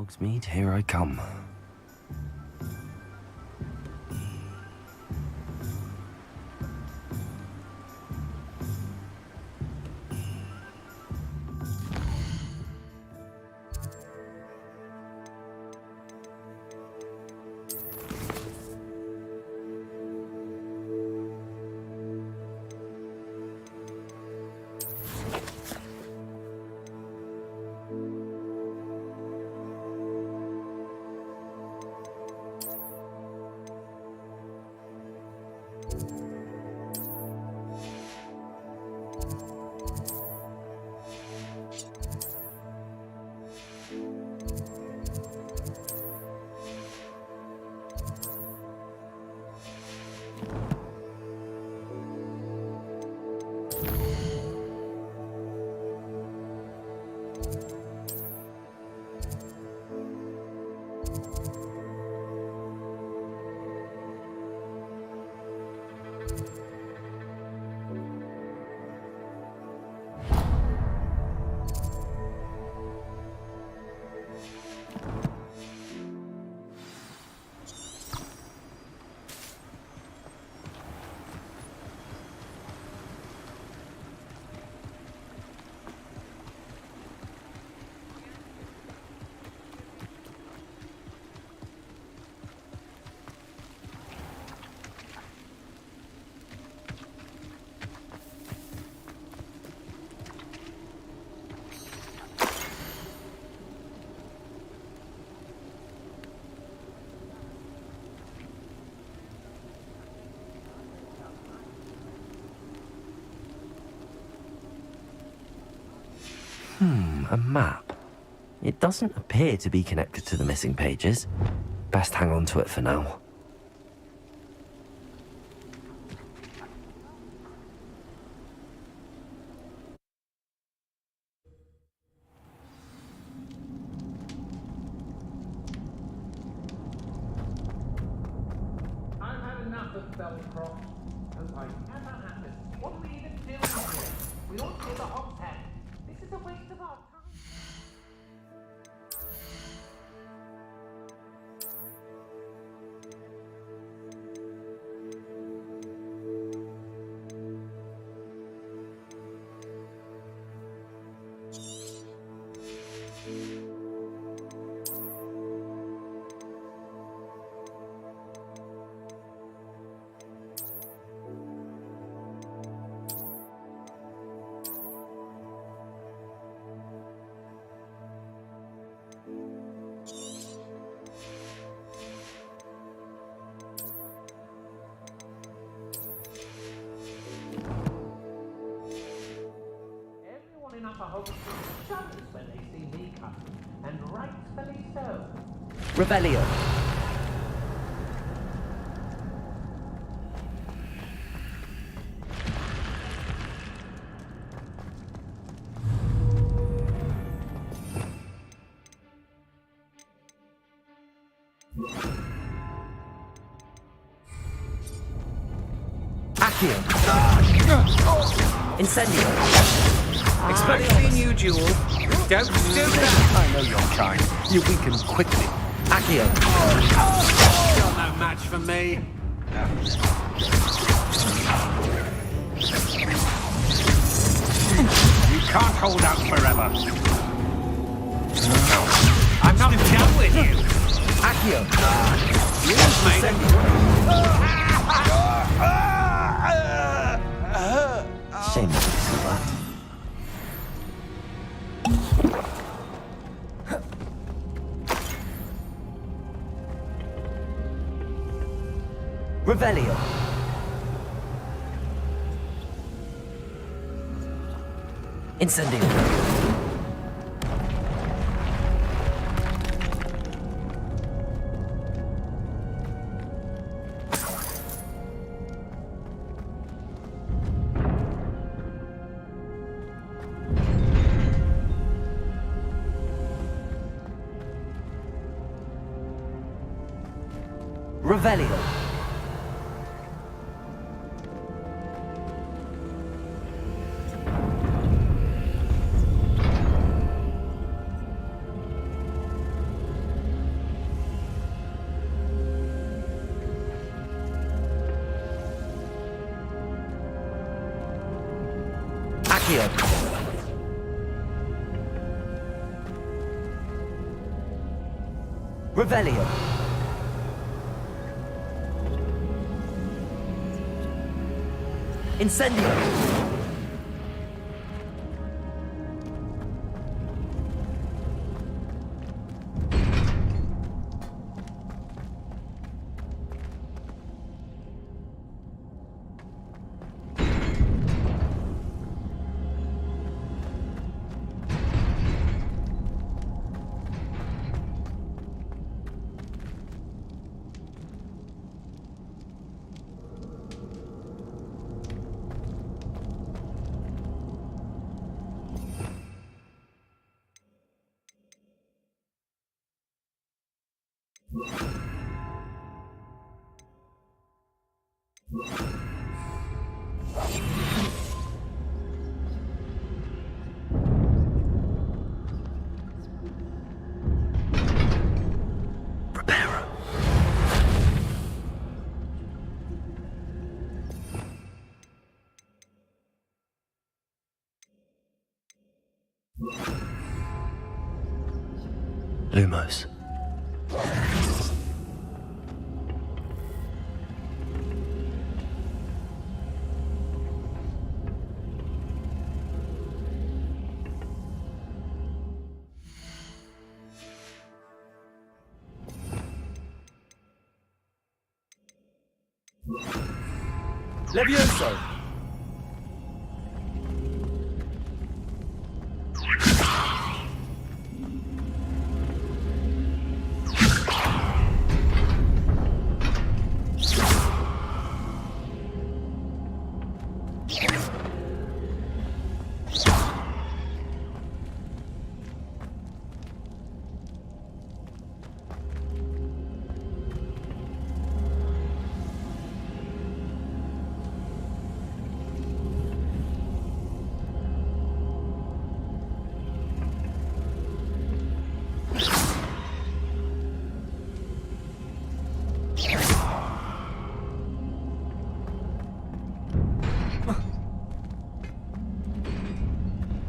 Hogsmeade, here I come. A map. It doesn't appear to be connected to the missing pages. Best hang on to it for now. I've had enough of Belcroft. Hope I never happen. What are we even doing here? We ought to go to Hogshead. This is a waste of our time. When they see me come, and rightfully so. Revelio. Accio. Incendio. I've seen you, Jewel. Don't do that! I know your kind. You weaken quickly. Accio. You're no match for me. You can't hold out forever. I'm not done with you. Accio. You've made Shame that it's left. Revelio. Incendio. Revelio. Accio. Revelio. Incendio. Lumos. Levioso.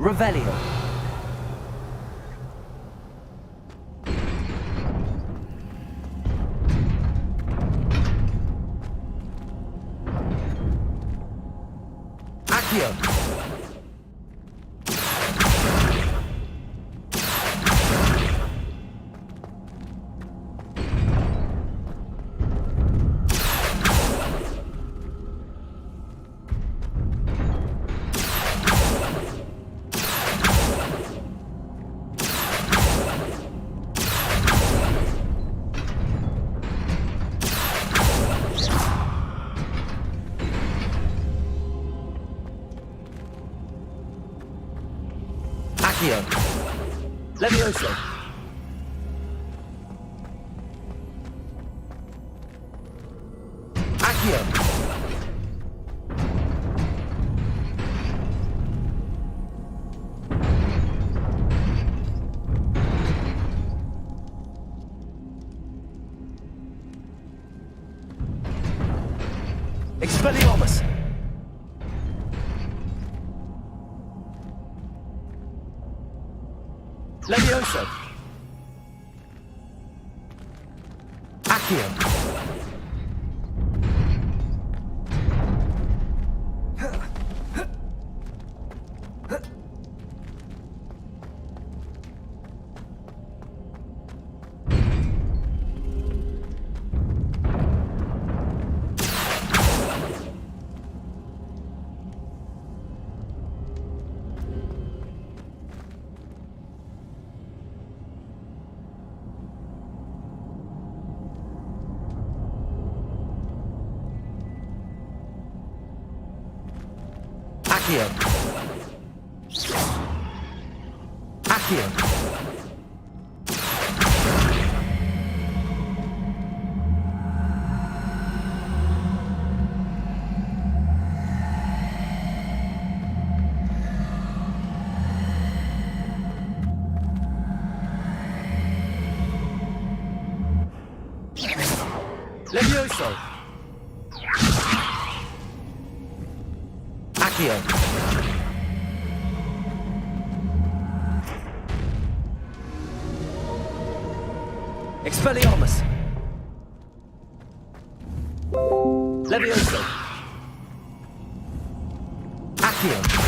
Revelio. Accio. Accio. Levioso. Accio. Expelliarmus. Levioso. Accio. Accio. Accio. Levioso. Accio. Expelliarmus! Levioso! Accio!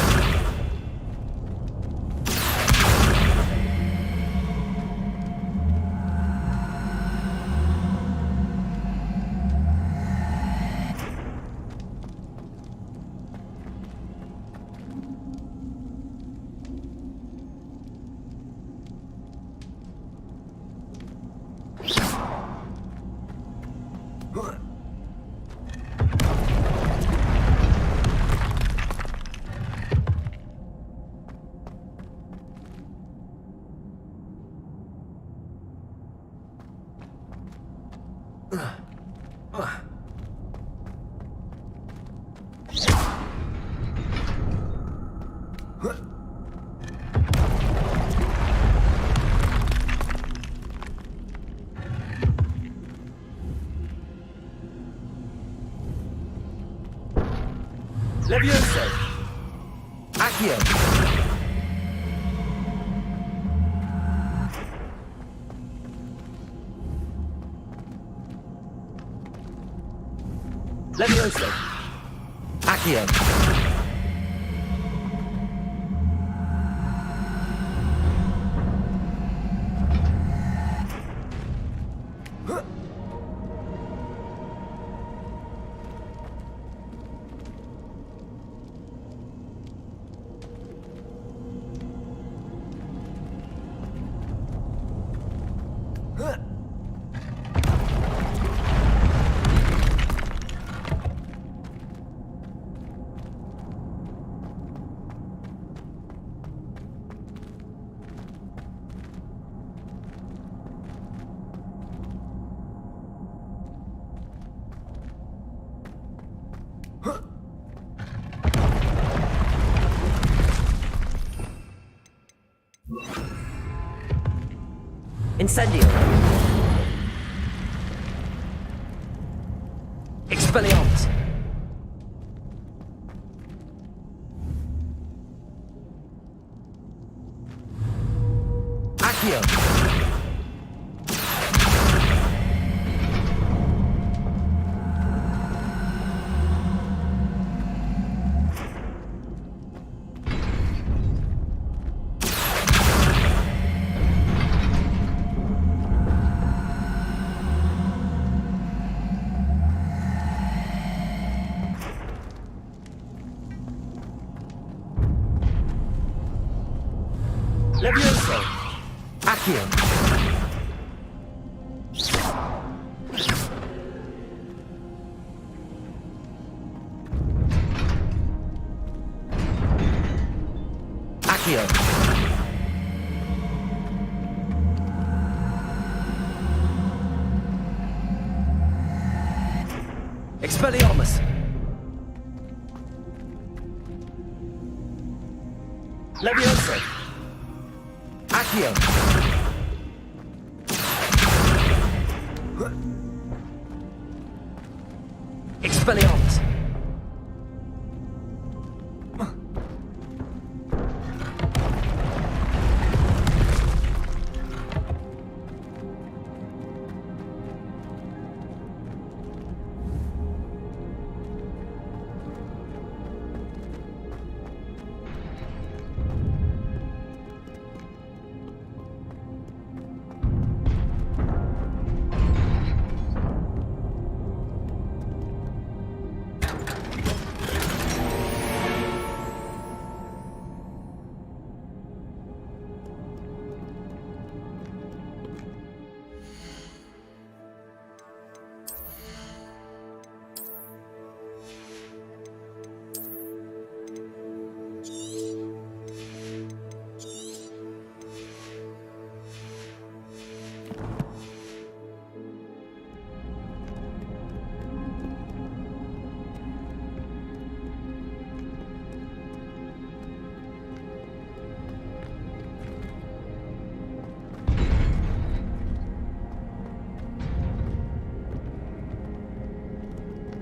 Levioso! Accio! Levioso! Accio! Incendio! Expelliarmus! Accio! Levioso! Accio! Accio! Expelliarmus! Levioso! Accio! Expelliarmus!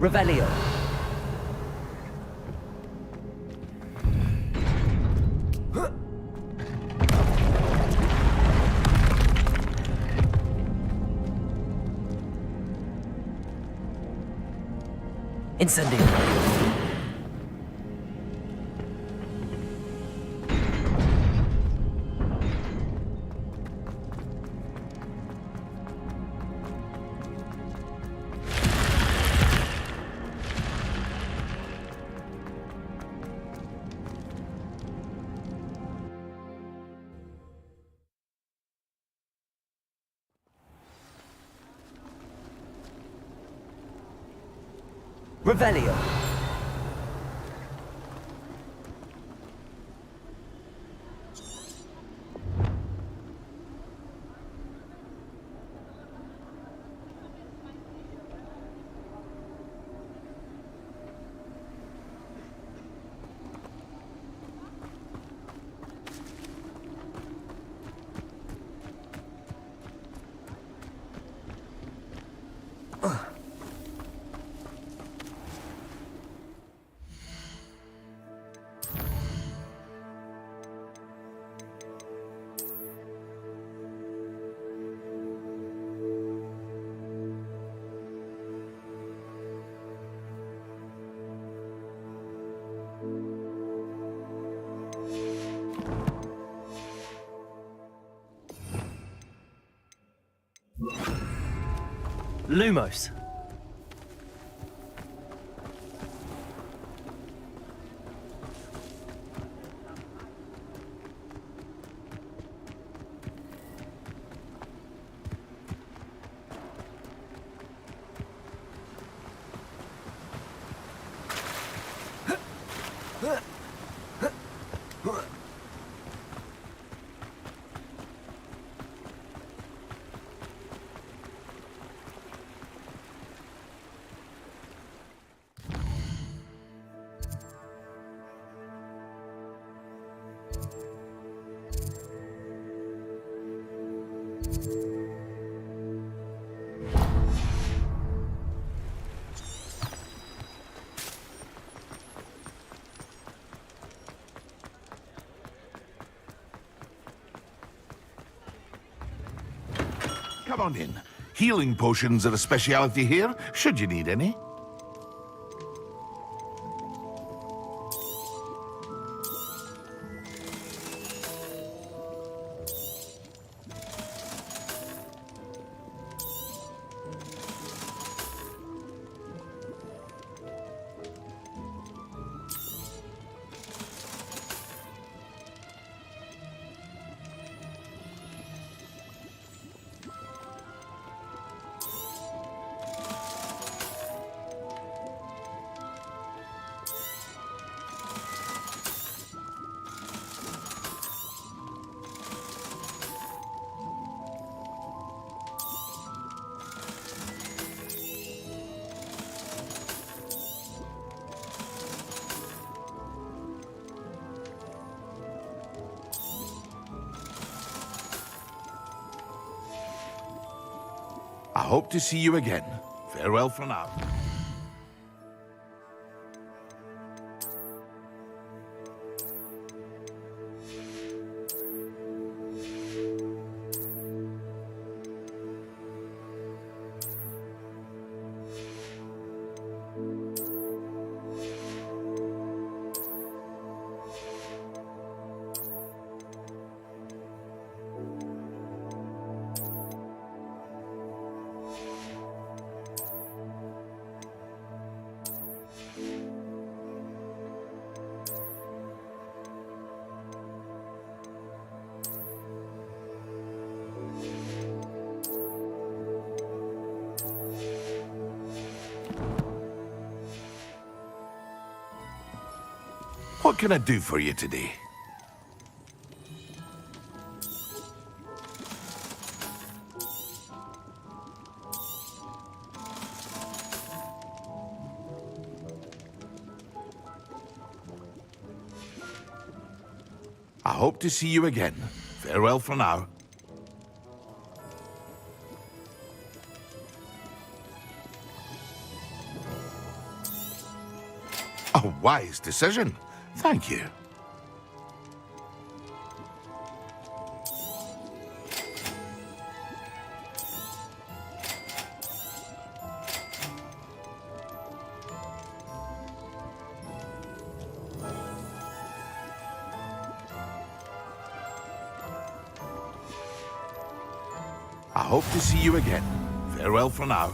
Revelio. Incendiary. Revelio. Lumos. Come on in. Healing potions are a speciality here, should you need any. I hope to see you again. Farewell for now. What can I do for you today? I hope to see you again. Farewell for now. A wise decision. Thank you. hope to see you again. Farewell for now.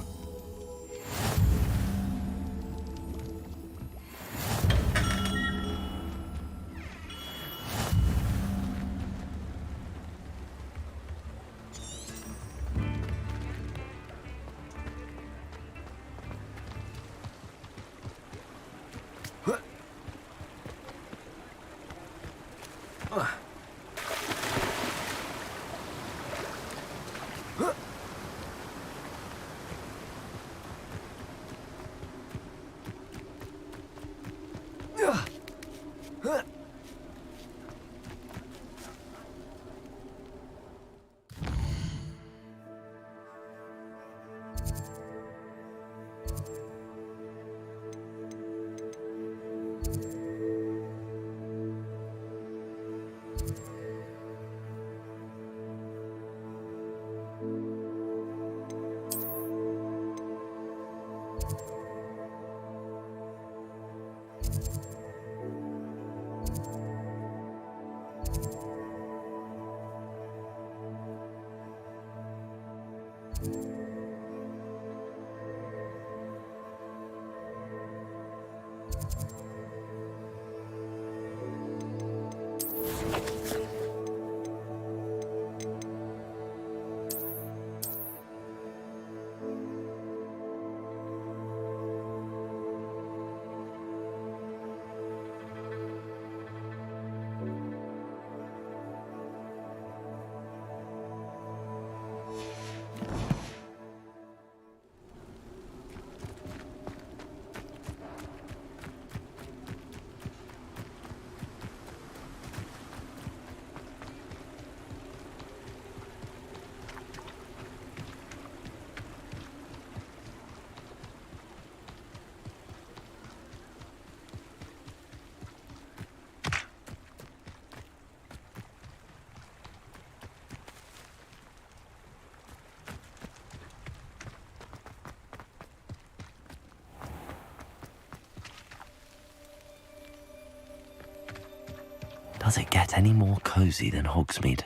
Does it get any more cozy than Hogsmeade?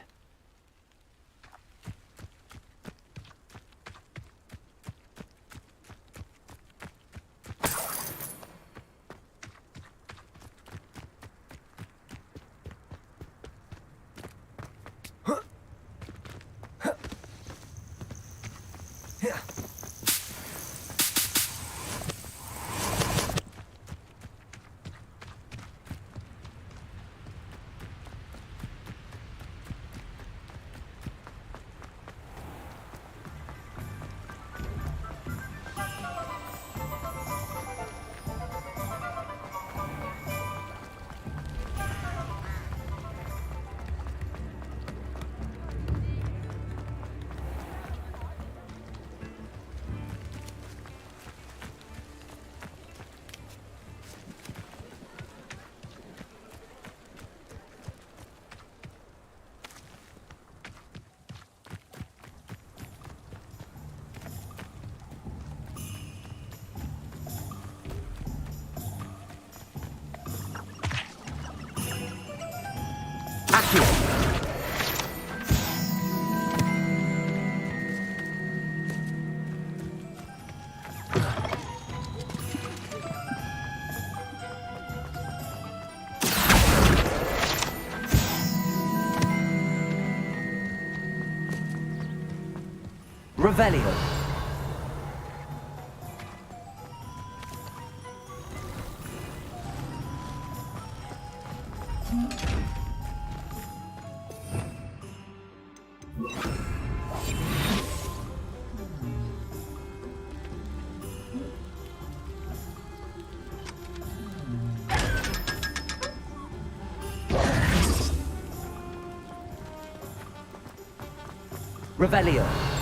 Revelio. Revelio.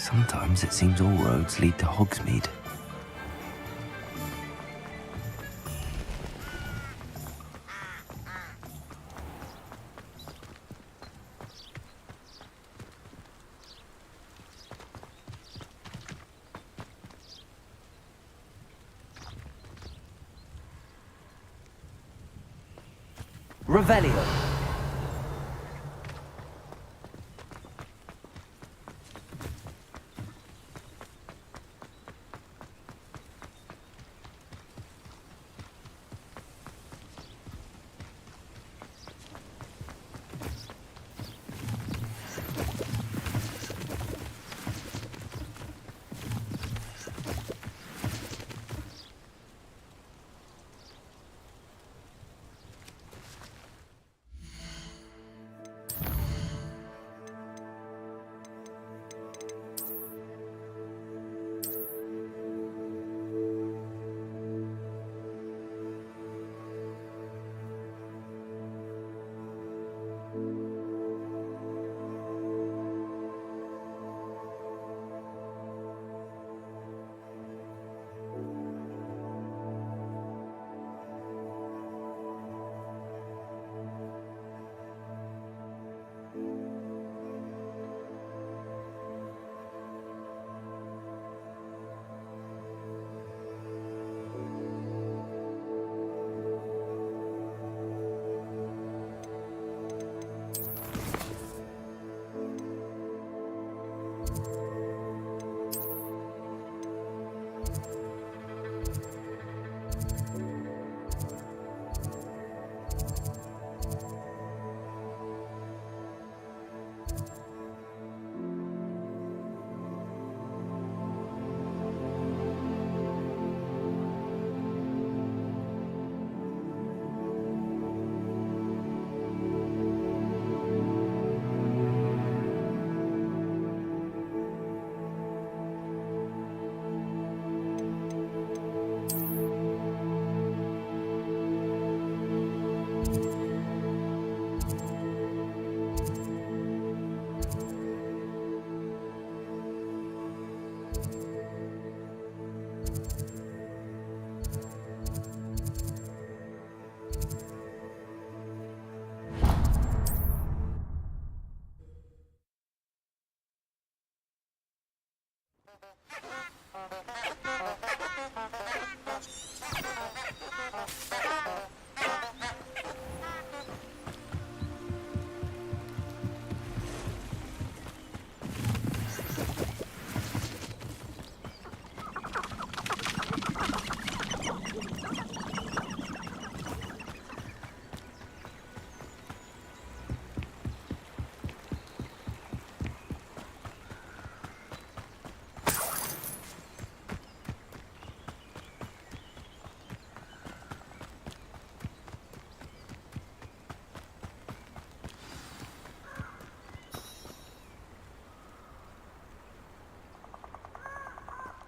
Sometimes it seems all roads lead to Hogsmeade. Revelio.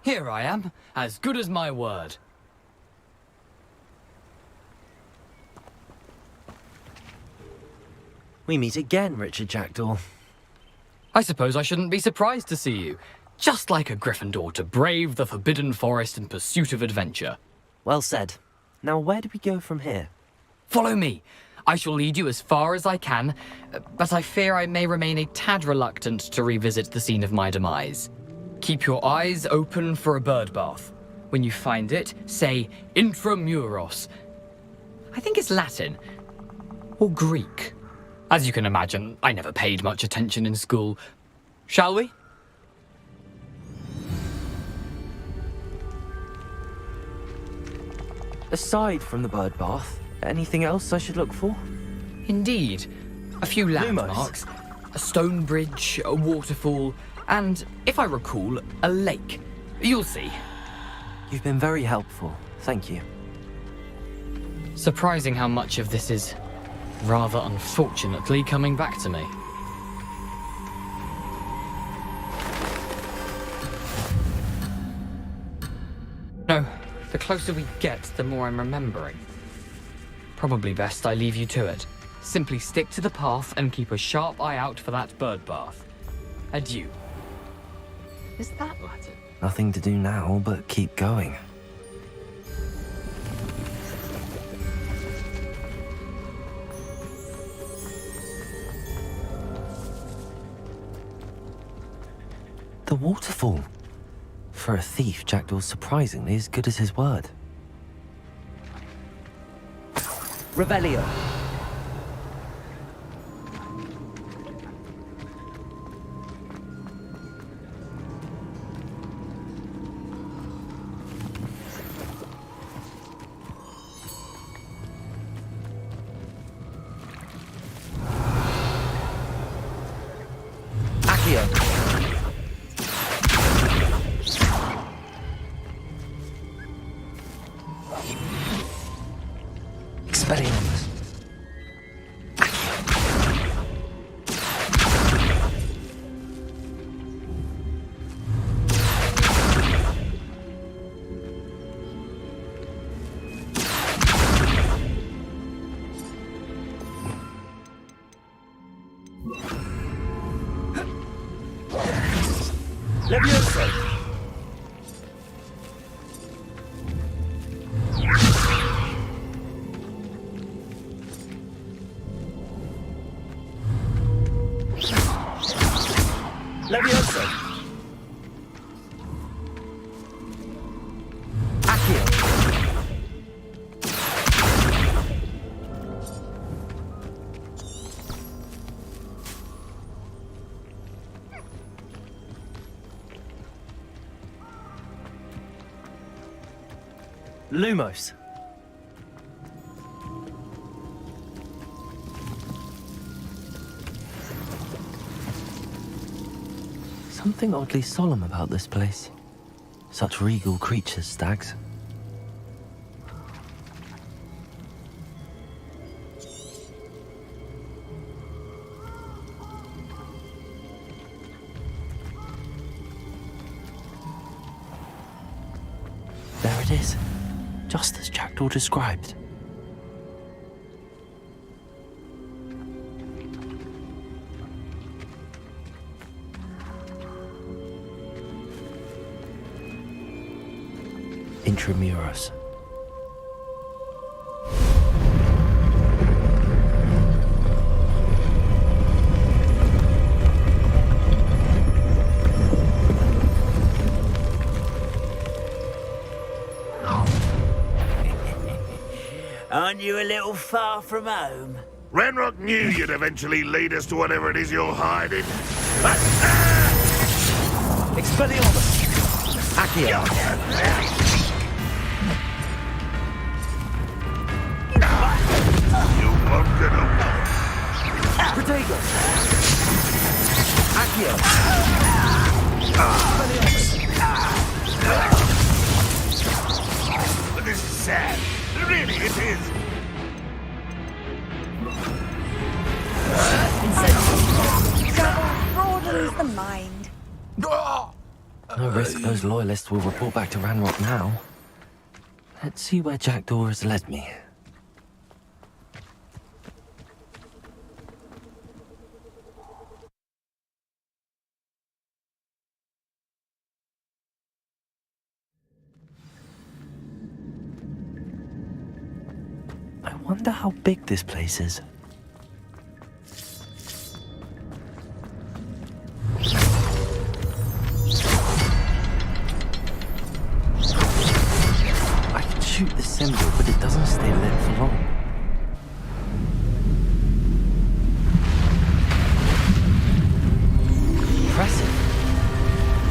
Here I am, as good as my word. We meet again, Richard Jackdaw. I suppose I shouldn't be surprised to see you. Just like a Gryffindor to brave the Forbidden Forest in pursuit of adventure. Well said. Now where do we go from here? Follow me. I shall lead you as far as I can, but I fear I may remain a tad reluctant to revisit the scene of my demise. Keep your eyes open for a bird bath. When you find it, say Intramuros. I think it's Latin. Or Greek. As you can imagine, I never paid much attention in school. Shall we? Aside from the bird bath, anything else I should look for? Indeed. A few landmarks. A stone bridge, a waterfall, and, if I recall, a lake. You'll see. You've been very helpful. Thank you. Surprising how much of this is, rather unfortunately, coming back to me. No, the closer we get, the more I'm remembering. Probably best I leave you to it. Simply stick to the path and keep a sharp eye out for that bird bath. Adieu. Is that... Nothing to do now but keep going. The waterfall. For a thief, Jackdaw's surprisingly as good as his word. Revelio. Expelliarmus. Levioso. Levioso. Accio. Lumos. Something oddly solemn about this place. Such regal creatures, stags. There it is, just as Jackdaw described. Intramuros. Aren't you a little far from home? Ranrock knew you'd eventually lead us to whatever it is you're hiding. Expelliarmus. Accio. You won't get away. Protego. Accio. But this is sad. Really, it is. Travel broadens the mind. No risk those loyalists will report back to Ranrock now. Let's see where Jackdaw has led me. I wonder how big this place is. I can shoot the symbol, but it doesn't stay lit for long. Impressive.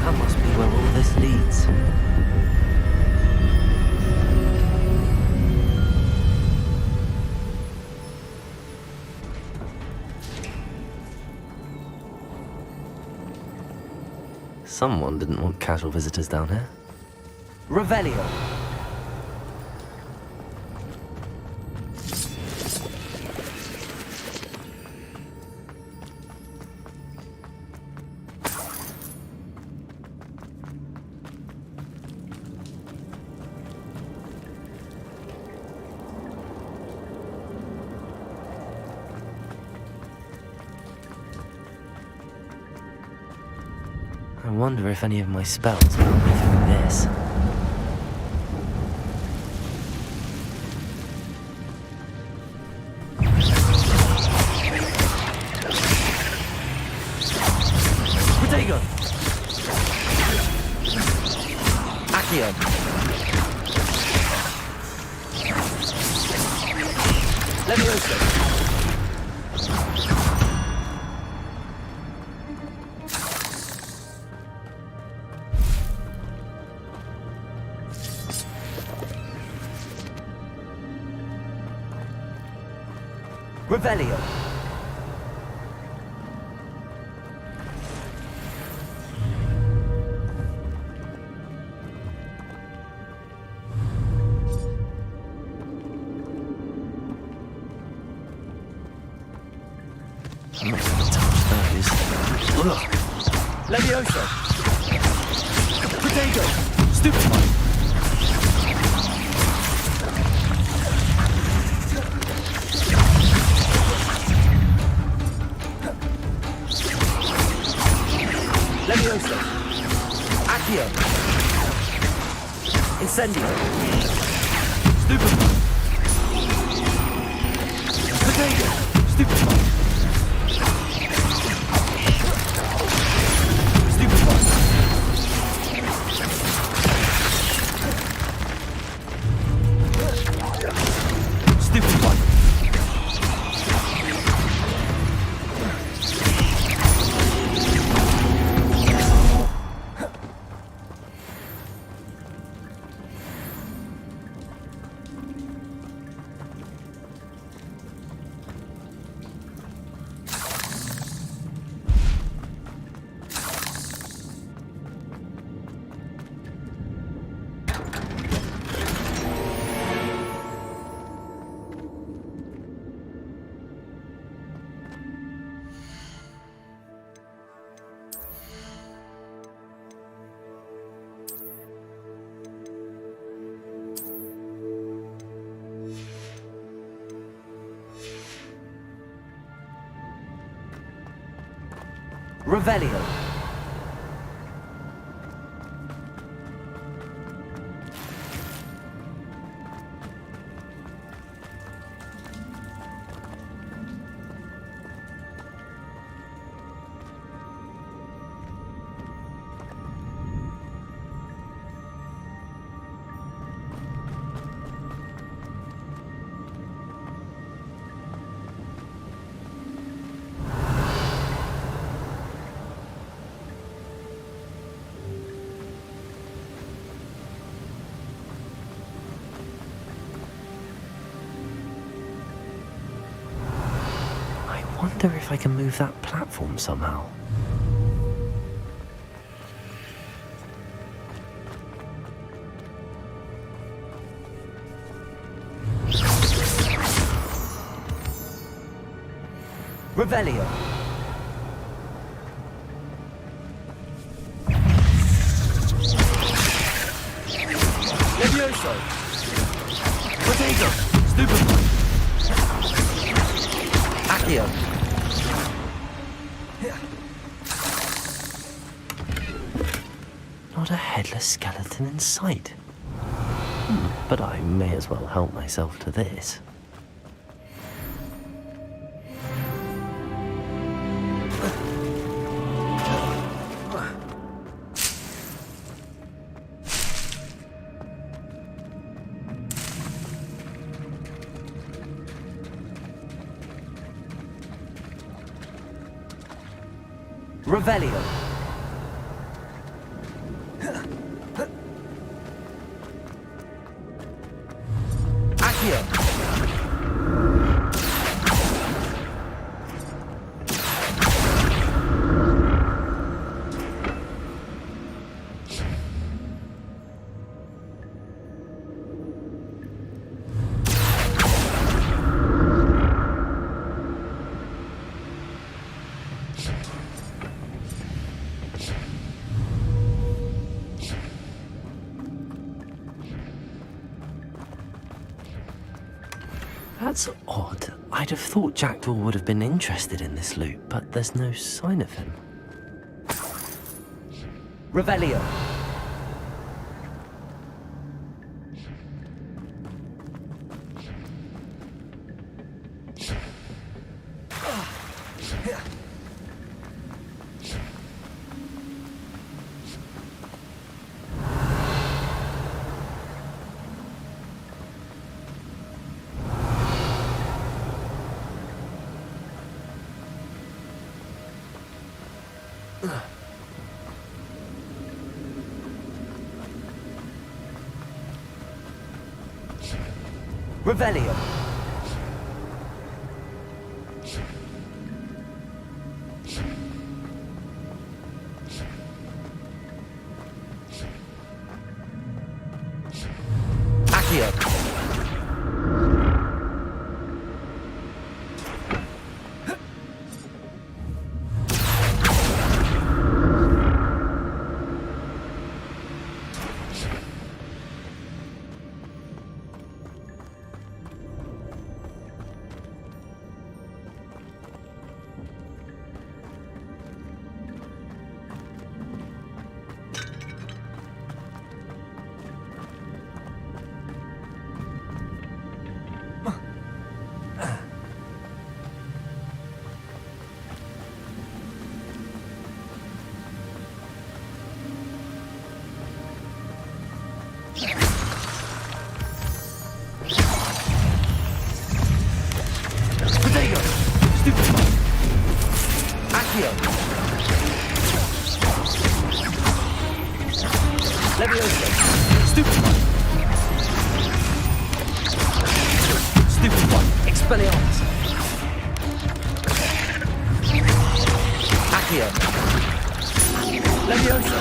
That must be where all this leads. Someone didn't want casual visitors down here. Revelio. I wonder if any of my spells will help me through this. Protego! Accio! Levioso! Revelio. I'm not gonna touch those. Ugh. Levioso. Potato. Stupefy. Levioso. Accio. Incendio. Stupefy. Potato. Stupefy. Stupefy. Stupefy. Revelio. I wonder if I can move that platform somehow. Revelio. Levioso. Potato. Stupefy. Accio. Not a headless skeleton in sight. But I may as well help myself to this. Revelio. Accio. That's odd. I'd have thought Jackdaw would have been interested in this loot, but there's no sign of him. Revelio. Revelio. Accio. Protego! Stupid one! Accio! Levioso! Stupid one! Stupid one! Expelliarmus! Accio! Levioso!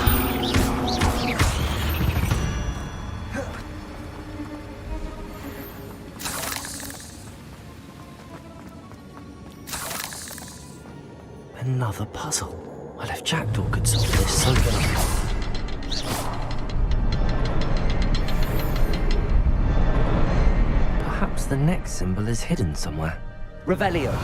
Another puzzle. Well, if Jackdaw could solve this, so can I. Perhaps the next symbol is hidden somewhere. Revelio.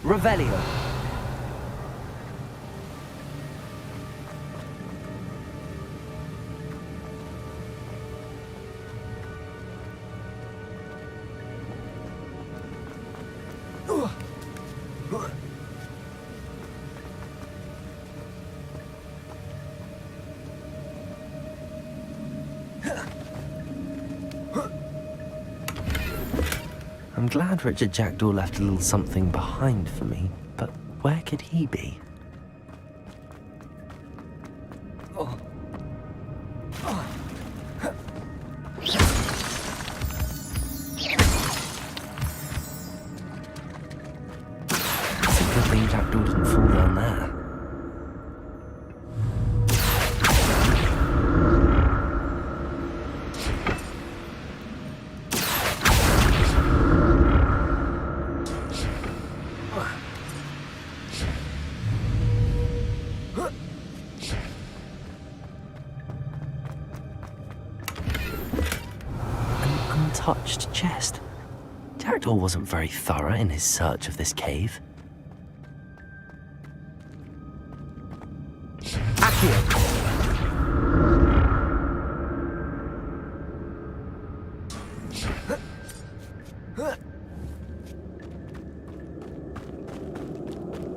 Revelio. I'm glad Richard Jackdaw left a little something behind for me, but where could he be? It's a good thing Jackdaw didn't fall down there. Untouched chest. Jackdaw wasn't very thorough in his search of this cave. Accio.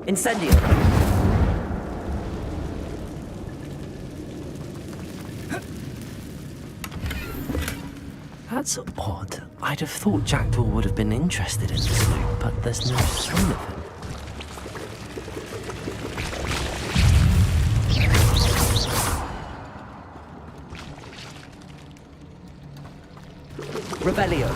Incendio. That's odd. I'd have thought Jackdaw would have been interested in this loot, but there's no sign of him. Revelio.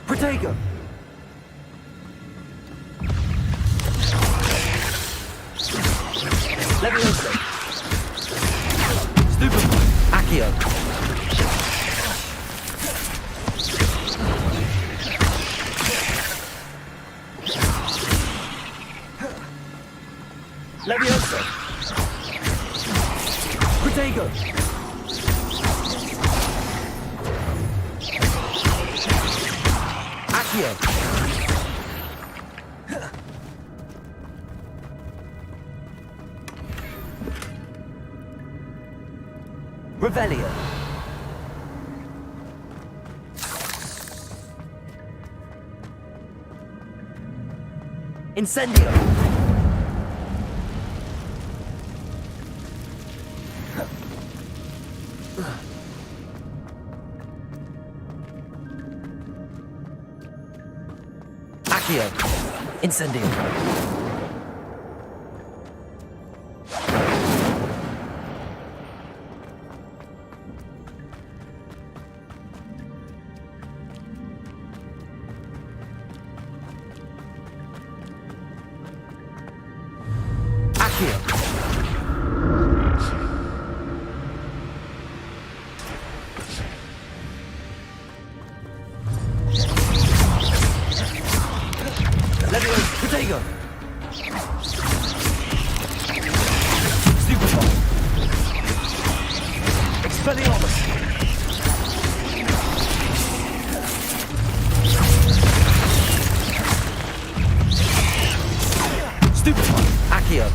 Protego. Levioso. Stupefy. Accio. Levioso. Protego. Accio. Revelio. Incendio. Accio. Incendio. Accio. Levioso. Protego. Stupefy. Expelliarmus. Stupefy. Accio.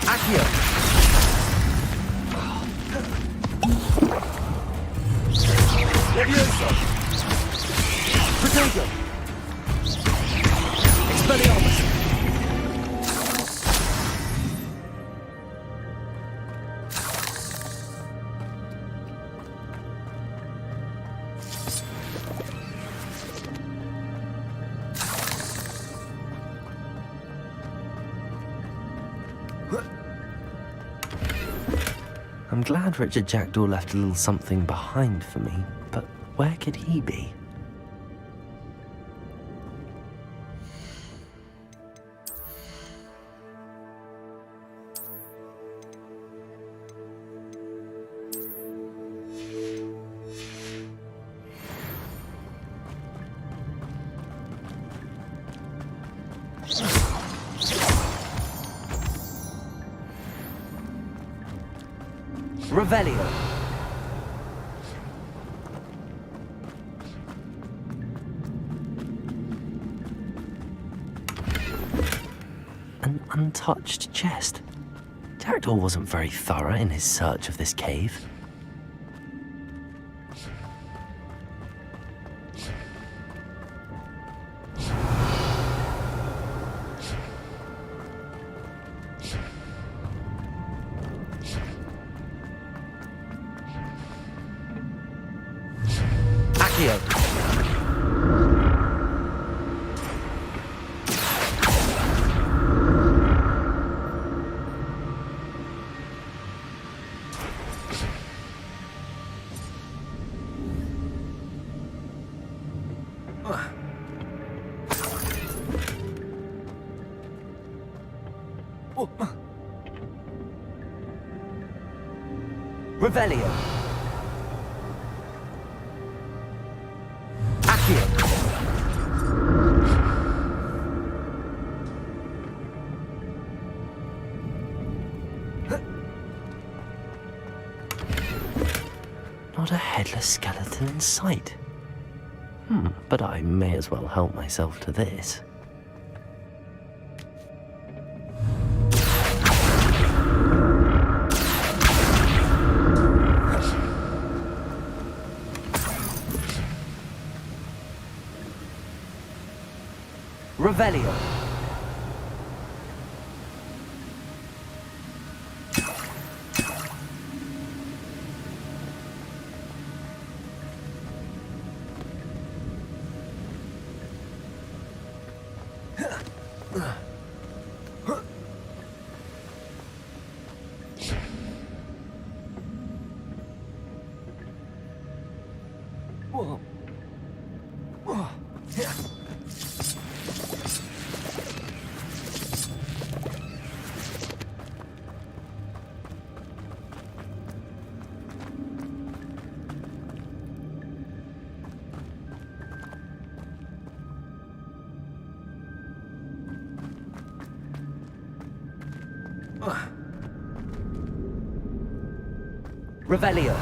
Accio. Levioso. Protego. Expelliarmus. I'm glad Richard Jackdaw left a little something behind for me, but where could he be? Revelio. An untouched chest. Jackdaw wasn't very thorough in his search of this cave. Accio. Revelio. Accio. Not a headless skeleton in sight. But I may as well help myself to this. Revelio. Revelio.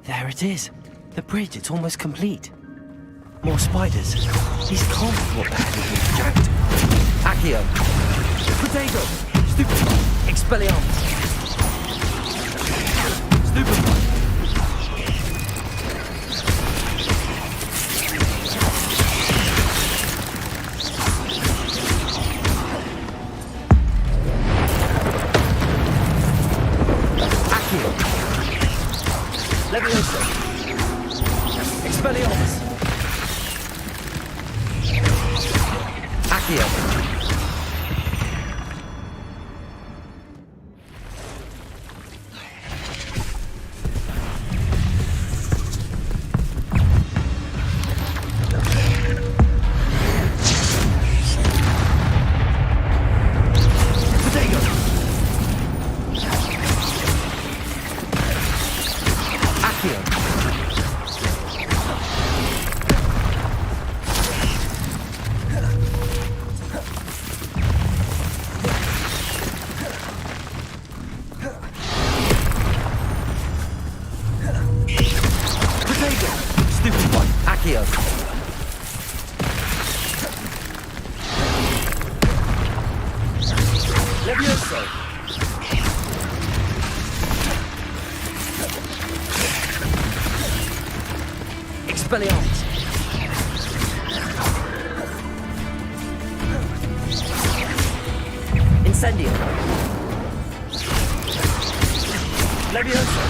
There it is. The bridge, it's almost complete. More spiders. These can't be what the hell is jacked. Accio. Protego. Stupefy. Expelliarmus. Stupefy. Accio. Leviosa. Expelliarmus. Accio. Accio. Levioso. Expelliarmus. Incendio. Levioso.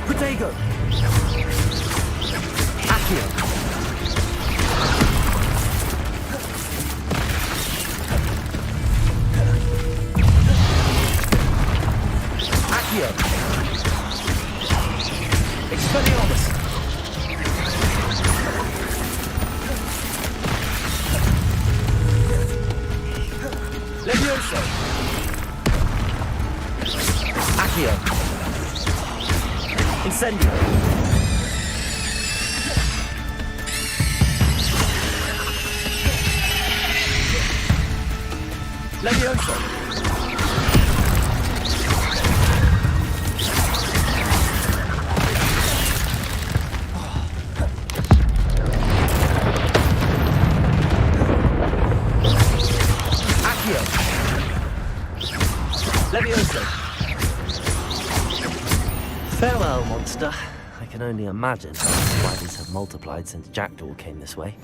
Protego. Accio. Accio. Expelliarmus. Levioso. Accio. Incendio. Levioso. monster. I can only imagine how the spiders have multiplied since Jackdaw came this way.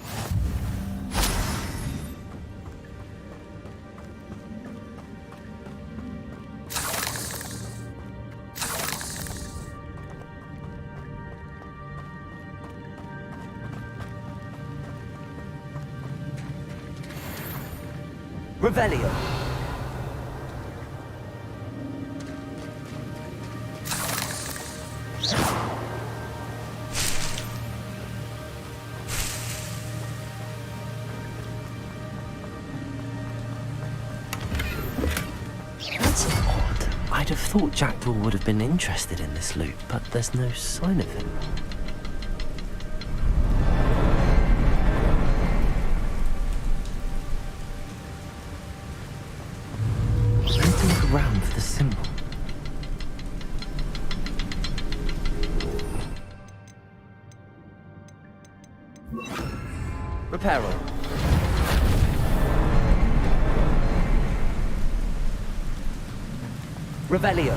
Revelio. That's odd. I'd have thought Jackdaw would have been interested in this loot, but there's no sign of him. Around for the symbol. Reparo. Revelio.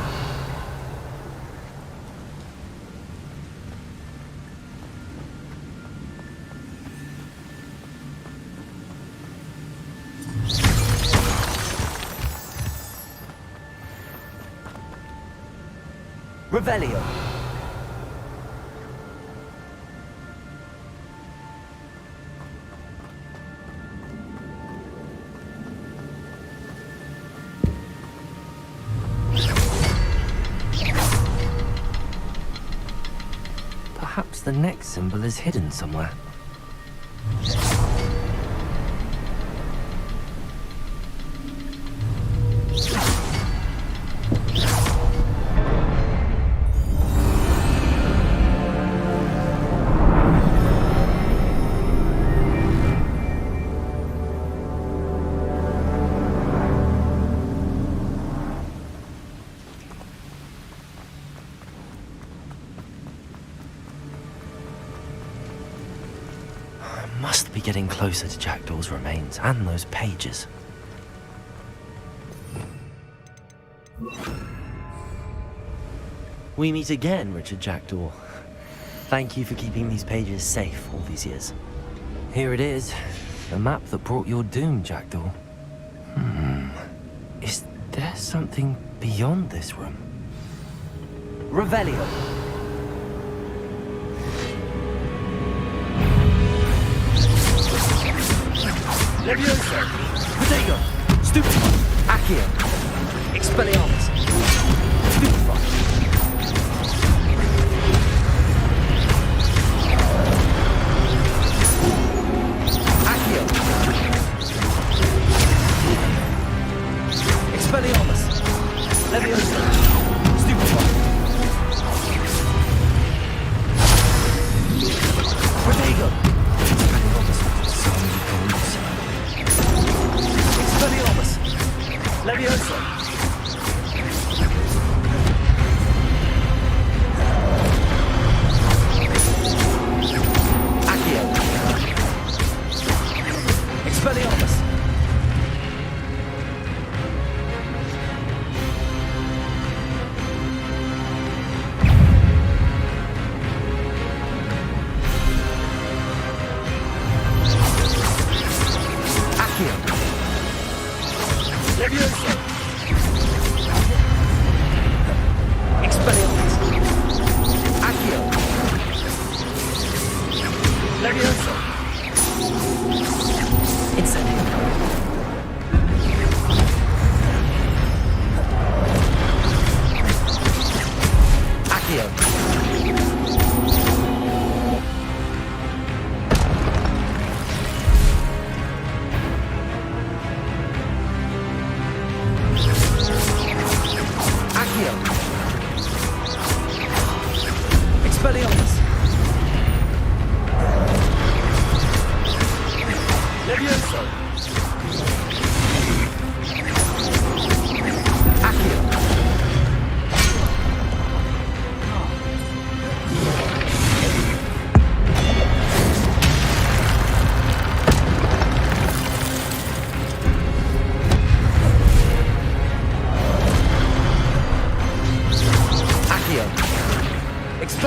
Revelio. Perhaps the next symbol is hidden somewhere. Must be getting closer to Jackdaw's remains and those pages. We meet again, Richard Jackdaw. Thank you for keeping these pages safe all these years. Here it is, the map that brought your doom, Jackdaw. Is there something beyond this room? Revelio. Levioso. Protego. Stupefy. Accio. Expelliarmus. Stupefy. Accio. Expelliarmus. Levioso. Stupefy. Protego. Expelliarmus. Levioso.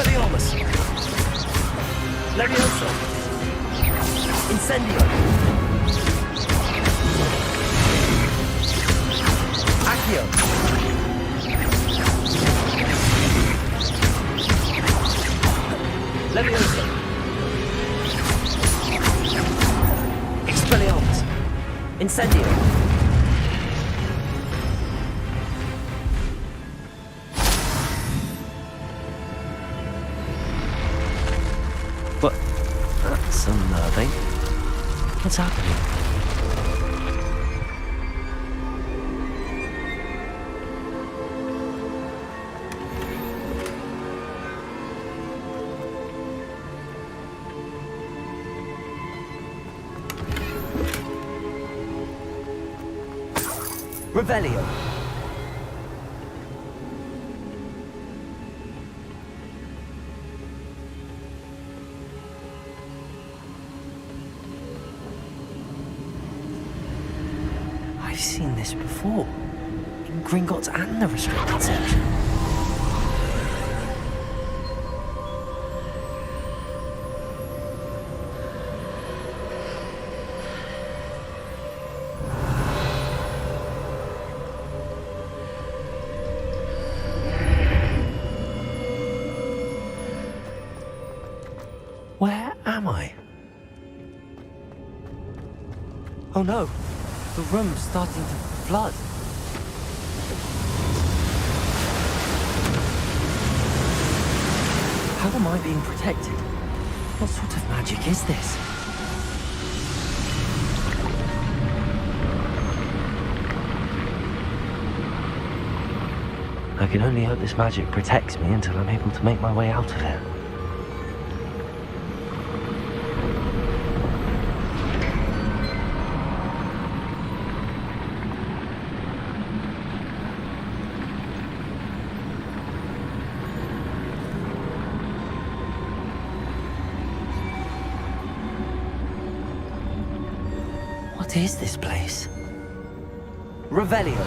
Expelliarmus! Levioso! Incendio! Accio! Levioso! Expelliarmus! Incendio! But that's unnerving. What's happening? Revelio! I've seen this before. In Gringotts and the restricted section. Where am I? Oh no! The room's starting to flood. How am I being protected? What sort of magic is this? I can only hope this magic protects me until I'm able to make my way out of here. What is this place? Revelio!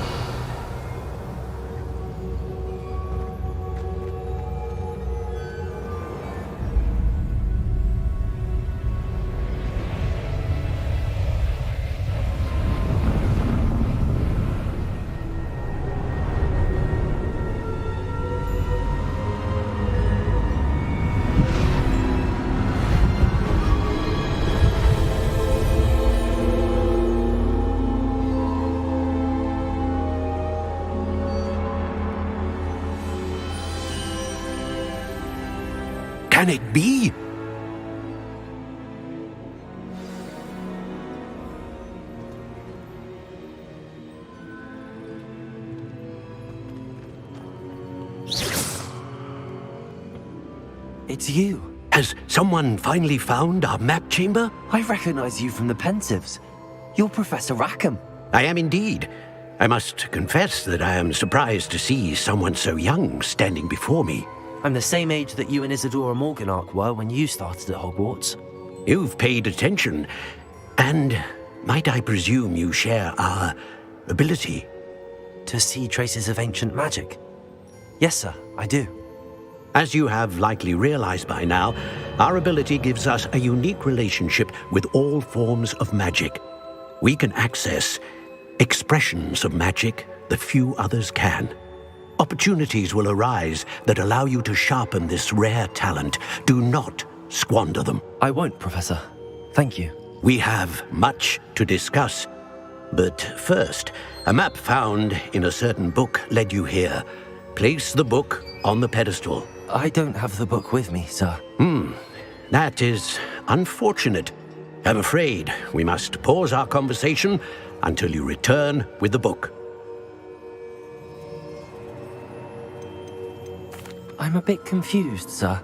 Can it be? It's you. Has someone finally found our map chamber? I recognize you from the Pensives. You're Professor Rackham. I am indeed. I must confess that I am surprised to see someone so young standing before me. I'm the same age that you and Isadora Morganach were when you started at Hogwarts. You've paid attention, and might I presume you share our ability? To see traces of ancient magic? Yes, sir, I do. As you have likely realized by now, our ability gives us a unique relationship with all forms of magic. We can access expressions of magic that few others can. Opportunities will arise that allow you to sharpen this rare talent. Do not squander them. I won't, Professor. Thank you. We have much to discuss. But first, a map found in a certain book led you here. Place the book on the pedestal. I don't have the book with me, sir. That is unfortunate. I'm afraid we must pause our conversation until you return with the book. I'm a bit confused, sir.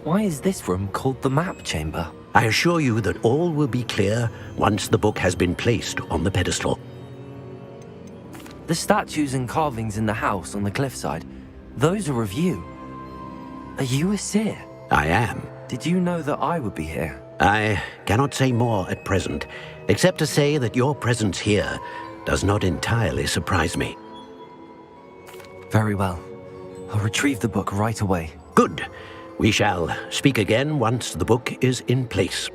Why is this room called the map chamber? I assure you that all will be clear once the book has been placed on the pedestal. The statues and carvings in the house on the cliffside, those are of you. Are you a seer? I am. Did you know that I would be here? I cannot say more at present, except to say that your presence here does not entirely surprise me. Very well. I'll retrieve the book right away. Good. We shall speak again once the book is in place.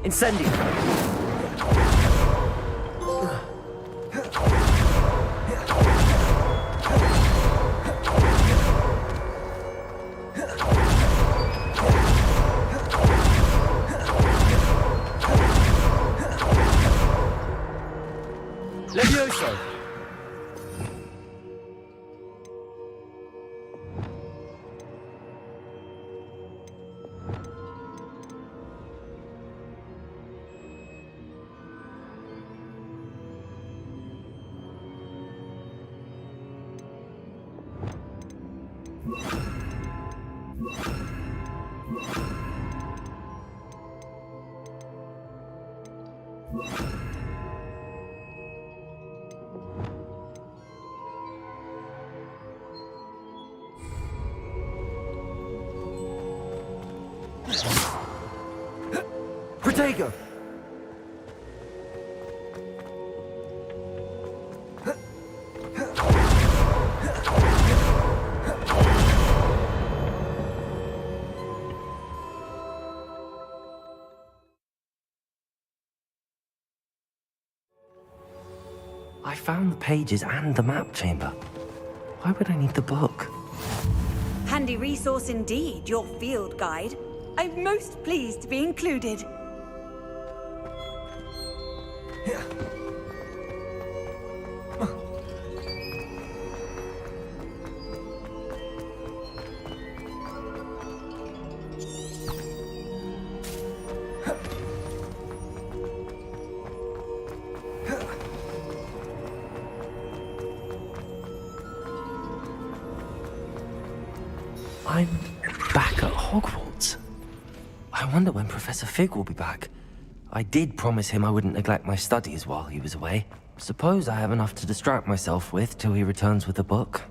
Incendio! Levioso! Protego! I found the pages and the map chamber. Why would I need the book? Handy resource indeed, your field guide. I'm most pleased to be included. I'm back at Hogwarts. I wonder when Professor Fig will be back. I did promise him I wouldn't neglect my studies while he was away. Suppose I have enough to distract myself with till he returns with a book.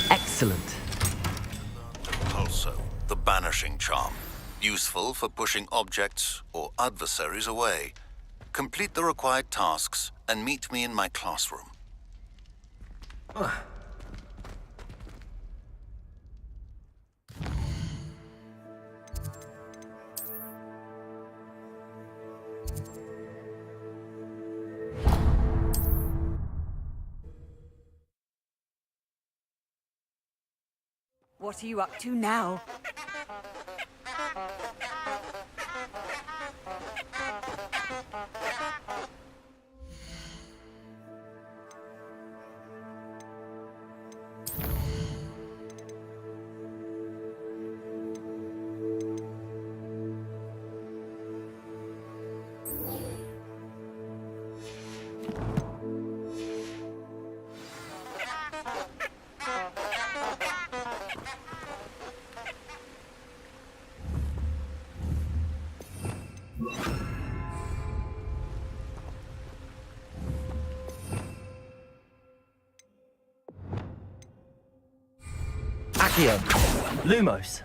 Excellent. Also, the banishing charm. Useful for pushing objects or adversaries away. Complete the required tasks and meet me in my classroom. What are you up to now? Accio. Lumos.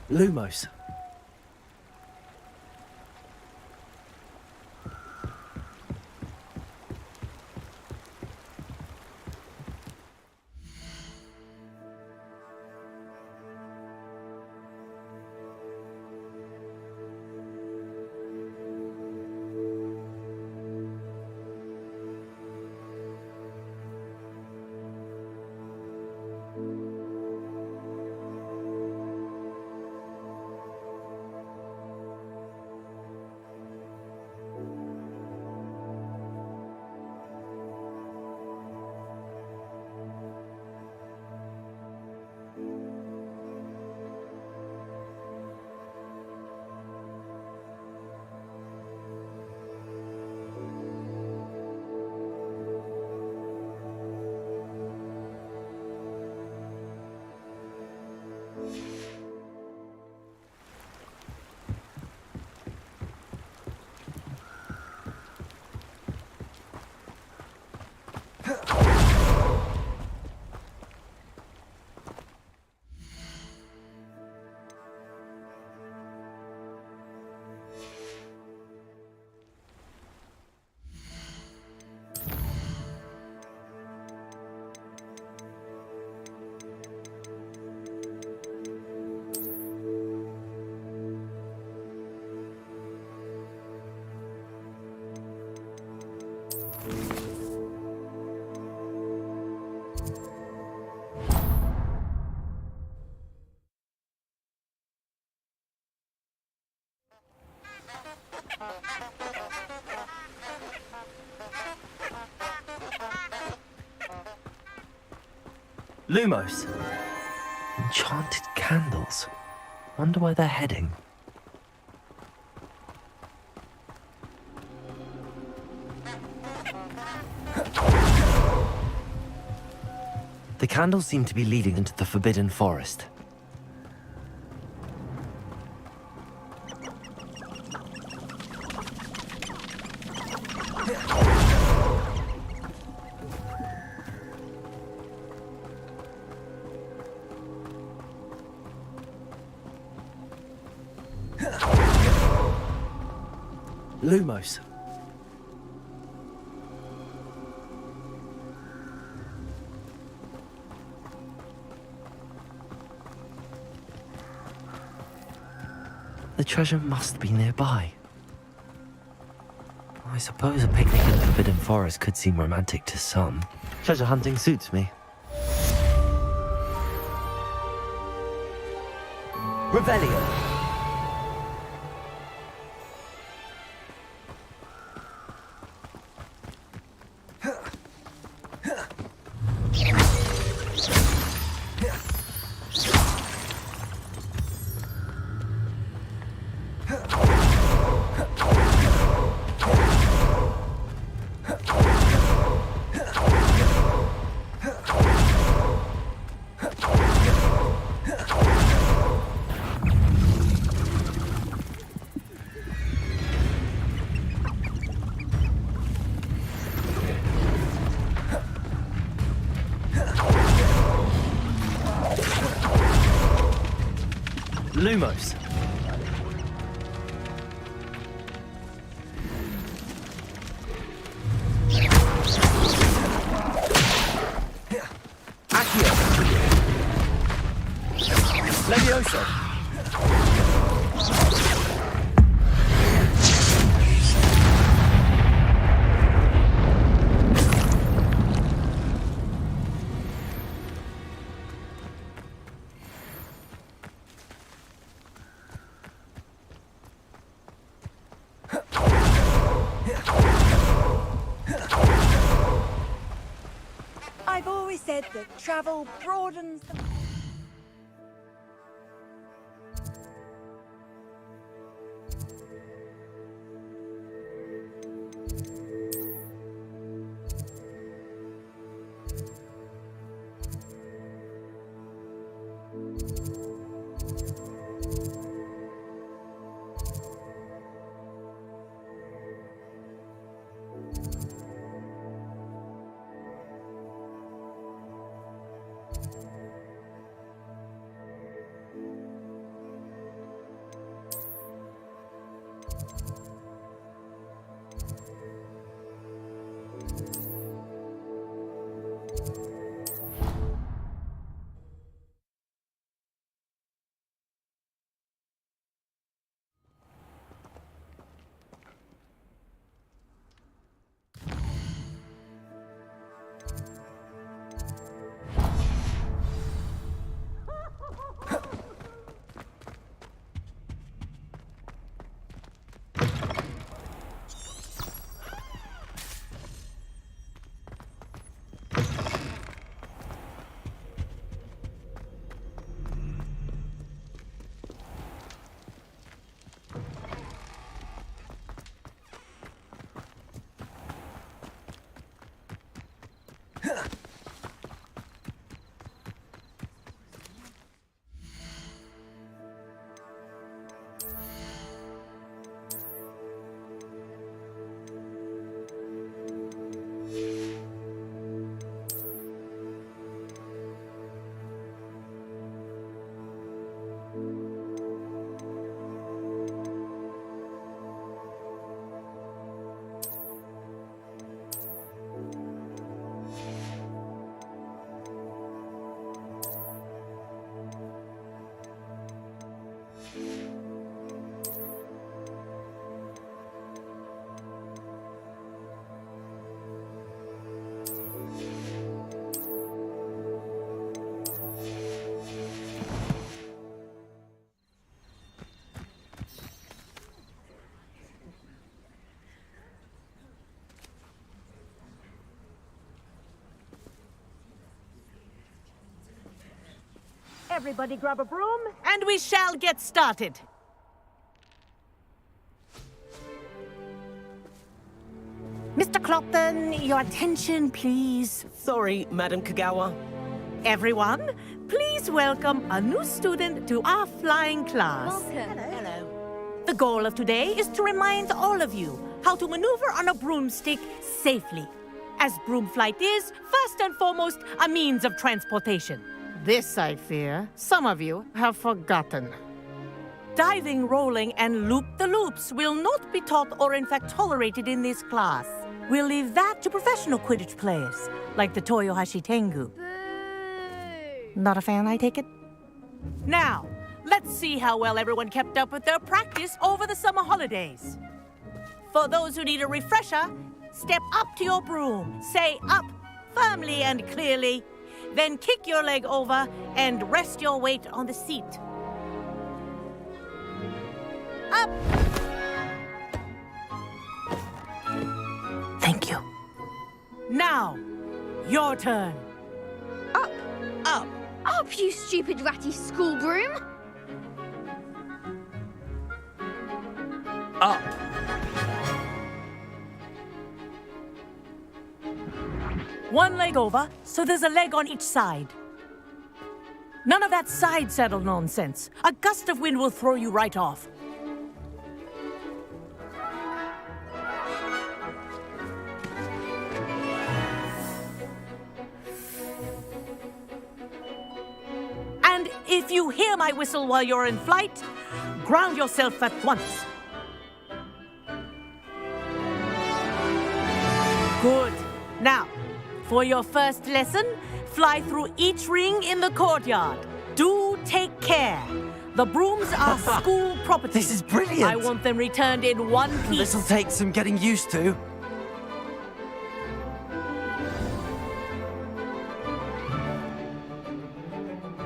Lumos. Lumos. Enchanted candles. Wonder where they're heading. The candles seem to be leading into the Forbidden Forest. Lumos. The treasure must be nearby. I suppose a picnic in the Forbidden Forest could seem romantic to some. Treasure hunting suits me. Revelio. Lumos. Accio. Levioso. I've always said that travel broadens the... Everybody grab a broom, and we shall get started. Mr. Clopton, your attention, please. Sorry, Madam Kagawa. Everyone, please welcome a new student to our flying class. Welcome. Hello. The goal of today is to remind all of you how to maneuver on a broomstick safely, as broom flight is, first and foremost, a means of transportation. This, I fear, some of you have forgotten. Diving, rolling, and loop-the-loops will not be taught or in fact tolerated in this class. We'll leave that to professional Quidditch players, like the Toyohashi Tengu. Not a fan, I take it? Now, let's see how well everyone kept up with their practice over the summer holidays. For those who need a refresher, step up to your broom, say up firmly and clearly, then kick your leg over and rest your weight on the seat. Up! Thank you. Now, your turn. Up! Up! Up, you stupid ratty school broom! Up. One leg over, so there's a leg on each side. None of that side saddle nonsense. A gust of wind will throw you right off. And if you hear my whistle while you're in flight, ground yourself at once. Good. Now, for your first lesson, fly through each ring in the courtyard. Do take care. The brooms are school property. This is brilliant. I want them returned in one piece. This'll take some getting used to.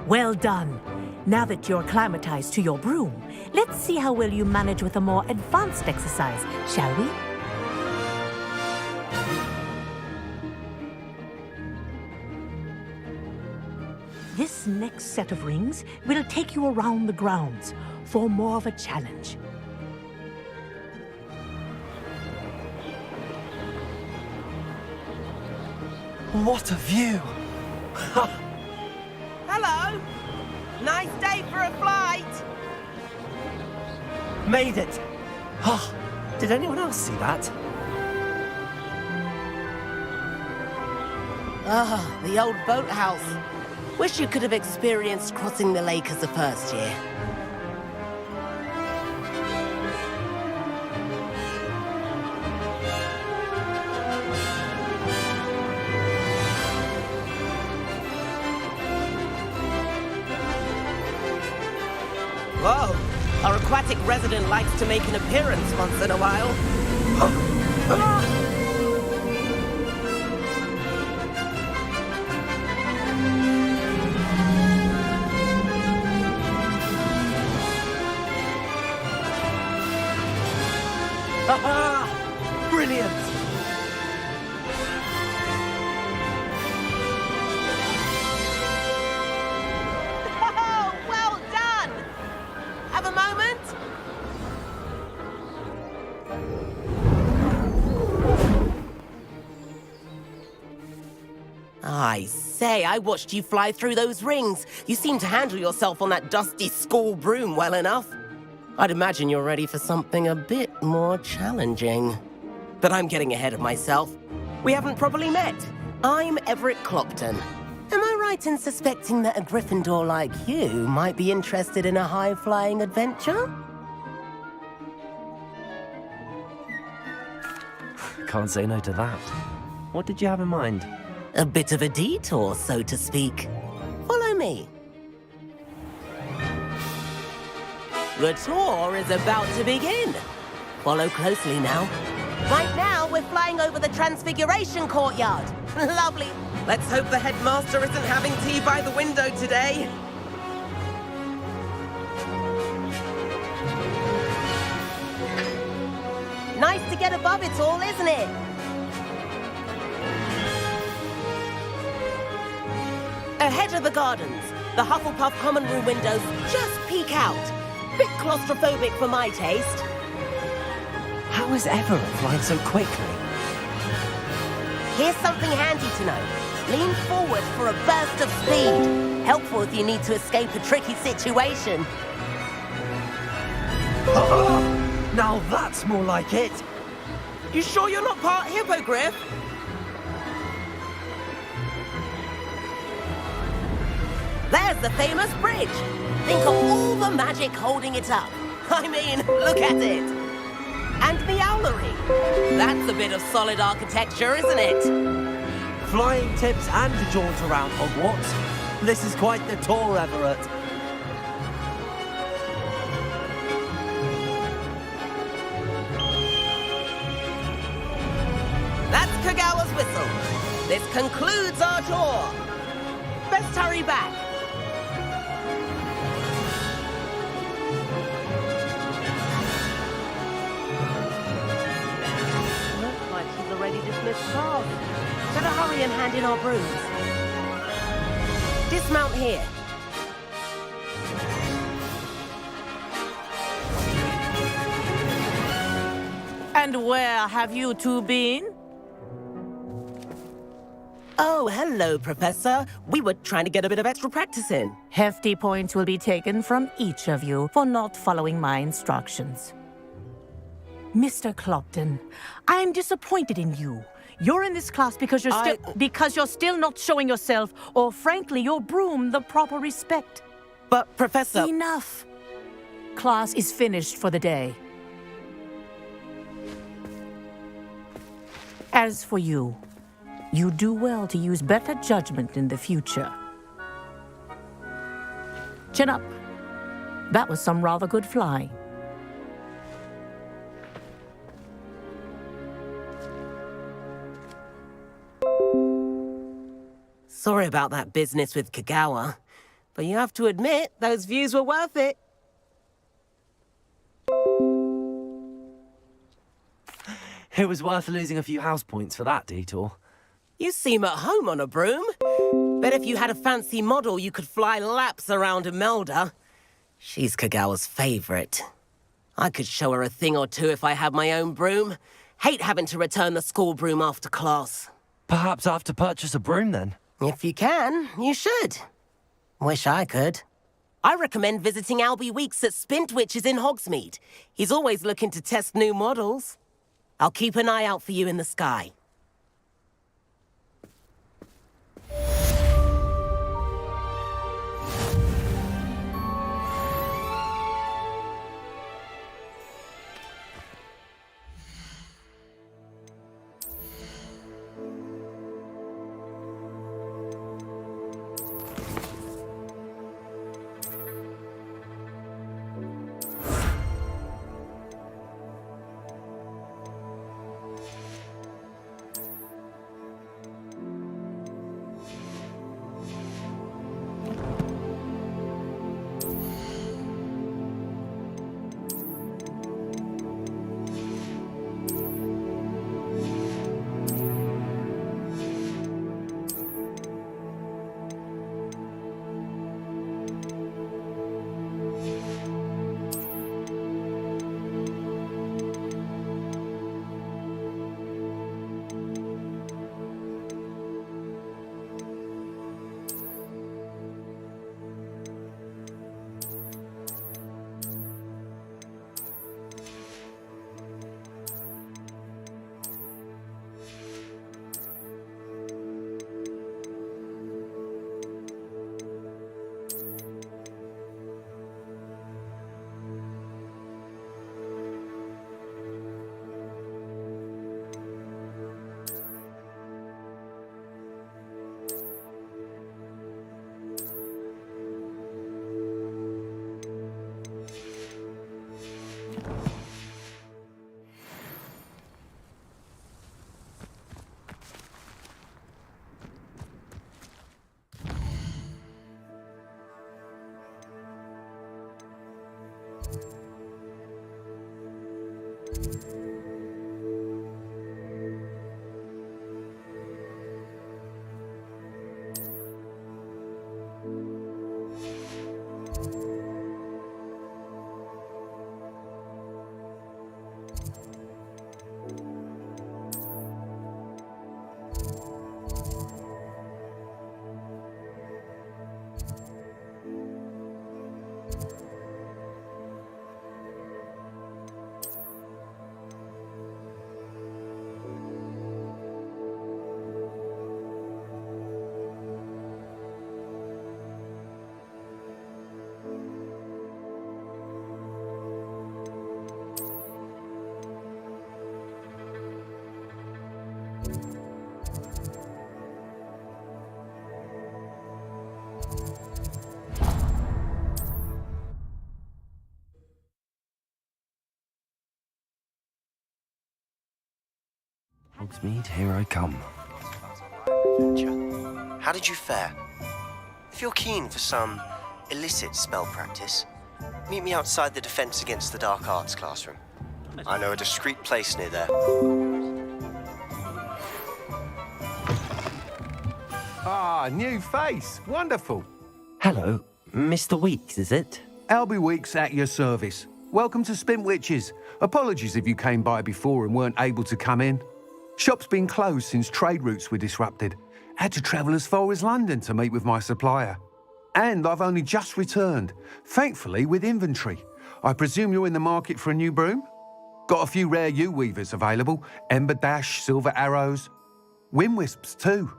Well done. Now that you're acclimatized to your broom, let's see how well you manage with a more advanced exercise, shall we? This next set of rings will take you around the grounds for more of a challenge. What a view! Hello. Nice day for a flight. Made it! Oh, did anyone else see that? Ah, the old boathouse. Wish you could have experienced crossing the lake as a first year. Whoa! Our aquatic resident likes to make an appearance once in a while. Aha! Brilliant! Oh, well done! Have a moment? I say, I watched you fly through those rings. You seem to handle yourself on that dusty school broom well enough. I'd imagine you're ready for something a bit more challenging. But I'm getting ahead of myself. We haven't properly met. I'm Everett Clopton. Am I right in suspecting that a Gryffindor like you might be interested in a high-flying adventure? Can't say no to that. What did you have in mind? A bit of a detour, so to speak. Follow me. The tour is about to begin. Follow closely now. Right now, we're flying over the Transfiguration Courtyard. Lovely. Let's hope the headmaster isn't having tea by the window today. Nice to get above it all, isn't it? Ahead of the gardens, The Hufflepuff common room windows just peek out. Bit claustrophobic for my taste. How is Everett flying so quickly? Here's something handy to know. Lean forward for a burst of speed. Helpful if you need to escape a tricky situation. Now that's more like it. You sure you're not part hippogriff? There's the famous bridge. Think of all the magic holding it up. I mean, look at it. And Meowlery. That's a bit of solid architecture, isn't it? Flying tips and a jaunt around Hogwarts. This is quite the tour, Everett. That's Kagawa's whistle. This concludes our tour. Best hurry back. Looks like she's already dismissed class. Better hurry and hand in our brooms. Dismount here. And where have you two been? Oh, hello, Professor. We were trying to get a bit of extra practice in. Hefty points will be taken from each of you for not following my instructions. Mr. Clopton, I'm disappointed in you. You're in this class because you're still not showing yourself, or frankly, your broom the proper respect. But, Professor... Enough. Class is finished for the day. As for you, you do well to use better judgment in the future. Chin up. That was some rather good flying. Sorry about that business with Kagawa, but you have to admit, those views were worth it. It was worth losing a few house points for that detour. You seem at home on a broom. Bet if you had a fancy model, you could fly laps around Imelda. She's Kagawa's favorite. I could show her a thing or two if I had my own broom. Hate having to return the school broom after class. Perhaps I have to purchase a broom then. If you can, you should. Wish I could. I recommend visiting Albie Weeks at Spintwitches in Hogsmeade. He's always looking to test new models. I'll keep an eye out for you in the sky. Hogsmeade, here I come. How did you fare? If you're keen for some illicit spell practice, meet me outside the Defense Against the Dark Arts classroom. I know a discreet place near there. Ah, new face. Wonderful. Hello, Mr. Weeks, is it? Albie Weeks at your service. Welcome to Spintwitches. Apologies if you came by before and weren't able to come in. Shop's been closed since trade routes were disrupted. Had to travel as far as London to meet with my supplier. And I've only just returned, thankfully with inventory. I presume you're in the market for a new broom? Got a few rare yew-weavers available. Ember Dash, Silver Arrows. Wind-Wisps too.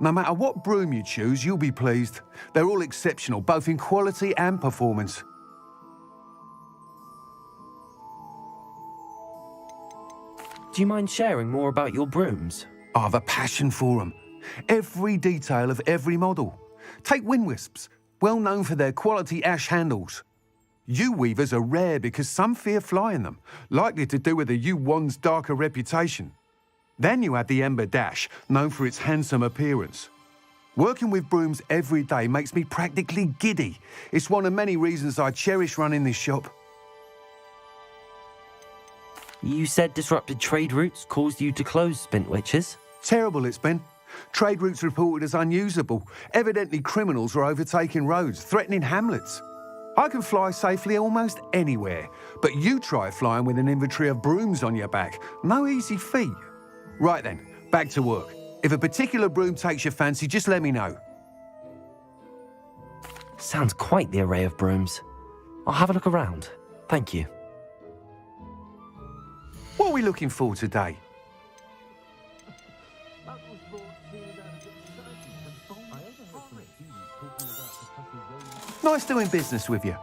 No matter what broom you choose, you'll be pleased. They're all exceptional, both in quality and performance. Do you mind sharing more about your brooms? I've a passion for them. Every detail of every model. Take Wind-Wisps, well known for their quality ash handles. Yew-weavers are rare because some fear flying them, likely to do with the yew wand's darker reputation. Then you have the Ember Dash, known for its handsome appearance. Working with brooms every day makes me practically giddy. It's one of many reasons I cherish running this shop. You said disrupted trade routes caused you to close Spintwitches? Terrible it's been. Trade routes reported as unusable. Evidently criminals were overtaking roads, threatening hamlets. I can fly safely almost anywhere, but you try flying with an inventory of brooms on your back. No easy feat. Right then, back to work. If a particular broom takes your fancy, just let me know. Sounds quite the array of brooms. I'll have a look around. Thank you. What are we looking for today? Nice doing business with you.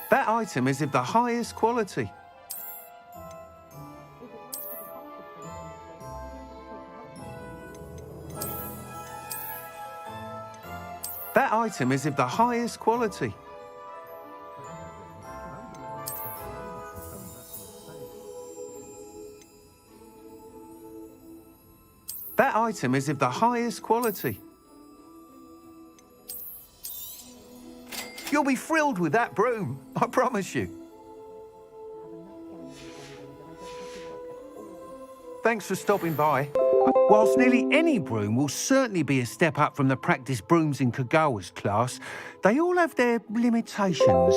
That item is of the highest quality. That item is of the highest quality. That item is of the highest quality. You'll be thrilled with that broom, I promise you. Thanks for stopping by. Whilst nearly any broom will certainly be a step up from the practice brooms in Kagawa's class, they all have their limitations.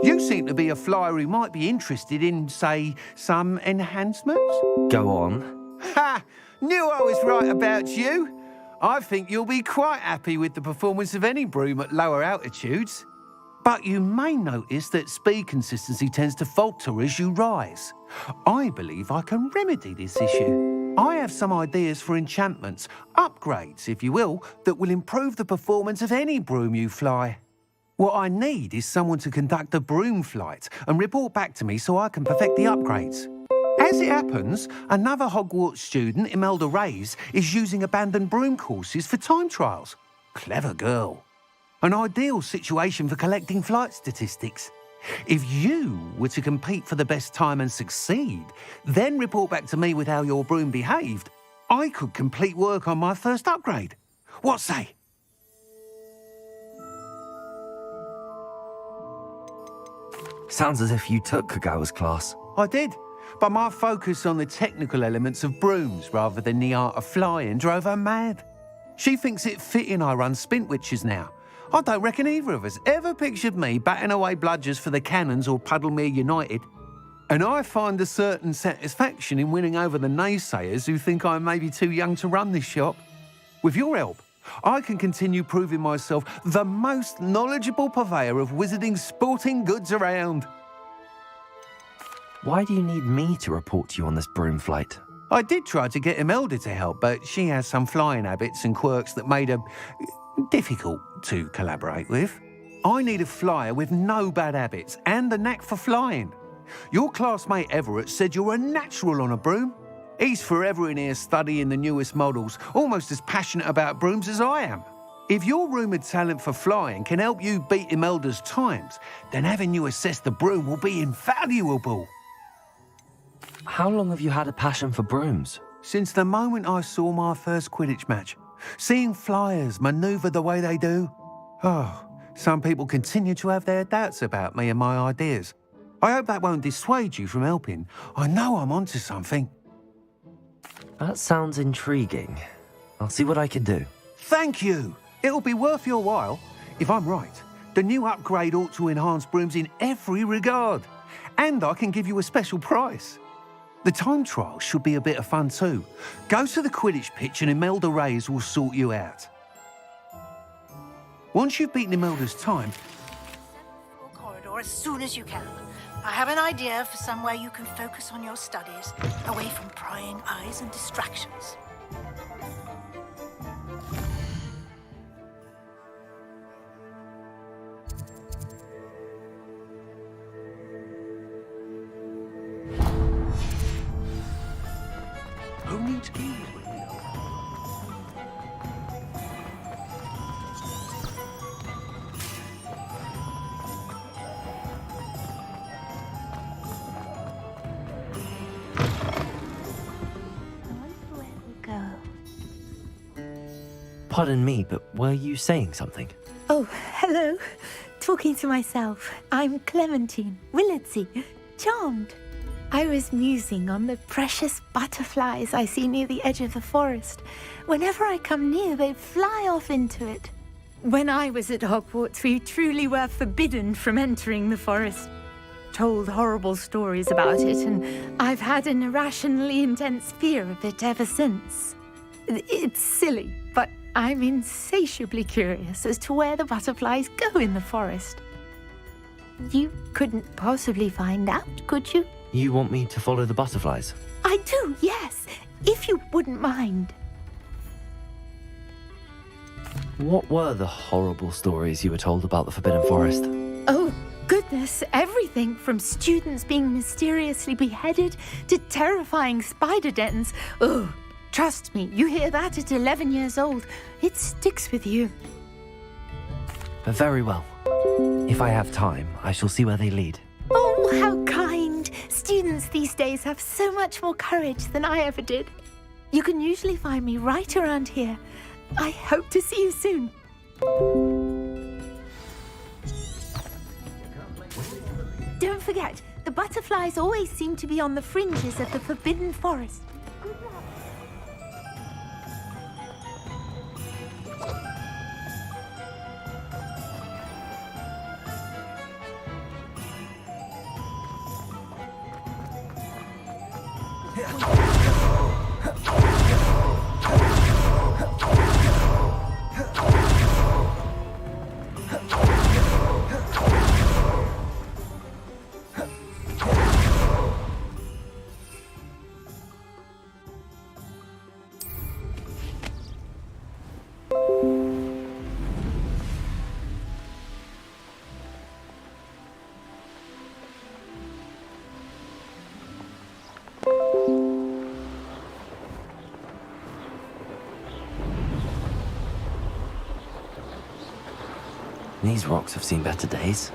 You seem to be a flyer who might be interested in, say, some enhancements? Go on. Ha! Knew I was right about you. I think you'll be quite happy with the performance of any broom at lower altitudes. But you may notice that speed consistency tends to falter as you rise. I believe I can remedy this issue. I have some ideas for enchantments, upgrades, if you will, that will improve the performance of any broom you fly. What I need is someone to conduct a broom flight and report back to me so I can perfect the upgrades. As it happens, another Hogwarts student, Imelda Reyes, is using abandoned broom courses for time trials. Clever girl. An ideal situation for collecting flight statistics. If you were to compete for the best time and succeed, then report back to me with how your broom behaved, I could complete work on my first upgrade. What say? Sounds as if you took Kagawa's class. I did, but my focus on the technical elements of brooms rather than the art of flying drove her mad. She thinks it fitting I run Spintwitches now. I don't reckon either of us ever pictured me batting away bludgers for the Cannons or Puddlemere United. And I find a certain satisfaction in winning over the naysayers who think I may be too young to run this shop. With your help, I can continue proving myself the most knowledgeable purveyor of wizarding sporting goods around. Why do you need me to report to you on this broom flight? I did try to get Imelda to help, but she has some flying habits and quirks that made her difficult to collaborate with. I need a flyer with no bad habits and the knack for flying. Your classmate Everett said you're a natural on a broom. He's forever in here studying the newest models, almost as passionate about brooms as I am. If your rumoured talent for flying can help you beat Imelda's times, then having you assess the broom will be invaluable. How long have you had a passion for brooms? Since the moment I saw my first Quidditch match. Seeing flyers manoeuvre the way they do. Oh, some people continue to have their doubts about me and my ideas. I hope that won't dissuade you from helping. I know I'm onto something. That sounds intriguing. I'll see what I can do. Thank you. It'll be worth your while. If I'm right, the new upgrade ought to enhance brooms in every regard. And I can give you a special price. The time trial should be a bit of fun too. Go to the Quidditch pitch and Imelda Reyes will sort you out. Once you've beaten Imelda's time... corridor as soon as you can. I have an idea for somewhere you can focus on your studies, away from prying eyes and distractions. Who needs keys? Pardon me, but were you saying something? Oh, hello. Talking to myself. I'm Clementine Willardsey. Charmed. I was musing on the precious butterflies I see near the edge of the forest. Whenever I come near, they fly off into it. When I was at Hogwarts, we truly were forbidden from entering the forest. Told horrible stories about it, and I've had an irrationally intense fear of it ever since. It's silly, but I'm insatiably curious as to where the butterflies go in the forest. You couldn't possibly find out, could you? You want me to follow the butterflies? I do, yes, if you wouldn't mind. What were the horrible stories you were told about the Forbidden Forest? Oh, goodness, everything from students being mysteriously beheaded to terrifying spider dens. Oh, trust me, you hear that at 11 years old, it sticks with you. Very well. If I have time, I shall see where they lead. Oh, how kind. Students these days have so much more courage than I ever did. You can usually find me right around here. I hope to see you soon. Don't forget, the butterflies always seem to be on the fringes of the Forbidden Forest. Good luck. These rocks have seen better days.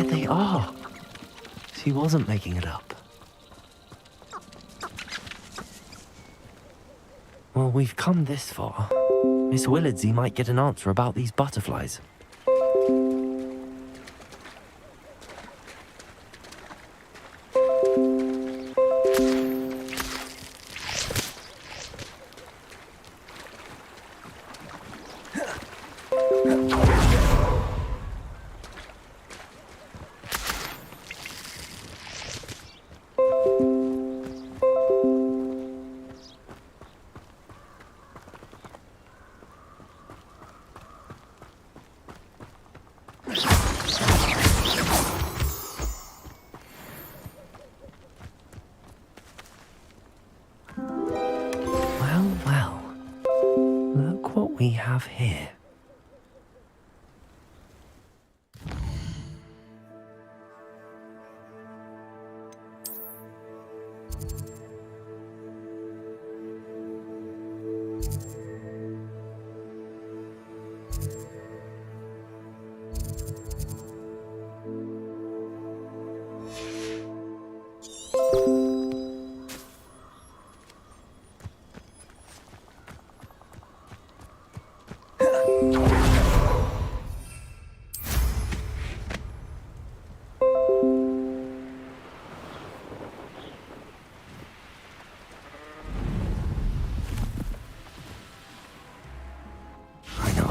they are. She wasn't making it up. Well, we've come this far. Miss Willardsey might get an answer about these butterflies. We have here.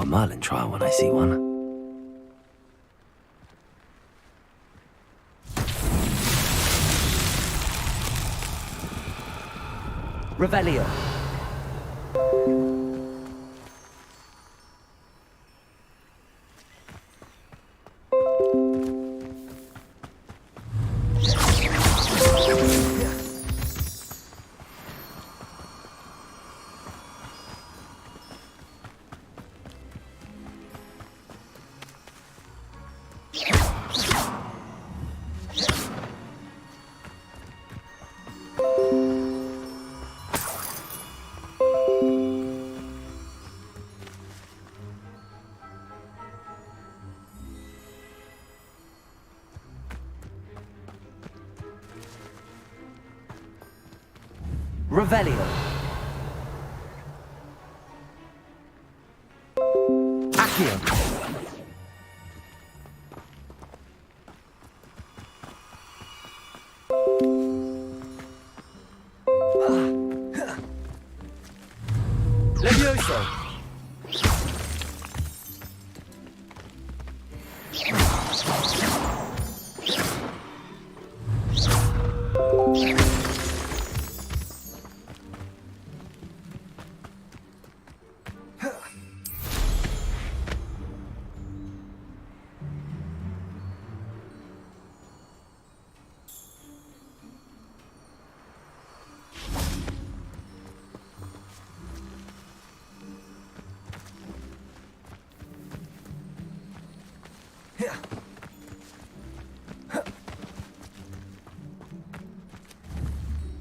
Merlin trial when I see one. Revelio. Revelio. Accio. Levioso.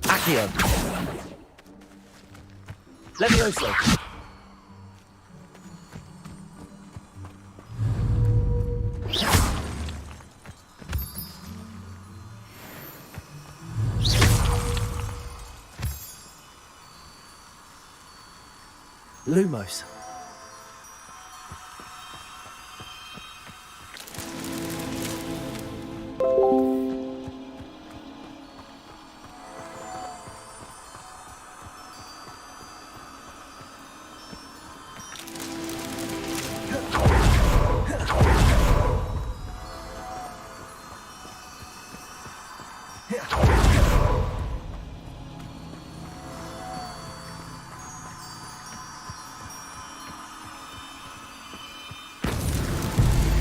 Accio. Levioso. Lumos.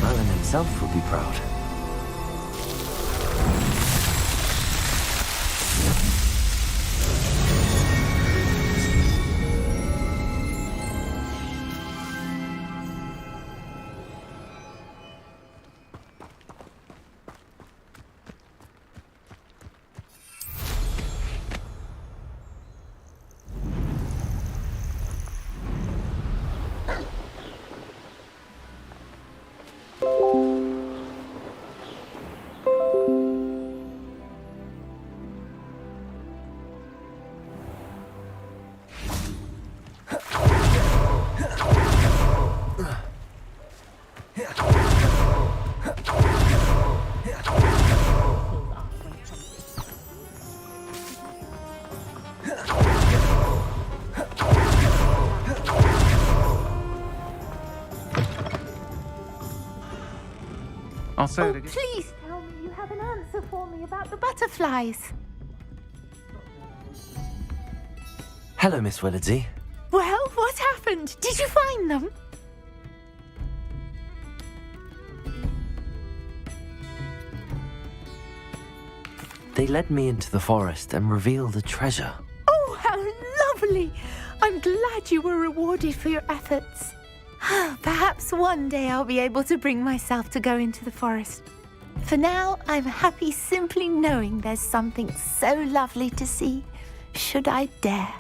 Merlin himself would be proud. I'll say Oh, it again. please tell me you have an answer for me about the butterflies. Hello, Miss Willardsey. Well, what happened? Did you find them? They led me into the forest and revealed a treasure. Oh, how lovely! I'm glad you were rewarded for your efforts. Perhaps one day I'll be able to bring myself to go into the forest. For now, I'm happy simply knowing there's something so lovely to see, should I dare.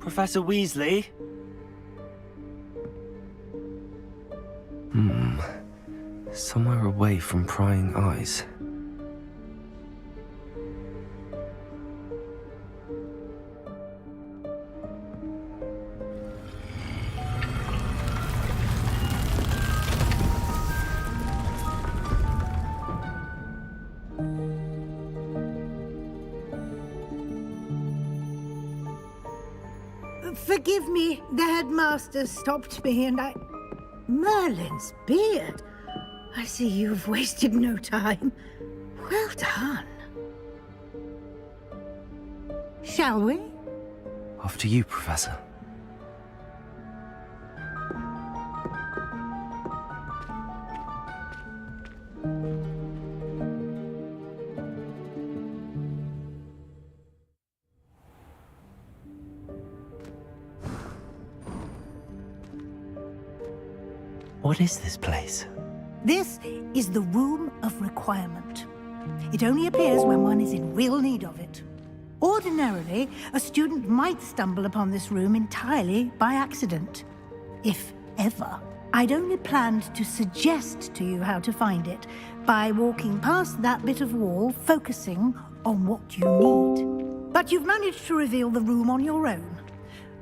Professor Weasley? Somewhere away from prying eyes. Forgive me, the headmaster stopped me and I... Merlin's beard. I see you've wasted no time. Well done. Shall we? Off to you, Professor. What is this place? This is the Room of Requirement. It only appears when one is in real need of it. Ordinarily, a student might stumble upon this room entirely by accident. If ever. I'd only planned to suggest to you how to find it by walking past that bit of wall, focusing on what you need. But you've managed to reveal the room on your own.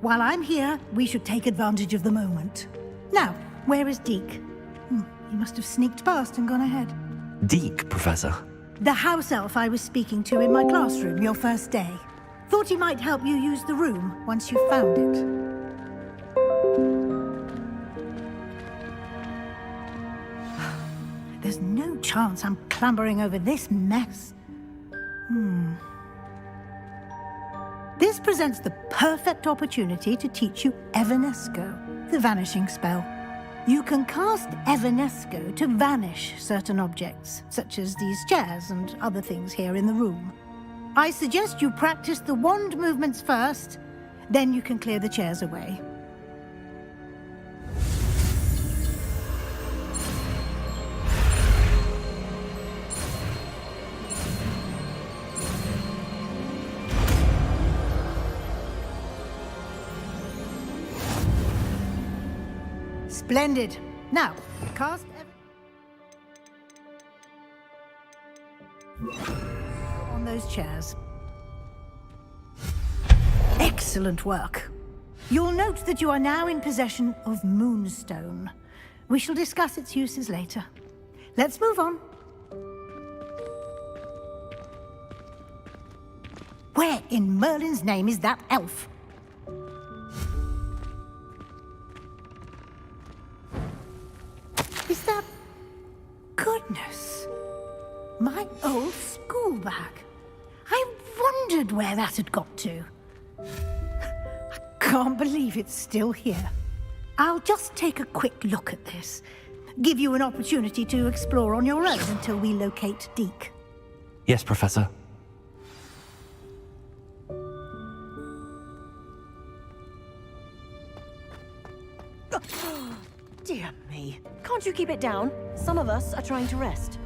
While I'm here, we should take advantage of the moment. Now, where is Deke? He must have sneaked past and gone ahead. Deke, Professor. The house elf I was speaking to in my classroom your first day. Thought he might help you use the room once you found it. There's no chance I'm clambering over this mess. This presents the perfect opportunity to teach you Evanesco, the vanishing spell. You can cast Evanesco to vanish certain objects, such as these chairs and other things here in the room. I suggest you practice the wand movements first, then you can clear the chairs away. Splendid. Now, cast on those chairs. Excellent work. You'll note that you are now in possession of Moonstone. We shall discuss its uses later. Let's move on. Where in Merlin's name is that elf? Is that... Goodness. My old school bag. I wondered where that had got to. I can't believe it's still here. I'll just take a quick look at this. Give you an opportunity to explore on your own until we locate Deke. Yes, Professor. Dear me. Can't you keep it down? Some of us are trying to rest.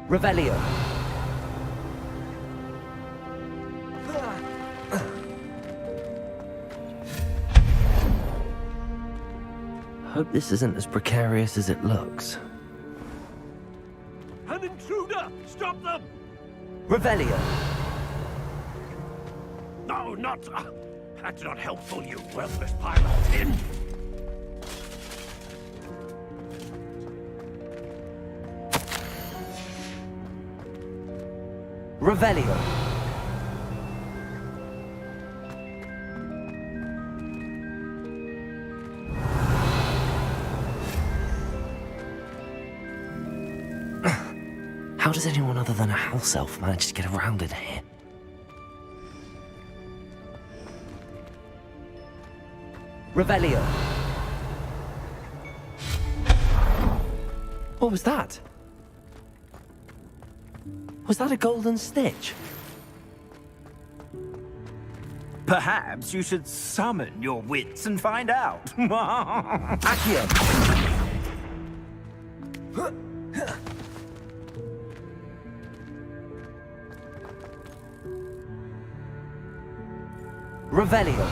Revelio. Hope this isn't as precarious as it looks. An intruder! Stop them! Revelio. No, not... that's not helpful, you worthless pile of tin! Revelio. How does anyone other than a house elf manage to get around in here? Revelio. What was that? Was that a golden stitch? Perhaps you should summon your wits and find out. Accio. Revelio.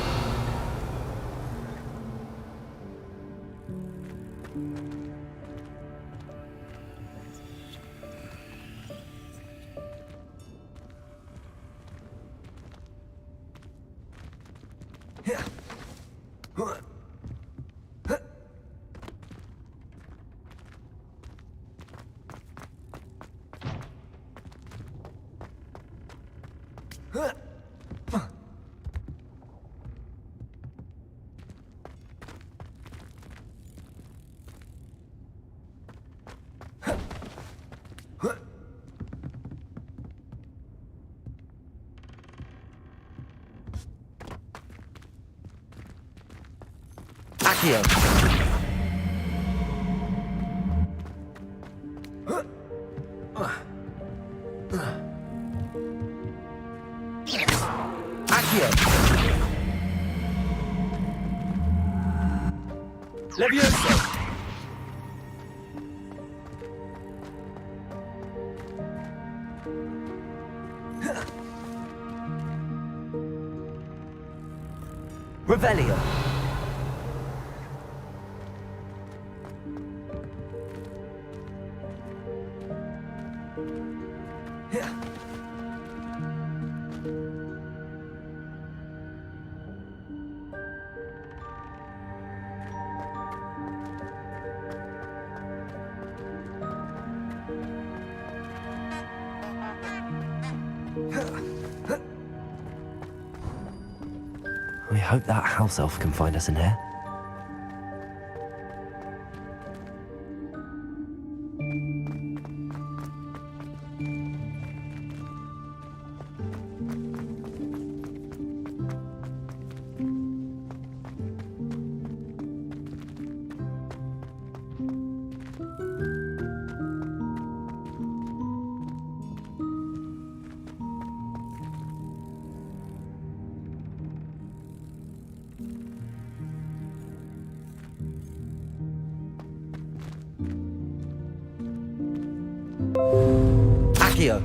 Accio. Accio. Levioso. Revelio. I hope that house elf can find us in here. Accio.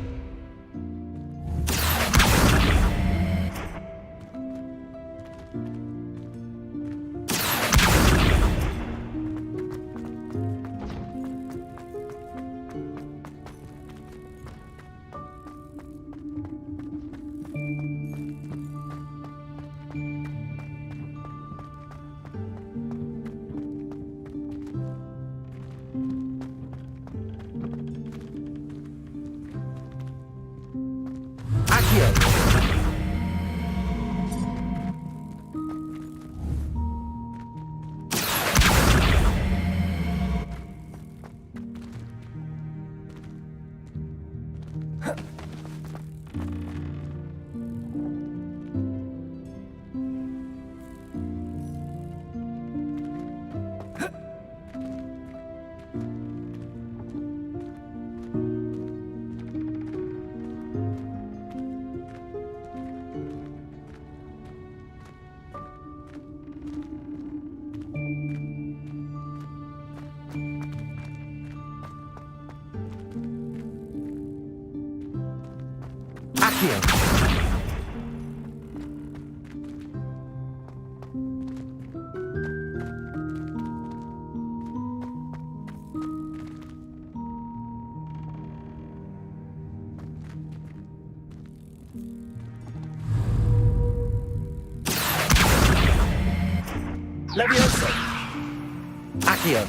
Levioso. Accio.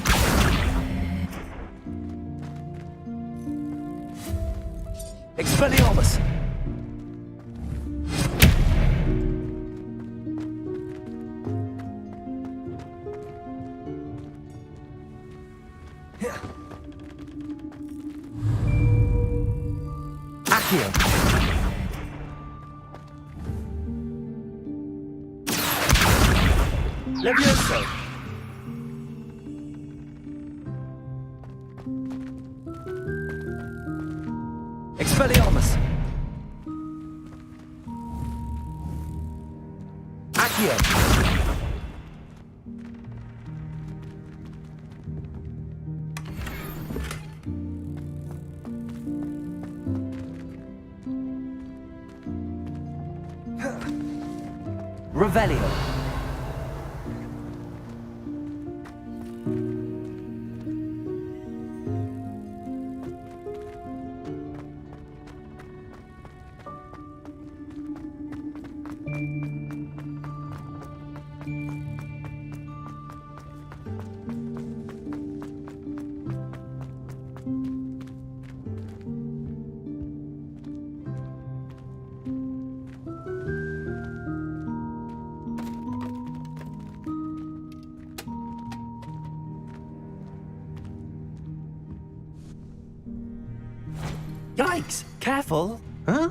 Expelliarmus! Accio. Levioso! Expelliarmus! Accio! Revelio. Yikes! Careful! Huh?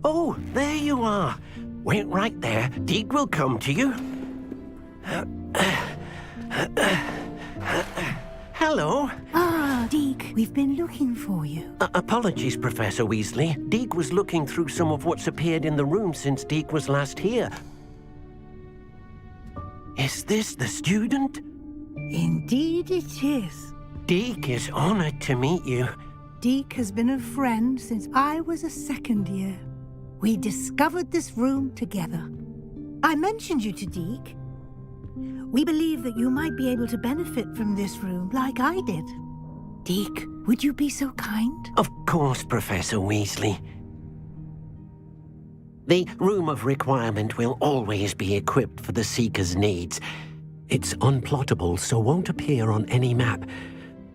Oh, there you are. Wait right there. Deke will come to you. Hello. Ah, Deke, we've been looking for you. Apologies, Professor Weasley. Deke was looking through some of what's appeared in the room since Deke was last here. Is this the student? Indeed it is. Deke is honored to meet you. Deke has been a friend since I was a second year. We discovered this room together. I mentioned you to Deke. We believe that you might be able to benefit from this room like I did. Deke, would you be so kind? Of course, Professor Weasley. The Room of Requirement will always be equipped for the Seeker's needs. It's unplottable, so won't appear on any map.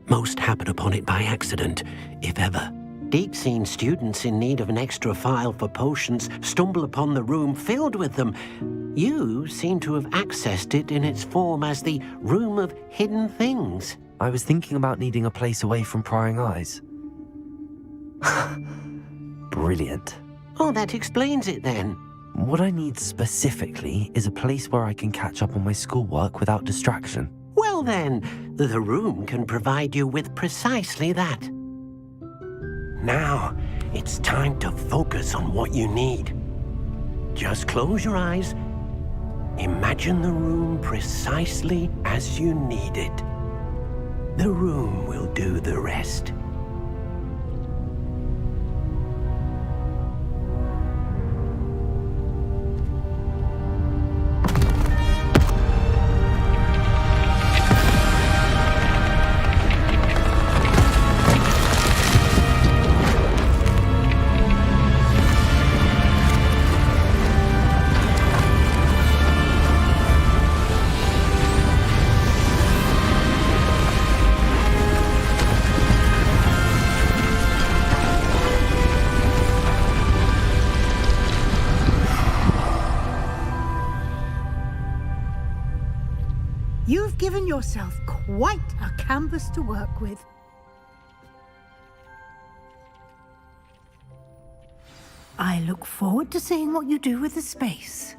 Most happen upon it by accident, if ever. Deke's seen students in need of an extra file for potions stumble upon the room filled with them. You seem to have accessed it in its form as the Room of Hidden Things. I was thinking about needing a place away from prying eyes. Brilliant. Oh, that explains it then. What I need specifically is a place where I can catch up on my schoolwork without distraction. Well then, the room can provide you with precisely that. Now, it's time to focus on what you need. Just close your eyes. Imagine the room precisely as you need it. The room will do the rest. You've given yourself quite a canvas to work with. I look forward to seeing what you do with the space.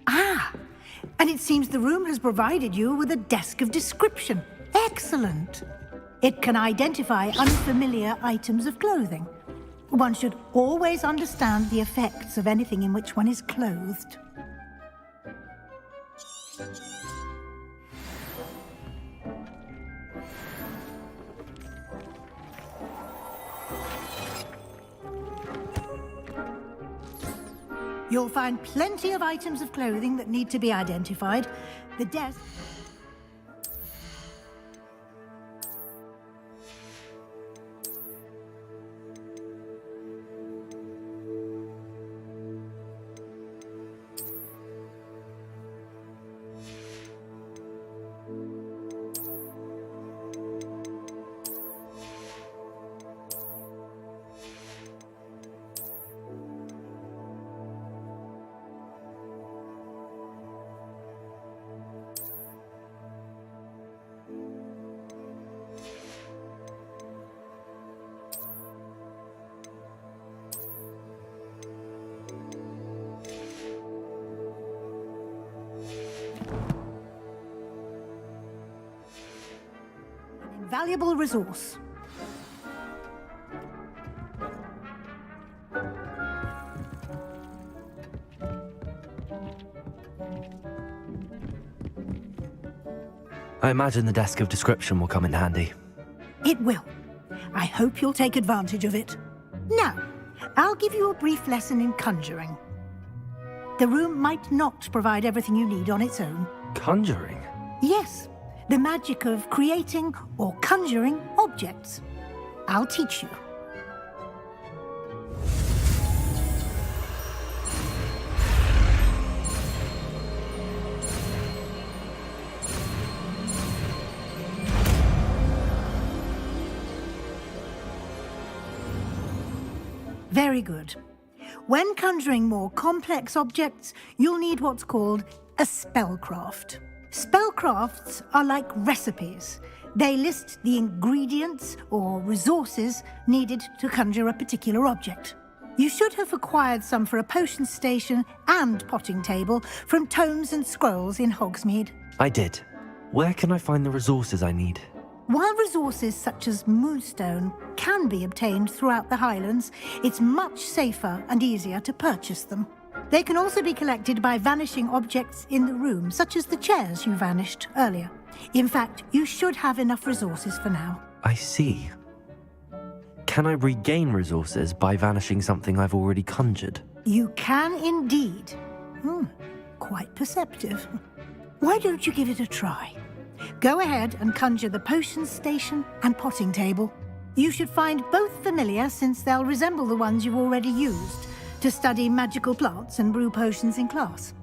Ah, and it seems the room has provided you with a desk of description. Excellent. It can identify unfamiliar items of clothing. One should always understand the effects of anything in which one is clothed. You'll find plenty of items of clothing that need to be identified. The desk... valuable resource. I imagine the desk of description will come in handy. It will. I hope you'll take advantage of it. Now, I'll give you a brief lesson in conjuring. The room might not provide everything you need on its own. Conjuring? Yes, the magic of creating or conjuring objects. I'll teach you. Very good. When conjuring more complex objects, you'll need what's called a spellcraft. Spellcrafts are like recipes. They list the ingredients or resources needed to conjure a particular object. You should have acquired some for a potion station and potting table from tomes and scrolls in Hogsmeade. I did. Where can I find the resources I need? While resources such as moonstone can be obtained throughout the Highlands, it's much safer and easier to purchase them. They can also be collected by vanishing objects in the room, such as the chairs you vanished earlier. In fact, you should have enough resources for now. I see. Can I regain resources by vanishing something I've already conjured? You can indeed. Quite perceptive. Why don't you give it a try? Go ahead and conjure the potion station and potting table. You should find both familiar, since they'll resemble the ones you've already used to study magical plants and brew potions in class.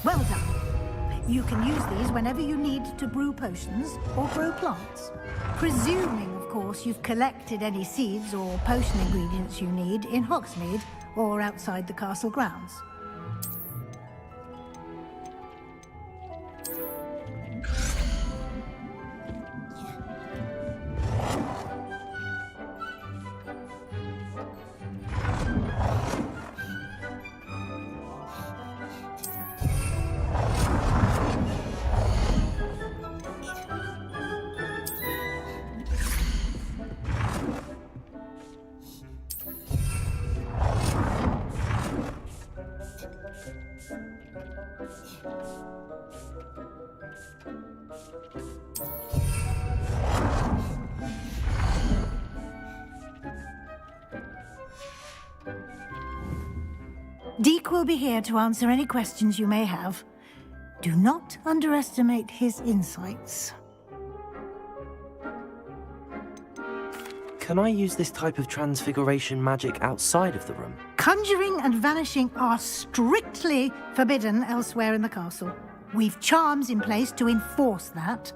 Well done. You can use these whenever you need to brew potions or grow plants. Presuming, of course, you've collected any seeds or potion ingredients you need in Hogsmeade or outside the castle grounds. Deke will be here to answer any questions you may have. Do not underestimate his insights. Can I use this type of transfiguration magic outside of the room? Conjuring and vanishing are strictly forbidden elsewhere in the castle. We've charms in place to enforce that.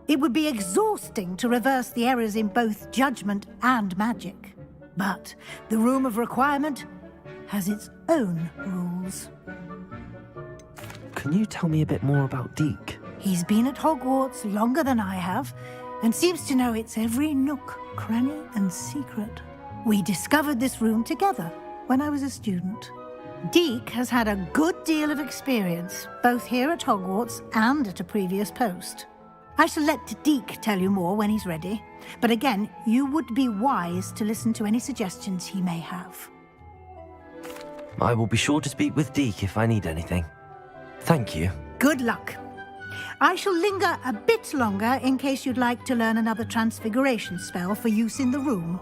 It would be exhausting to reverse the errors in both judgment and magic. But the Room of Requirement has its own rules. Can you tell me a bit more about Deke? He's been at Hogwarts longer than I have, and seems to know its every nook, cranny, and secret. We discovered this room together when I was a student. Deke has had a good deal of experience, both here at Hogwarts and at a previous post. I shall let Deke tell you more when he's ready, but again, you would be wise to listen to any suggestions he may have. I will be sure to speak with Deke if I need anything. Thank you. Good luck. I shall linger a bit longer in case you'd like to learn another transfiguration spell for use in the room.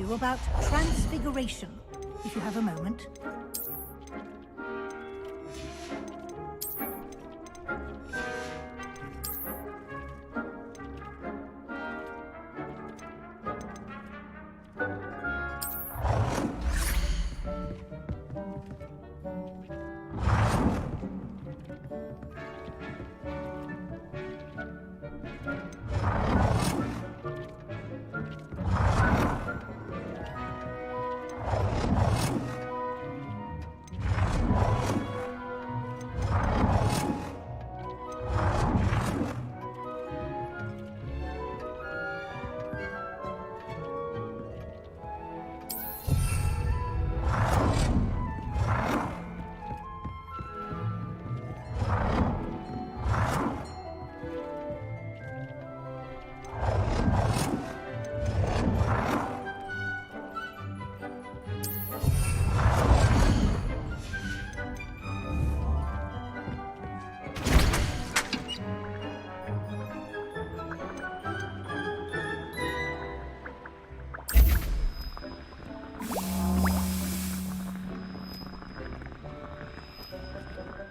you about transfiguration, if you have a moment.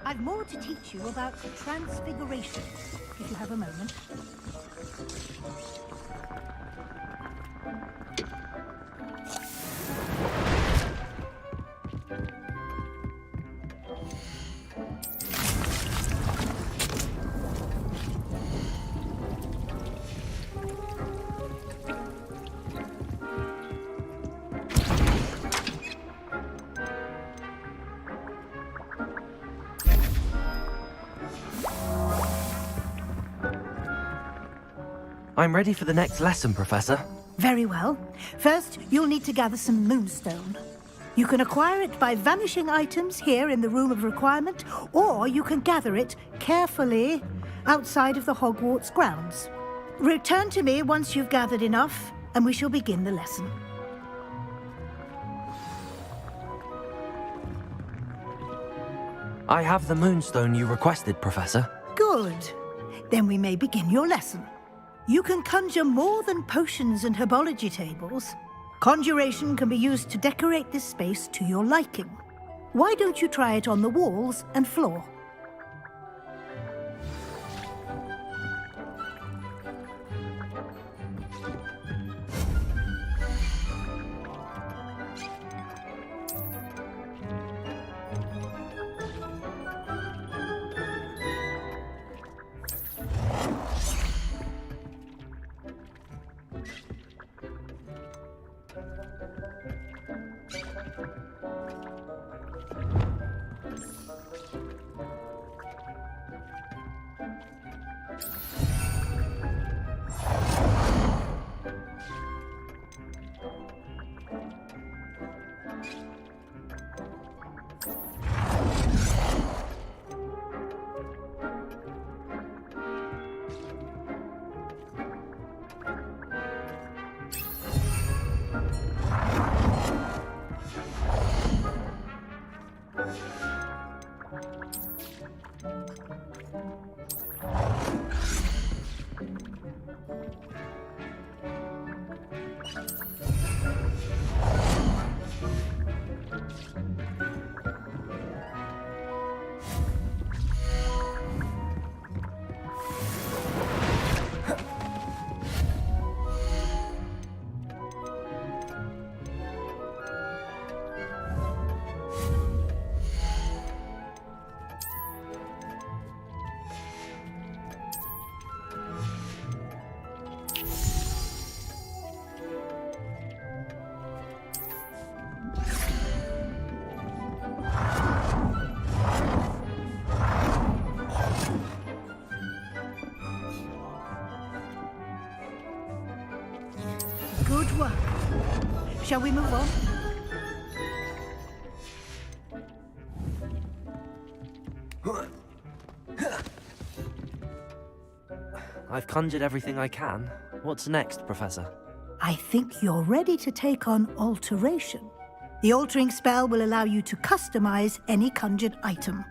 I've more to teach you about transfiguration, if you have a moment. I'm ready for the next lesson, Professor. Very well. First, you'll need to gather some moonstone. You can acquire it by vanishing items here in the Room of Requirement, or you can gather it carefully outside of the Hogwarts grounds. Return to me once you've gathered enough, and we shall begin the lesson. I have the moonstone you requested, Professor. Good. Then we may begin your lesson. You can conjure more than potions and herbology tables. Conjuration can be used to decorate this space to your liking. Why don't you try it on the walls and floor? Good work. Shall we move on? I've conjured everything I can. What's next, Professor? I think you're ready to take on alteration. The altering spell will allow you to customize any conjured item.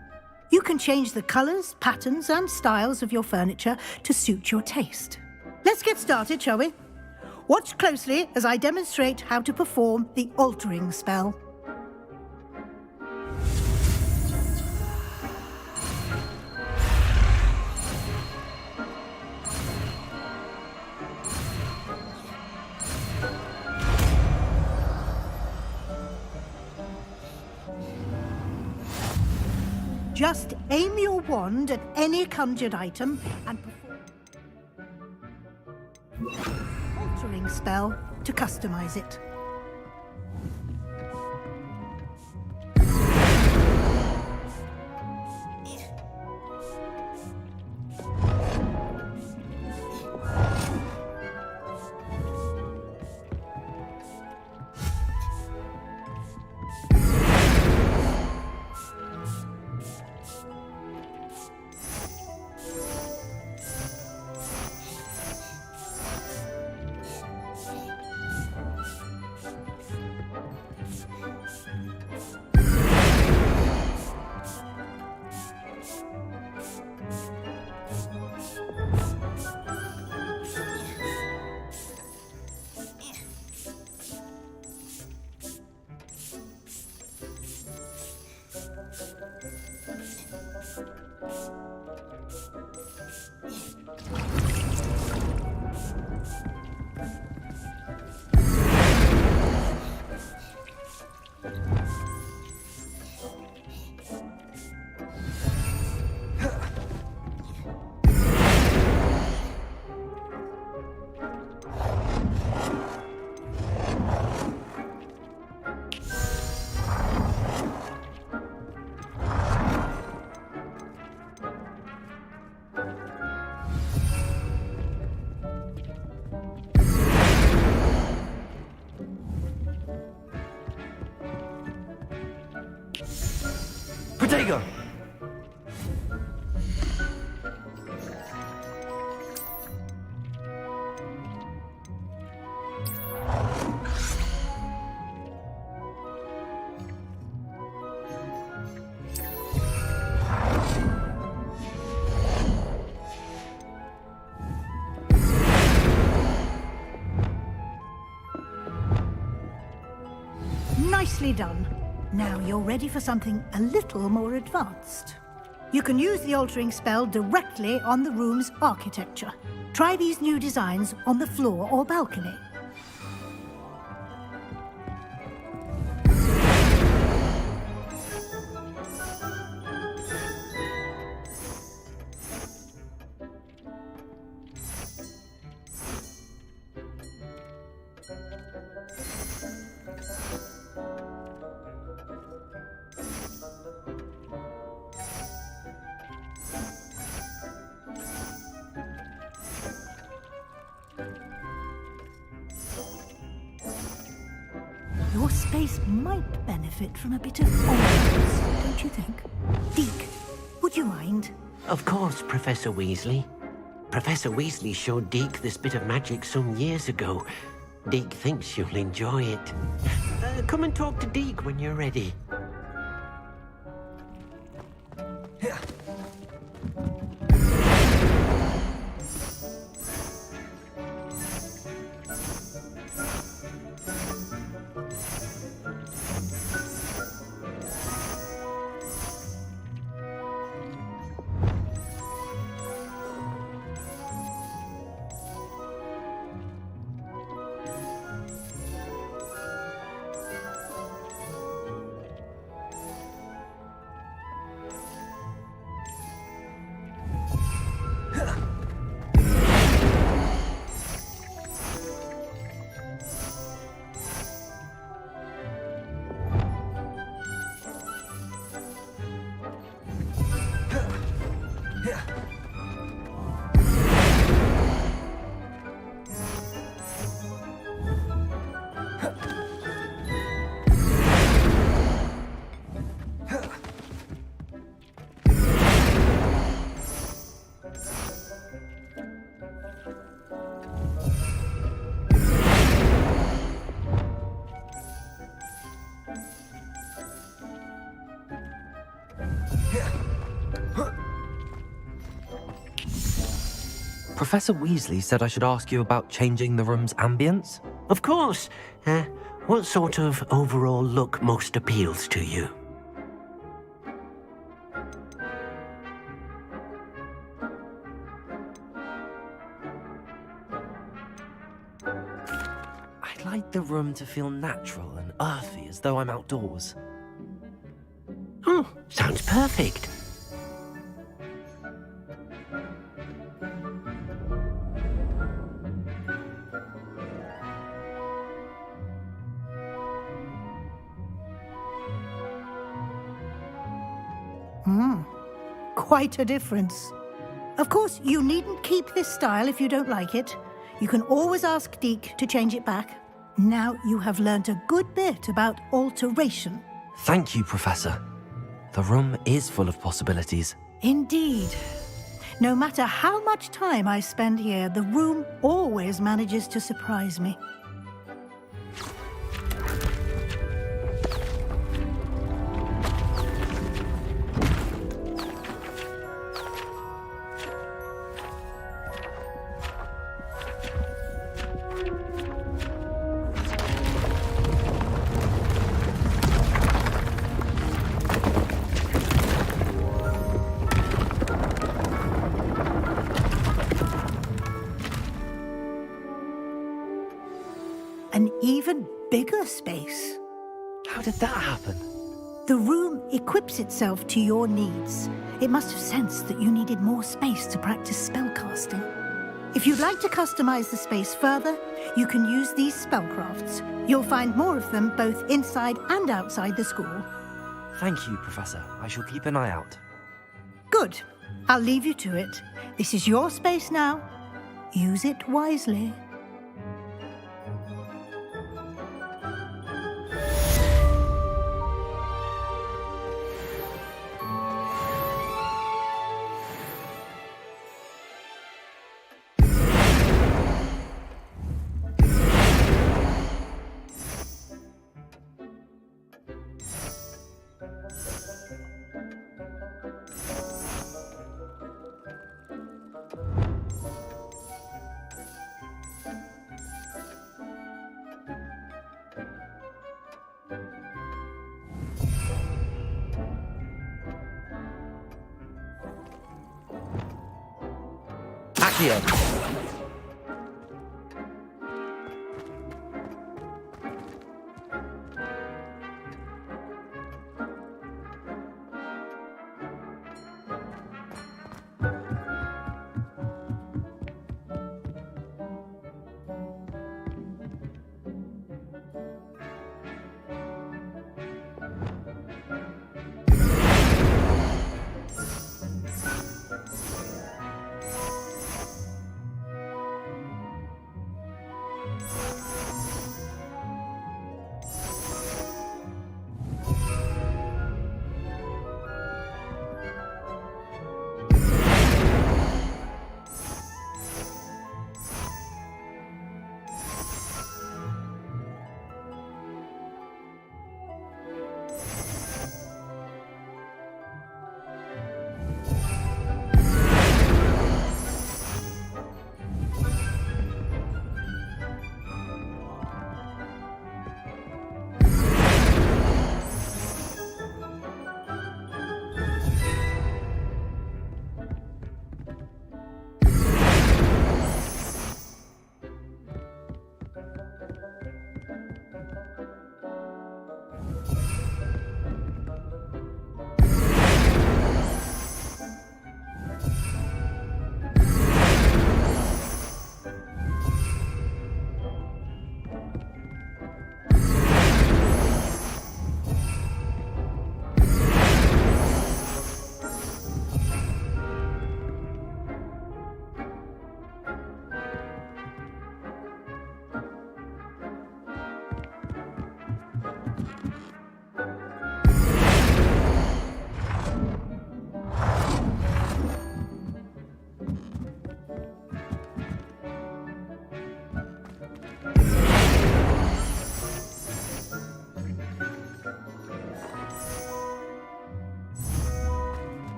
You can change the colors, patterns, and styles of your furniture to suit your taste. Let's get started, shall we? Watch closely as I demonstrate how to perform the altering spell. Just aim your wand at any conjured item and perform altering spell to customize it. Protego! Nicely done. Now you're ready for something a little more advanced. You can use the altering spell directly on the room's architecture. Try these new designs on the floor or balcony. Your space might benefit from a bit of ambience, don't you think? Deke, would you mind? Of course, Professor Weasley. Professor Weasley showed Deke this bit of magic some years ago. Deke thinks you'll enjoy it. Come and talk to Deke when you're ready. Professor Weasley said I should ask you about changing the room's ambience. Of course. What sort of overall look most appeals to you? I'd like the room to feel natural and earthy, as though I'm outdoors. Oh, sounds perfect. Quite a difference. Of course, you needn't keep this style if you don't like it. You can always ask Deke to change it back. Now you have learnt a good bit about alteration. Thank you, Professor. The room is full of possibilities. Indeed. No matter how much time I spend here, the room always manages to surprise me. An even bigger space. How did that happen? The room equips itself to your needs. It must have sensed that you needed more space to practice spellcasting. If you'd like to customize the space further, you can use these spellcrafts. You'll find more of them both inside and outside the school. Thank you, Professor. I shall keep an eye out. Good. I'll leave you to it. This is your space now. Use it wisely. Accio.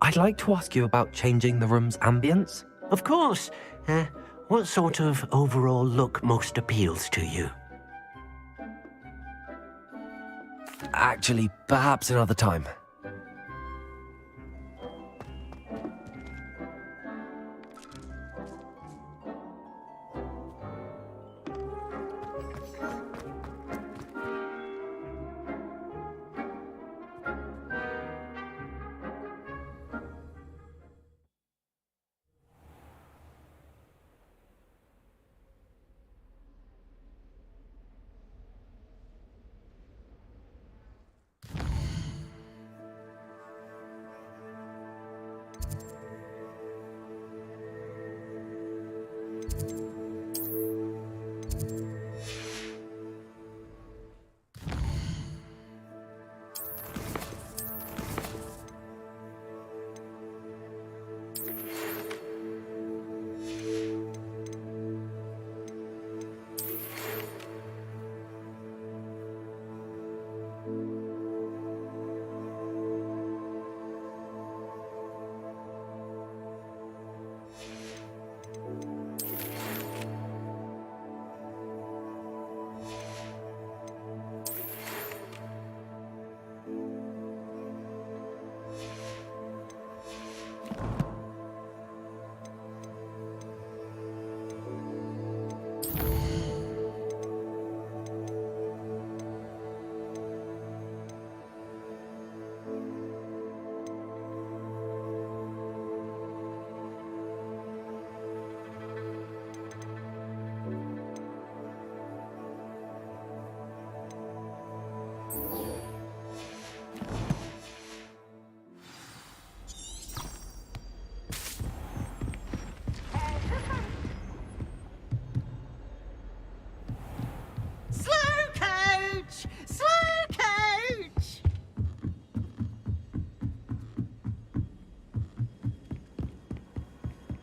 I'd like to ask you about changing the room's ambience. Of course. What sort of overall look most appeals to you? Actually, perhaps another time.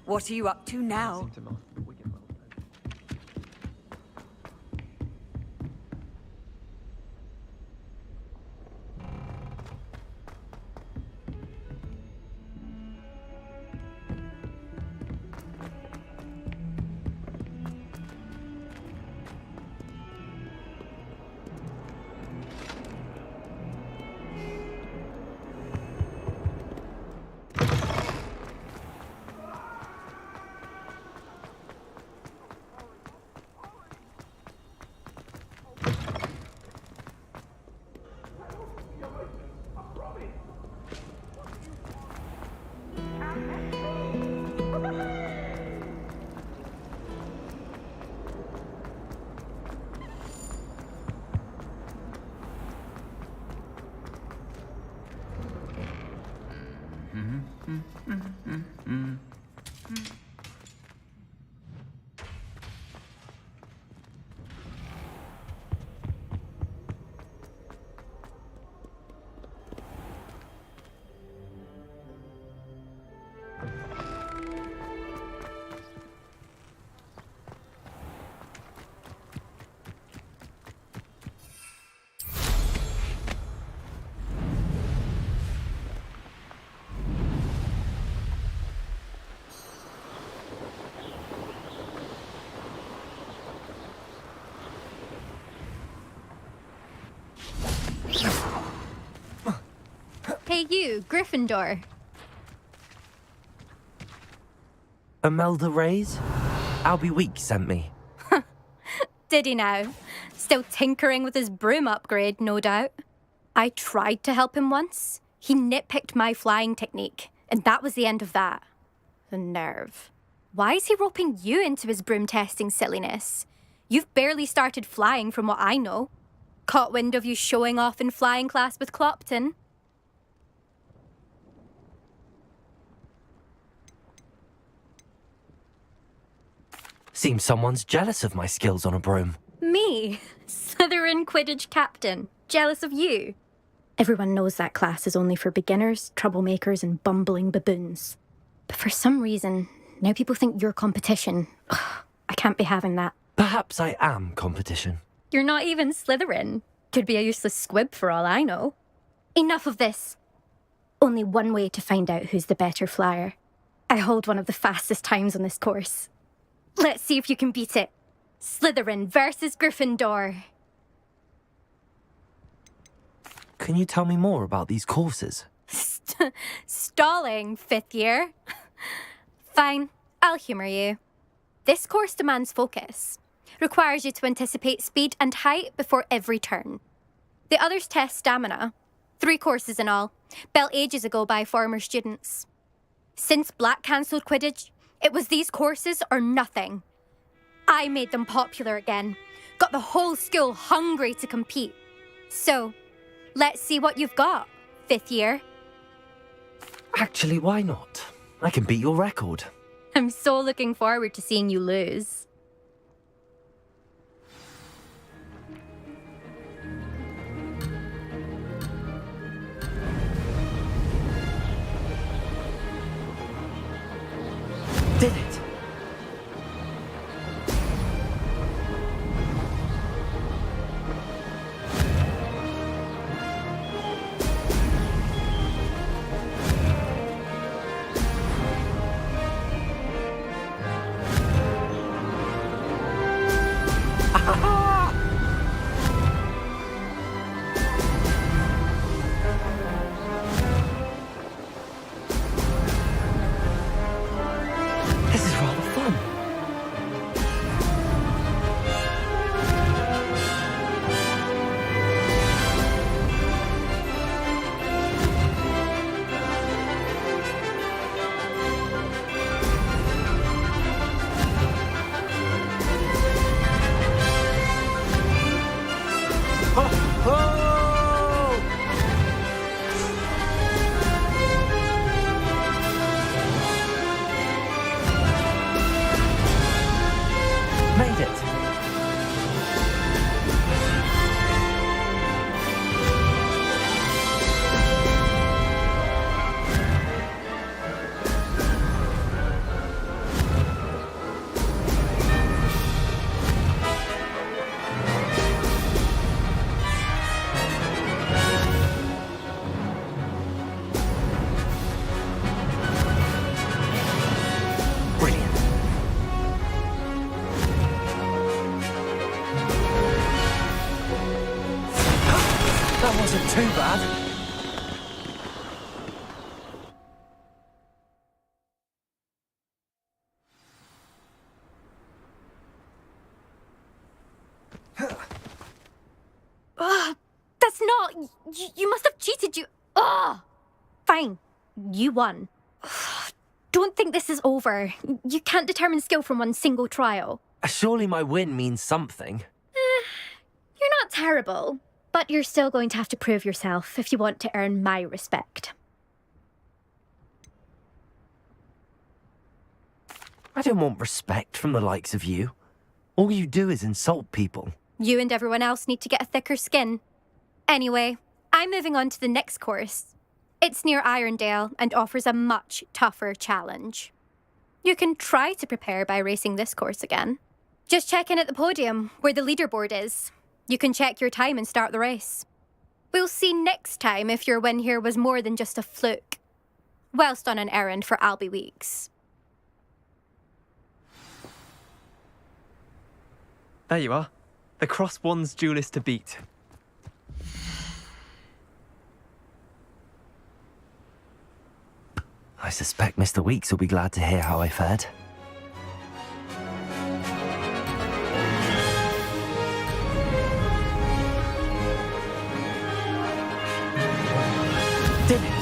What are you up to now? Hey you, Gryffindor. Imelda Reyes? Albie Weeks sent me. Did he now? Still tinkering with his broom upgrade, no doubt. I tried to help him once. He nitpicked my flying technique, and that was the end of that. The nerve. Why is he roping you into his broom testing silliness? You've barely started flying from what I know. Caught wind of you showing off in flying class with Clopton. Seems someone's jealous of my skills on a broom. Me? Slytherin Quidditch captain. Jealous of you? Everyone knows that class is only for beginners, troublemakers, and bumbling baboons. But for some reason, now people think you're competition. Ugh, I can't be having that. Perhaps I am competition. You're not even Slytherin. Could be a useless squib for all I know. Enough of this. Only one way to find out who's the better flyer. I hold one of the fastest times on this course. Let's see if you can beat it. Slytherin versus Gryffindor. Can you tell me more about these courses? Stalling, 5th year. Fine, I'll humour you. This course demands focus. Requires you to anticipate speed and height before every turn. The others test stamina. 3 courses in all, built ages ago by former students. Since Black cancelled Quidditch, it was these courses or nothing. I made them popular again. Got the whole school hungry to compete. So, let's see what you've got, 5th year. Actually, why not? I can beat your record. I'm so looking forward to seeing you lose. Did it! This is rather fun. Made it! Brilliant. That wasn't too bad. That's not... You must have cheated, you... Ugh! Fine. You won. Don't think this is over. You can't determine skill from one single trial. Surely my win means something. You're not terrible, but you're still going to have to prove yourself if you want to earn my respect. I don't want respect from the likes of you. All you do is insult people. You and everyone else need to get a thicker skin. Anyway, I'm moving on to the next course. It's near Irondale and offers a much tougher challenge. You can try to prepare by racing this course again. Just check in at the podium, where the leaderboard is. You can check your time and start the race. We'll see next time if your win here was more than just a fluke. Whilst on an errand for Albie Weeks. There you are. The Cross Wands duelist to beat. I suspect Mr. Weeks will be glad to hear how I fared. Did it?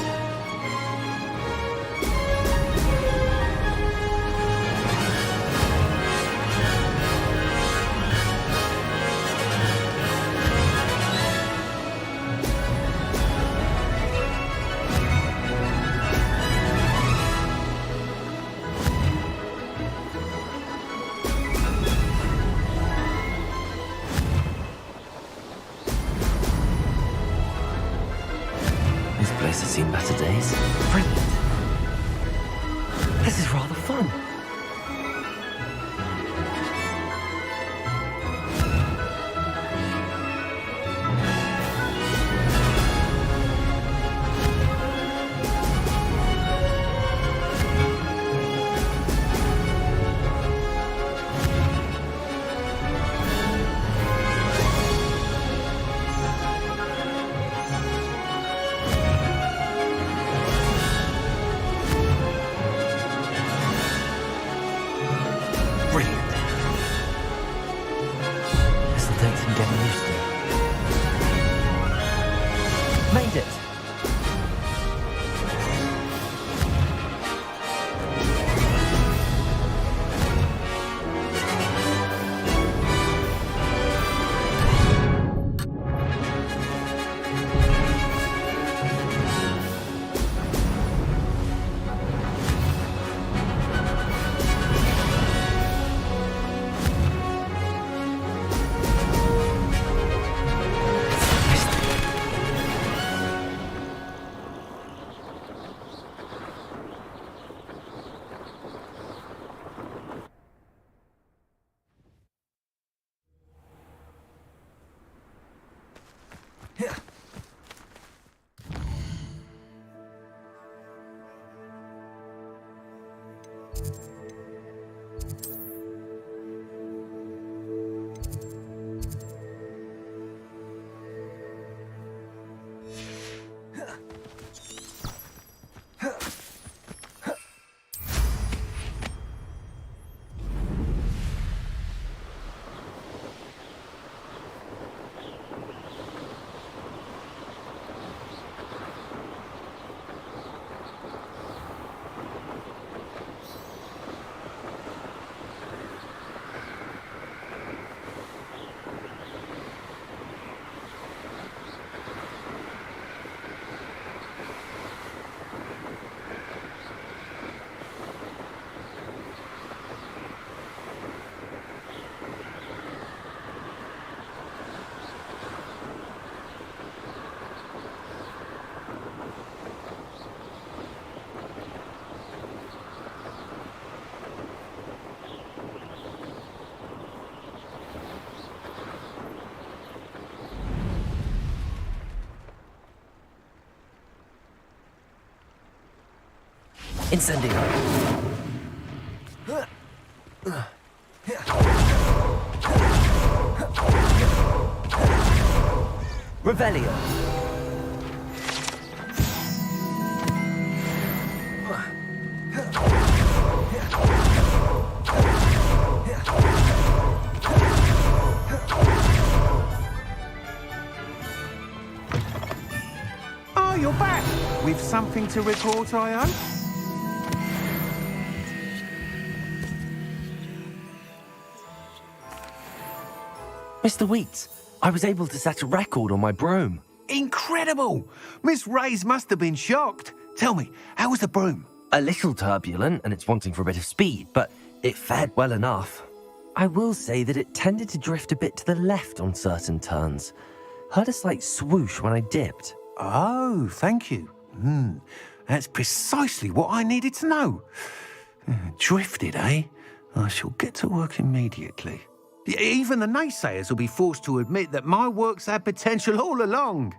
This place has seen better days. Brilliant. This is rather fun. Brilliant. This'll take some getting used to. Made it. Incendio. Revelio. Oh, you're back! With something to report, I hope? Mr. Weeks, I was able to set a record on my broom. Incredible! Miss Reyes must have been shocked. Tell me, how was the broom? A little turbulent, and it's wanting for a bit of speed, but it fared well enough. I will say that it tended to drift a bit to the left on certain turns. Heard a slight swoosh when I dipped. Oh, thank you. That's precisely what I needed to know. Drifted, eh? I shall get to work immediately. Even the naysayers will be forced to admit that my work's had potential all along.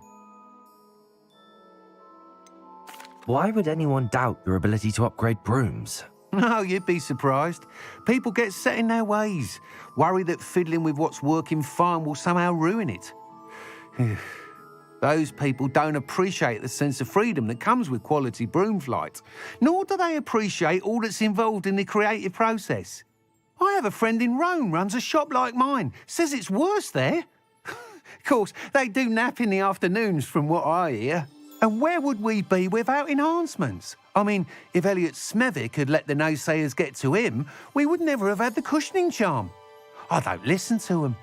Why would anyone doubt your ability to upgrade brooms? Oh, you'd be surprised. People get set in their ways, worry that fiddling with what's working fine will somehow ruin it. Those people don't appreciate the sense of freedom that comes with quality broom flight, nor do they appreciate all that's involved in the creative process. I have a friend in Rome runs a shop like mine, says it's worse there. Of course, they do nap in the afternoons from what I hear. And where would we be without enhancements? I mean, if Elliot Smethwick had let the naysayers get to him, we would never have had the cushioning charm. I don't listen to them.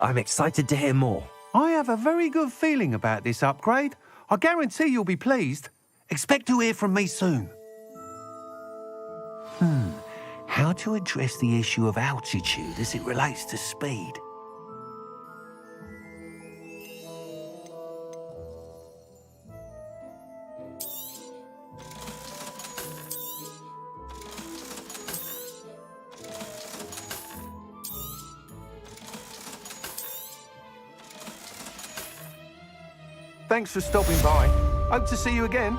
I'm excited to hear more. I have a very good feeling about this upgrade. I guarantee you'll be pleased. Expect to hear from me soon. How to address the issue of altitude as it relates to speed? Thanks for stopping by. Hope to see you again.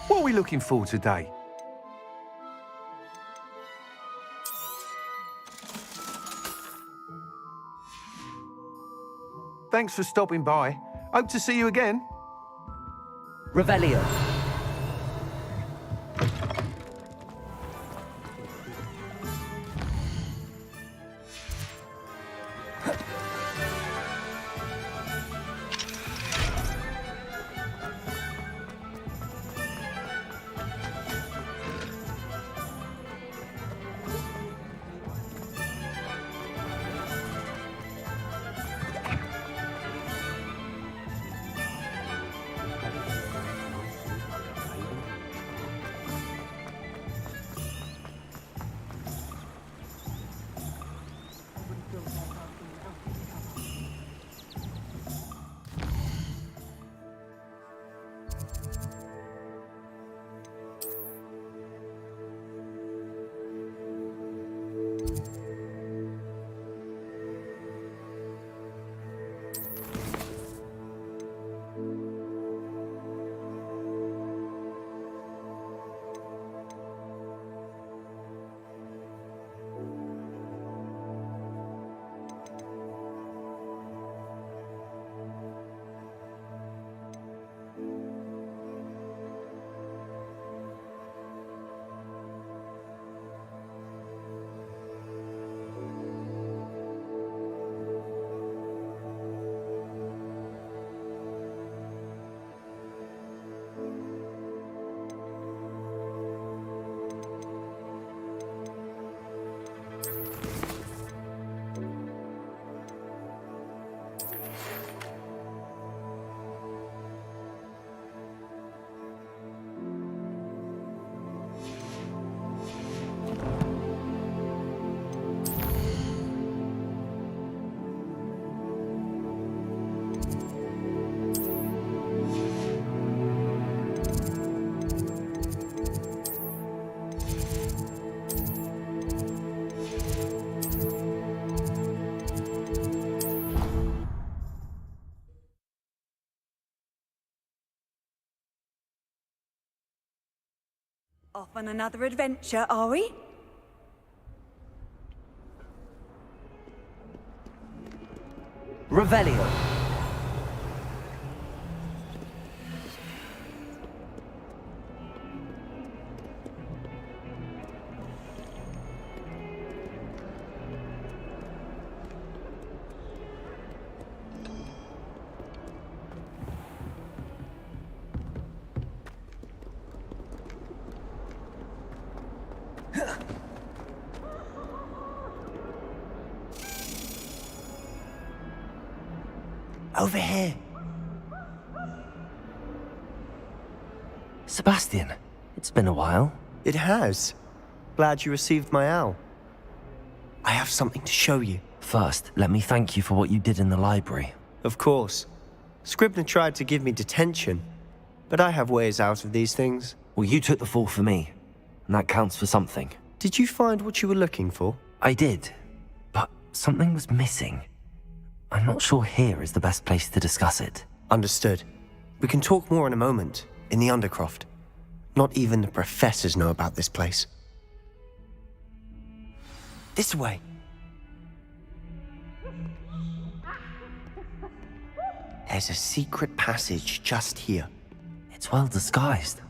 What are we looking for today? Thanks for stopping by. Hope to see you again. Revelio. Off on another adventure, are we? Revelio. Over here. Sebastian, it's been a while. It has. Glad you received my owl. I have something to show you. First, let me thank you for what you did in the library. Of course. Scribner tried to give me detention, but I have ways out of these things. Well, you took the fall for me, and that counts for something. Did you find what you were looking for? I did, but something was missing. I'm not sure here is the best place to discuss it. Understood. We can talk more in a moment, in the Undercroft. Not even the professors know about this place. This way. There's a secret passage just here. It's well disguised.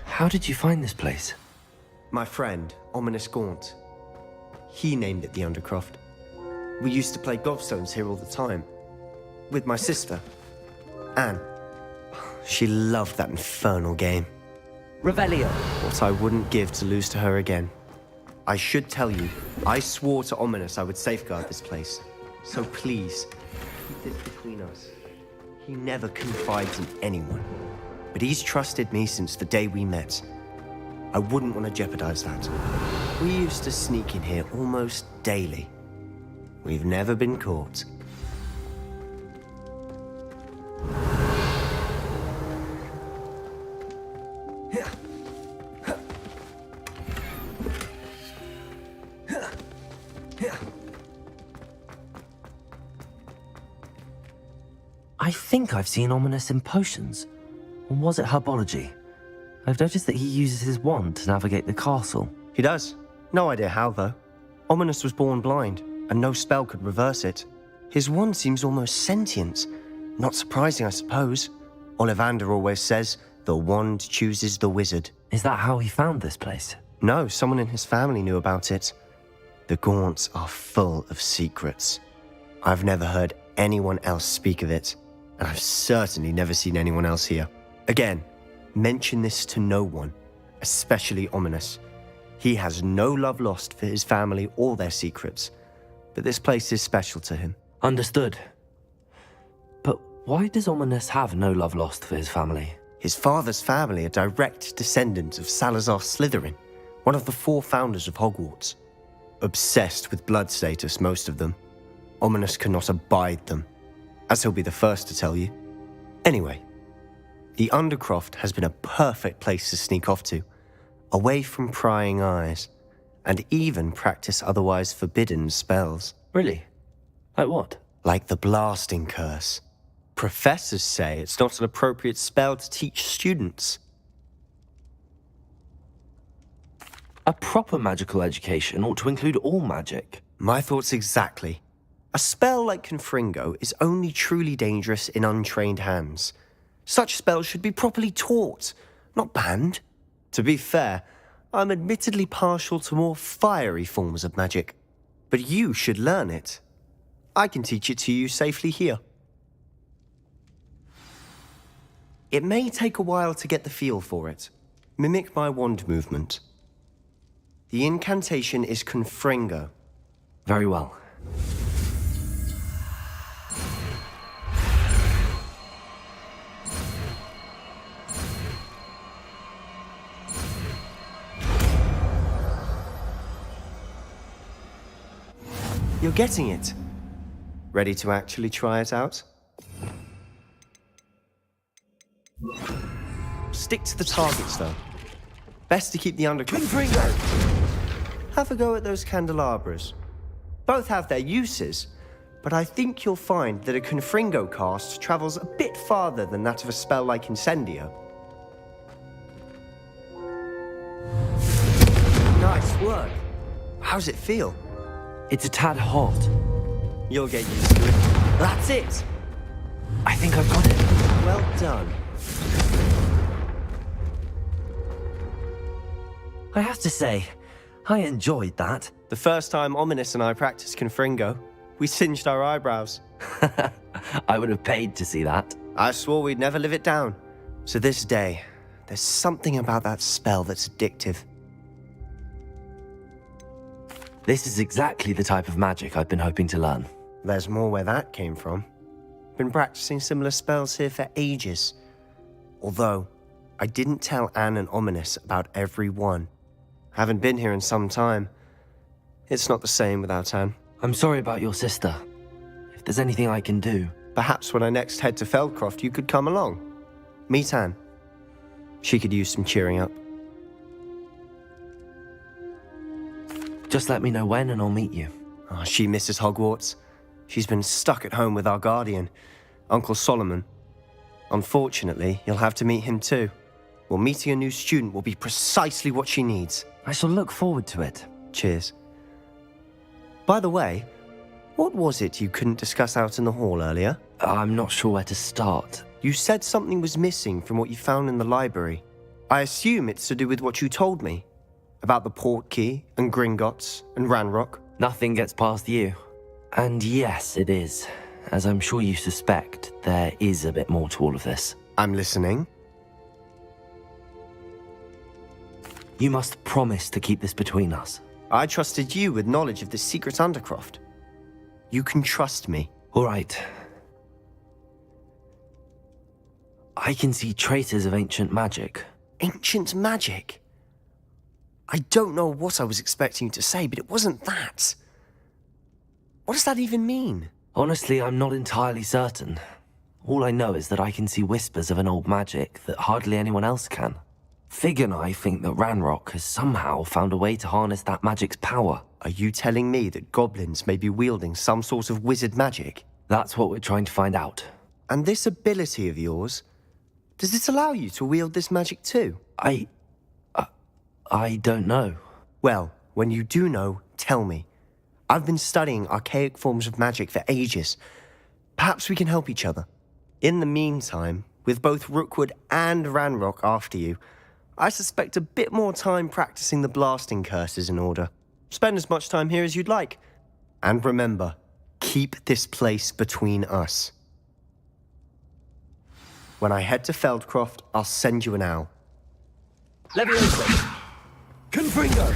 How did you find this place? My friend, Ominous Gaunt. He named it the Undercroft. We used to play gobstones here all the time. With my sister, Anne. She loved that infernal game. Revelio. What I wouldn't give to lose to her again. I should tell you, I swore to Ominous I would safeguard this place. So please, keep this between us. He never confides in anyone. But he's trusted me since the day we met. I wouldn't want to jeopardize that. We used to sneak in here almost daily. We've never been caught. I think I've seen Ominous in potions. Or was it herbology? I've noticed that he uses his wand to navigate the castle. He does. No idea how, though. Ominous was born blind, and no spell could reverse it. His wand seems almost sentient. Not surprising, I suppose. Ollivander always says, the wand chooses the wizard. Is that how he found this place? No, someone in his family knew about it. The Gaunts are full of secrets. I've never heard anyone else speak of it, and I've certainly never seen anyone else here. Again, mention this to no one, especially Ominous. He has no love lost for his family or their secrets, but this place is special to him. Understood. But why does Ominous have no love lost for his family? His father's family are direct descendants of Salazar Slytherin, one of the 4 founders of Hogwarts. Obsessed with blood status, most of them. Ominous cannot abide them, as he'll be the first to tell you. Anyway, the Undercroft has been a perfect place to sneak off to, away from prying eyes, and even practice otherwise forbidden spells. Really? Like what? Like the blasting curse. Professors say it's not an appropriate spell to teach students. A proper magical education ought to include all magic. My thoughts exactly. A spell like Confringo is only truly dangerous in untrained hands. Such spells should be properly taught, not banned. To be fair, I'm admittedly partial to more fiery forms of magic. But you should learn it. I can teach it to you safely here. It may take a while to get the feel for it. Mimic my wand movement. The incantation is Confringo. Very well. You're getting it. Ready to actually try it out? Stick to the targets, though. Best to keep the Confringo! Have a go at those candelabras. Both have their uses, but I think you'll find that a Confringo cast travels a bit farther than that of a spell like Incendio. Nice work. How's it feel? It's a tad hot. You'll get used to it. That's it! I think I've got it. Well done. I have to say, I enjoyed that. The first time Ominous and I practiced Confringo, we singed our eyebrows. I would have paid to see that. I swore we'd never live it down. To this day, there's something about that spell that's addictive. This is exactly the type of magic I've been hoping to learn. There's more where that came from. Been practicing similar spells here for ages. Although, I didn't tell Anne and Ominous about every one. Haven't been here in some time. It's not the same without Anne. I'm sorry about your sister. If there's anything I can do. Perhaps when I next head to Feldcroft, you could come along. Meet Anne. She could use some cheering up. Just let me know when and I'll meet you. Oh, she misses Hogwarts. She's been stuck at home with our guardian, Uncle Solomon. Unfortunately, you'll have to meet him too. Well, meeting a new student will be precisely what she needs. I shall look forward to it. Cheers. By the way, what was it you couldn't discuss out in the hall earlier? I'm not sure where to start. You said something was missing from what you found in the library. I assume it's to do with what you told me. About the Portkey and Gringotts and Ranrock. Nothing gets past you. And yes, it is. As I'm sure you suspect, there is a bit more to all of this. I'm listening. You must promise to keep this between us. I trusted you with knowledge of the secret Undercroft. You can trust me. All right. I can see traces of ancient magic. Ancient magic? I don't know what I was expecting you to say, but it wasn't that. What does that even mean? Honestly, I'm not entirely certain. All I know is that I can see whispers of an old magic that hardly anyone else can. Fig and I think that Ranrock has somehow found a way to harness that magic's power. Are you telling me that goblins may be wielding some sort of wizard magic? That's what we're trying to find out. And this ability of yours, does it allow you to wield this magic too? I don't know. Well, when you do know, tell me. I've been studying archaic forms of magic for ages. Perhaps we can help each other. In the meantime, with both Rookwood and Ranrock after you, I suspect a bit more time practicing the blasting curse is in order. Spend as much time here as you'd like. And remember, keep this place between us. When I head to Feldcroft, I'll send you an owl. Leviosa! Confringo!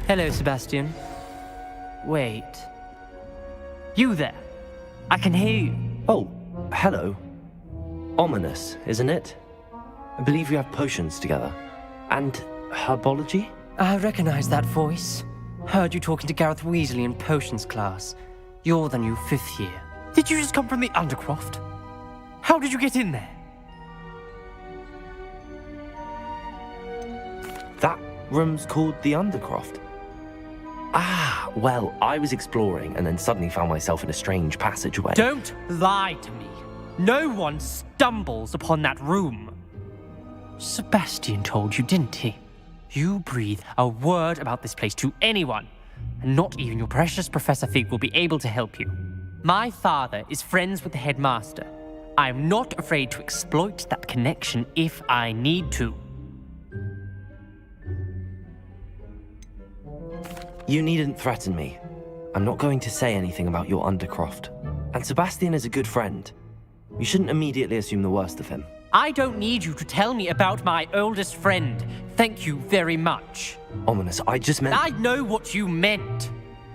Hello, Sebastian. Wait. You there? I can hear you. Oh, hello. Ominous, isn't it? I believe we have potions together. And herbology? I recognize that voice. Heard you talking to Gareth Weasley in potions class. You're the new 5th year. Did you just come from the Undercroft? How did you get in there? That room's called the Undercroft. Ah, well, I was exploring and then suddenly found myself in a strange passageway. Don't lie to me. No one stumbles upon that room. Sebastian told you, didn't he? You breathe a word about this place to anyone, and not even your precious Professor Fig will be able to help you. My father is friends with the headmaster. I'm not afraid to exploit that connection if I need to. You needn't threaten me. I'm not going to say anything about your Undercroft. And Sebastian is a good friend. You shouldn't immediately assume the worst of him. I don't need you to tell me about my oldest friend. Thank you very much. Ominous, I just meant... I know what you meant.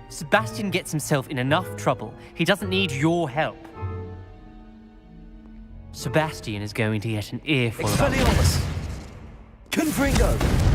Sebastian gets himself in enough trouble. He doesn't need your help. Sebastian is going to get an earful about Expelliarmus! Confringo!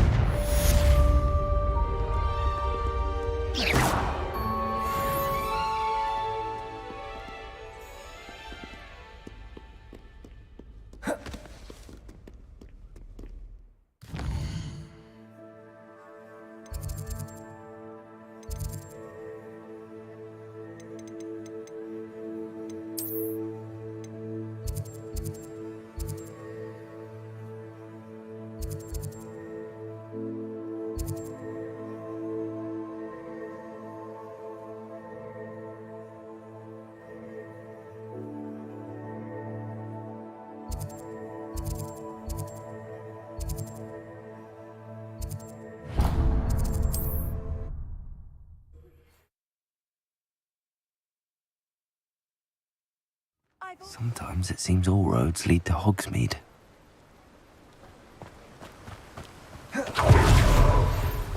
Sometimes it seems all roads lead to Hogsmeade.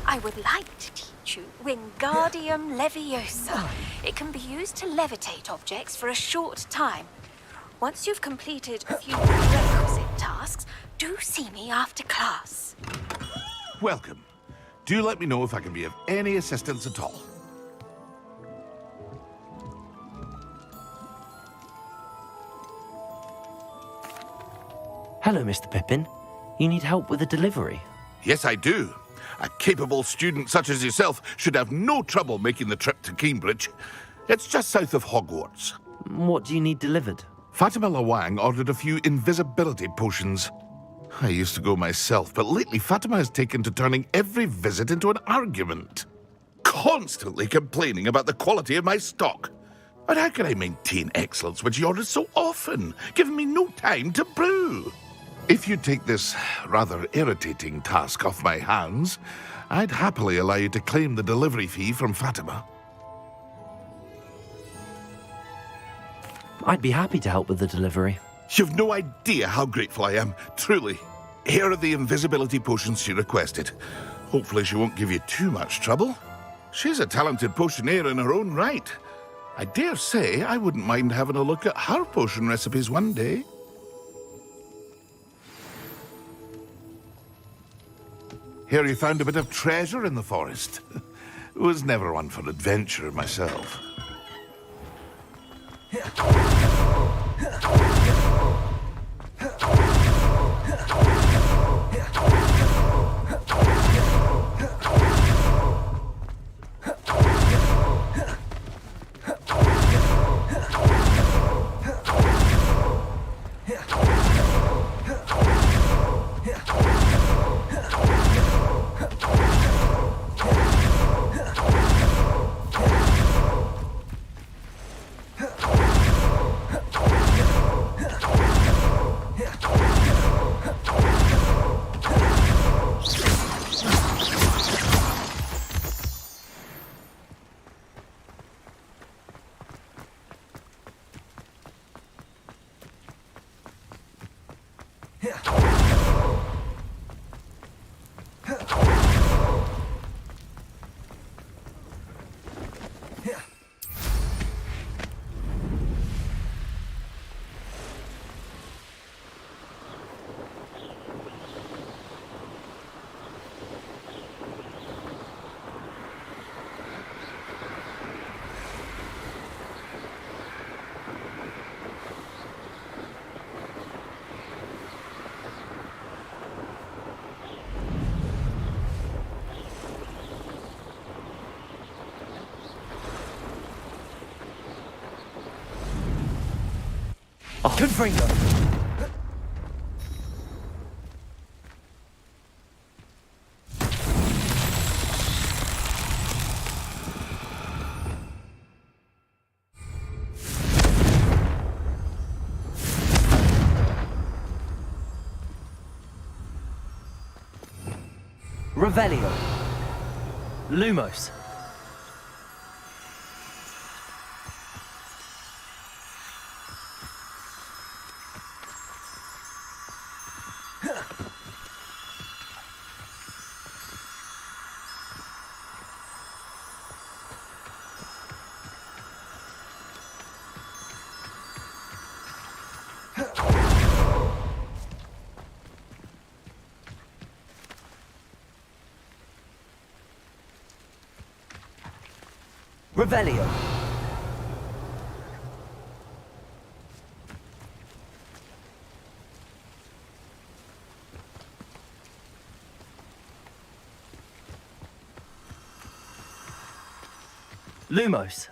I would like to teach you Wingardium Leviosa. It can be used to levitate objects for a short time. Once you've completed a few prerequisite tasks, do see me after class. Welcome. Do let me know if I can be of any assistance at all. Hello, Mr. Pippin. You need help with a delivery? Yes, I do. A capable student such as yourself should have no trouble making the trip to Cambridge. It's just south of Hogwarts. What do you need delivered? Fatima Lawang ordered a few invisibility potions. I used to go myself, but lately Fatima has taken to turning every visit into an argument. Constantly complaining about the quality of my stock. But how can I maintain excellence when she orders so often, giving me no time to brew? If you take this rather irritating task off my hands, I'd happily allow you to claim the delivery fee from Fatima. I'd be happy to help with the delivery. You've no idea how grateful I am, truly. Here are the invisibility potions she requested. Hopefully she won't give you too much trouble. She's a talented potioneer in her own right. I dare say I wouldn't mind having a look at her potion recipes one day. Here you found a bit of treasure in the forest. Was never one for adventure myself. Confringo! Revelio. Lumos. Revelio. Lumos.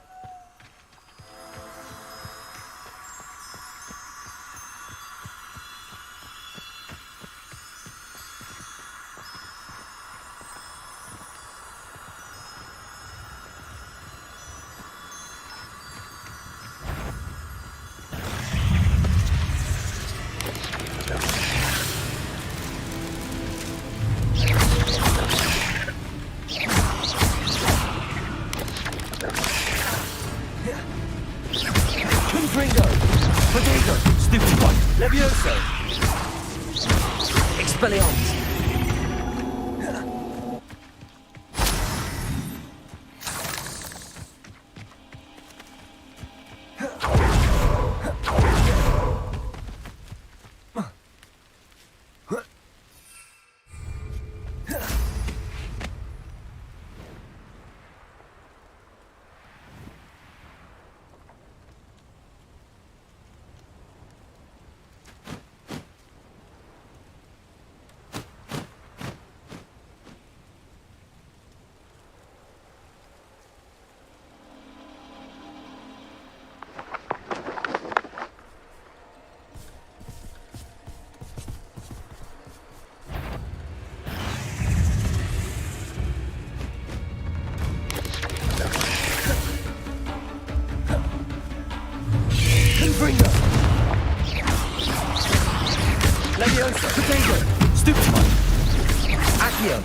Accio.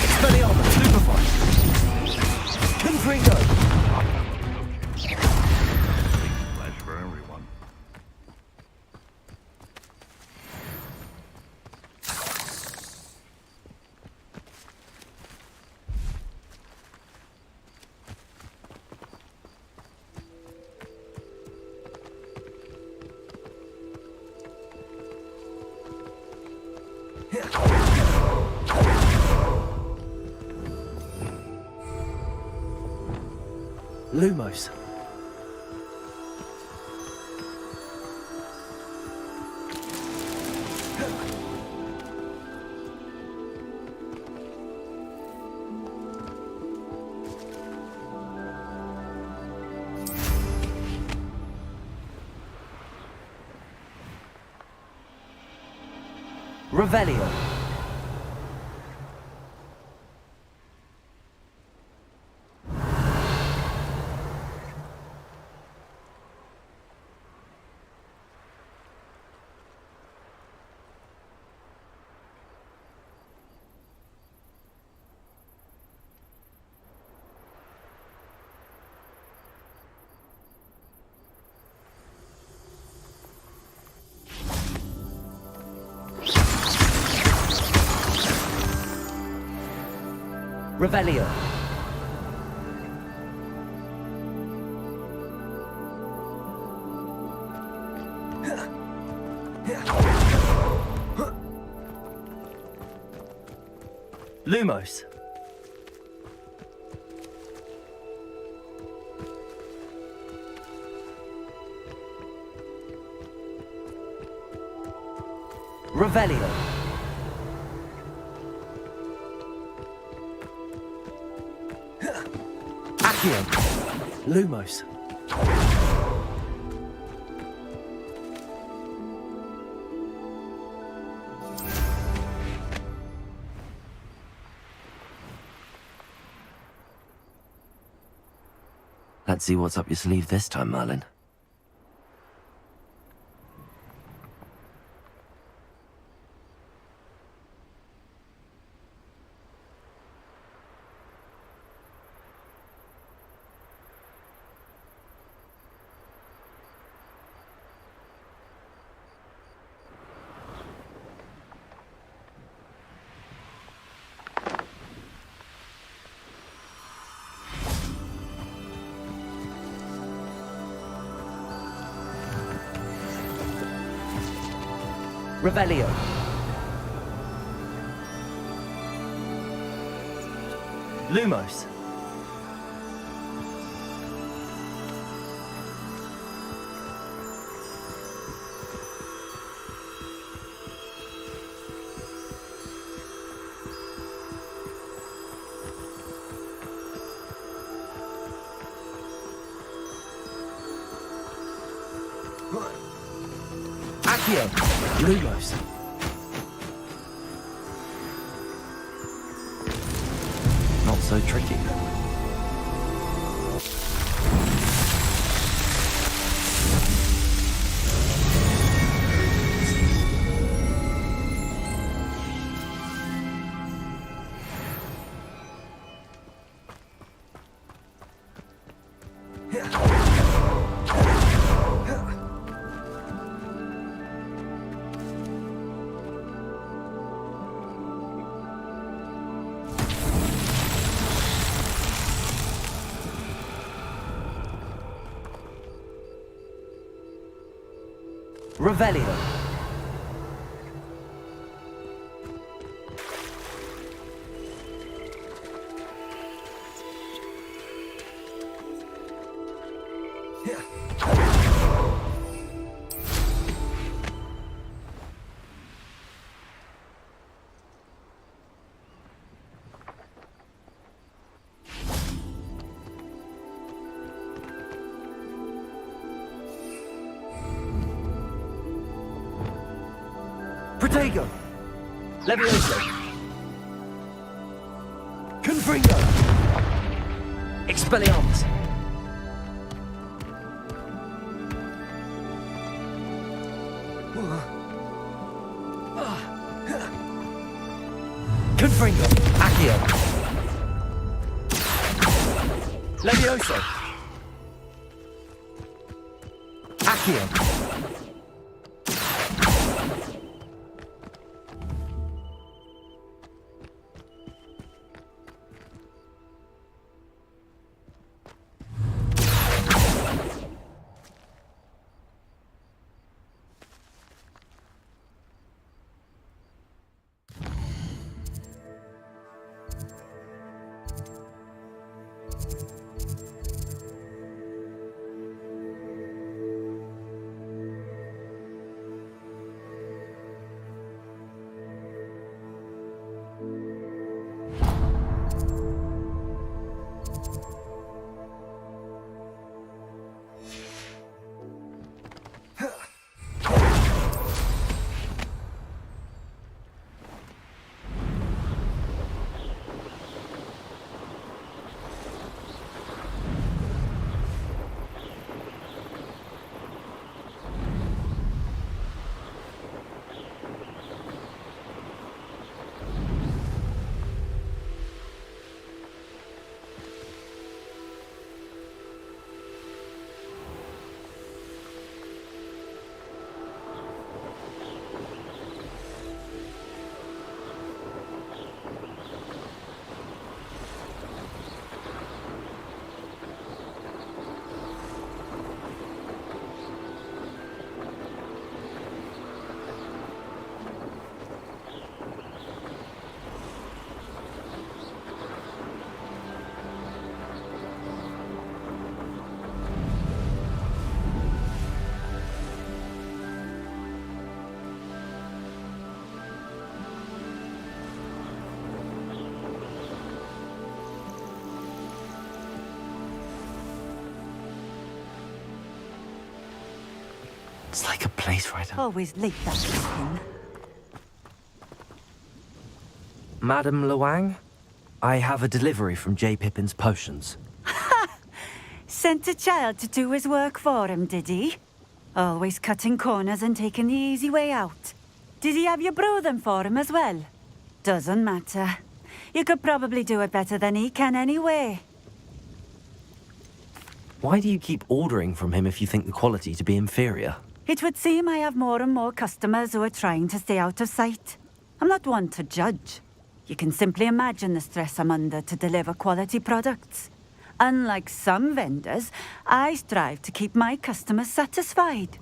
Expelliarmus. Stupefy. Confringo. Flash for everyone. Lumos. Revelio. Revelio. Lumos. Revelio. Accio. Lumos. Let's see what's up your sleeve this time, Merlin. Revelio. Lumos. Accio. Lumos. Not so tricky. Revelio. Protego. Levioso. Confringo. Expelliarmus. Confringo. Accio. Levioso. Accio. It's like a place right up. Always late, that him. Madam Luang, I have a delivery from J. Pippin's potions. Sent a child to do his work for him, did he? Always cutting corners and taking the easy way out. Did he have you brew them for him as well? Doesn't matter. You could probably do it better than he can anyway. Why do you keep ordering from him if you think the quality to be inferior? It would seem I have more and more customers who are trying to stay out of sight. I'm not one to judge. You can simply imagine the stress I'm under to deliver quality products. Unlike some vendors, I strive to keep my customers satisfied.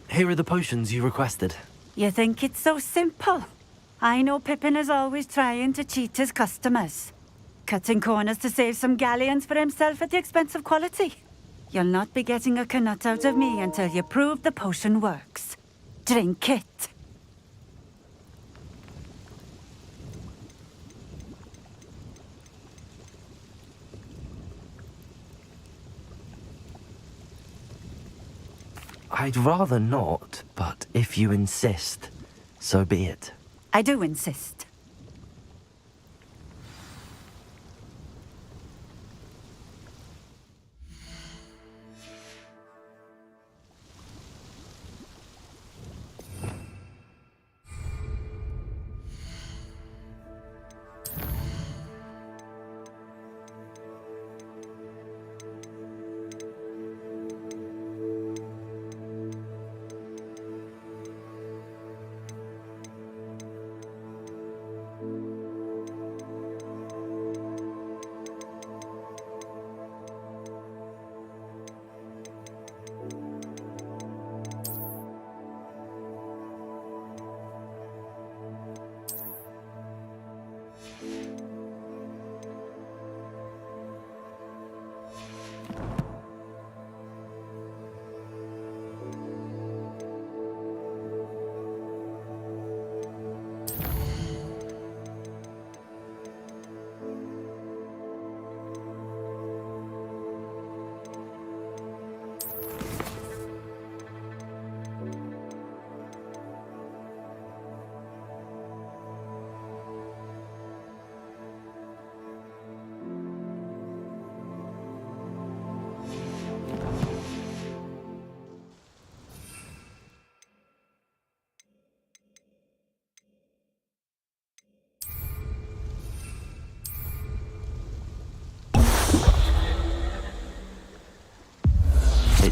Here are the potions you requested. You think it's so simple? I know Pippin is always trying to cheat his customers. Cutting corners to save some galleons for himself at the expense of quality. You'll not be getting a knut out of me until you prove the potion works. Drink it. I'd rather not, but if you insist, so be it. I do insist.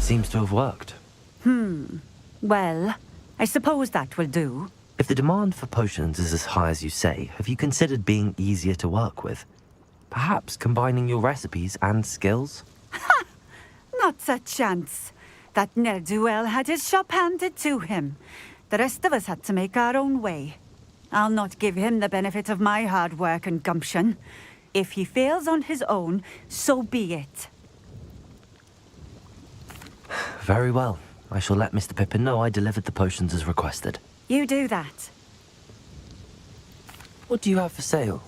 It seems to have worked. Well, I suppose that will do. If the demand for potions is as high as you say, have you considered being easier to work with? Perhaps combining your recipes and skills? Not a chance. That ne'er-do-well had his shop handed to him. The rest of us had to make our own way. I'll not give him the benefit of my hard work and gumption. If he fails on his own, so be it. Very well. I shall let Mr. Pippin know I delivered the potions as requested. You do that. What do you have for sale?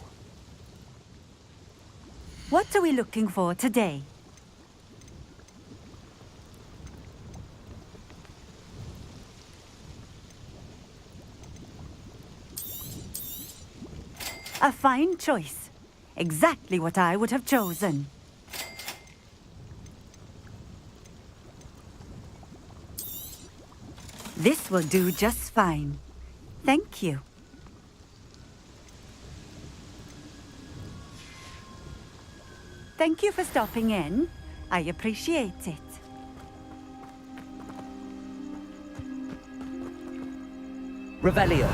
What are we looking for today? A fine choice. Exactly what I would have chosen. This will do just fine. Thank you. Thank you for stopping in. I appreciate it. Revelio.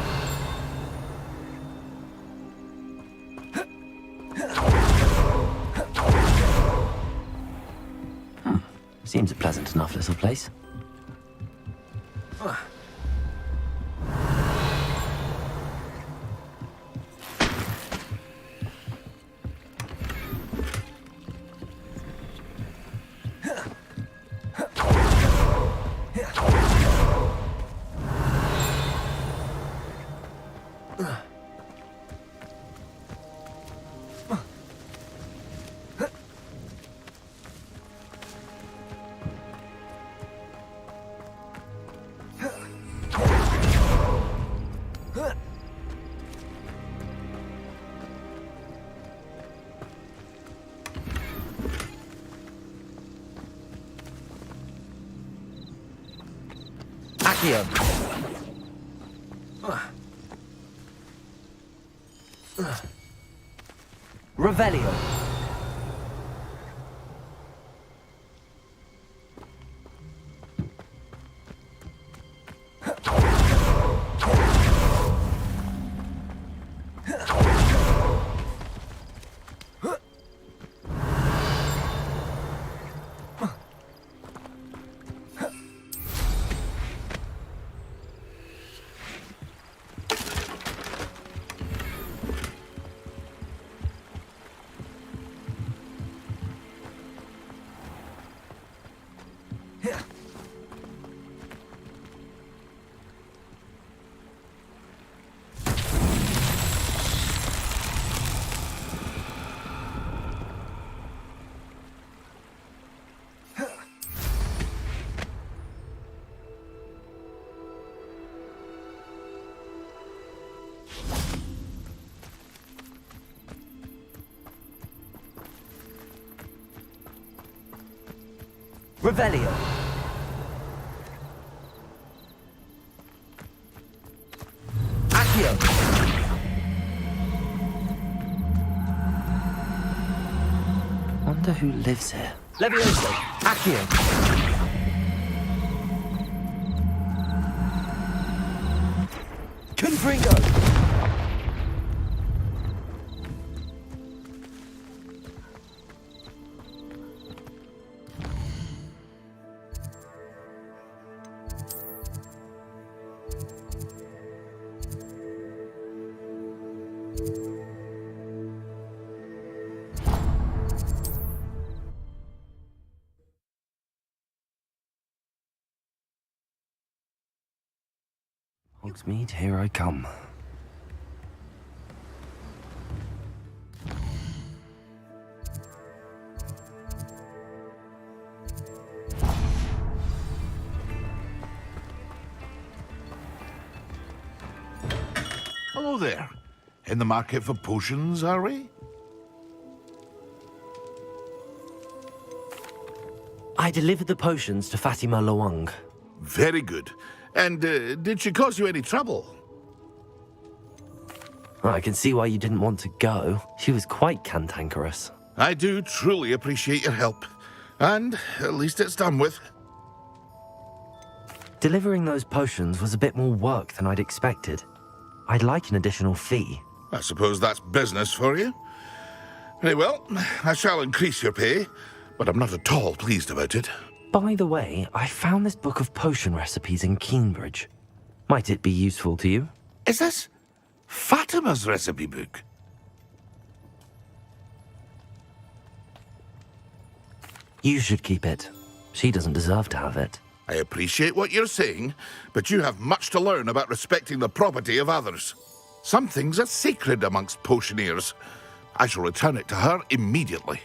Seems a pleasant enough little place. Accio. Revelio. Revelio. Accio. Wonder who lives here. Levioso. Accio. Confringo. Hogsmeade, here I come. Hello there. In the market for potions, are we? I delivered the potions to Fatima Lawang. Very good. And did she cause you any trouble? I can see why you didn't want to go. She was quite cantankerous. I do truly appreciate your help. And at least it's done with. Delivering those potions was a bit more work than I'd expected. I'd like an additional fee. I suppose that's business for you. Very well, I shall increase your pay, but I'm not at all pleased about it. By the way, I found this book of potion recipes in Keenbridge. Might it be useful to you? Is this Fatima's recipe book? You should keep it. She doesn't deserve to have it. I appreciate what you're saying, but you have much to learn about respecting the property of others. Some things are sacred amongst potioneers. I shall return it to her immediately.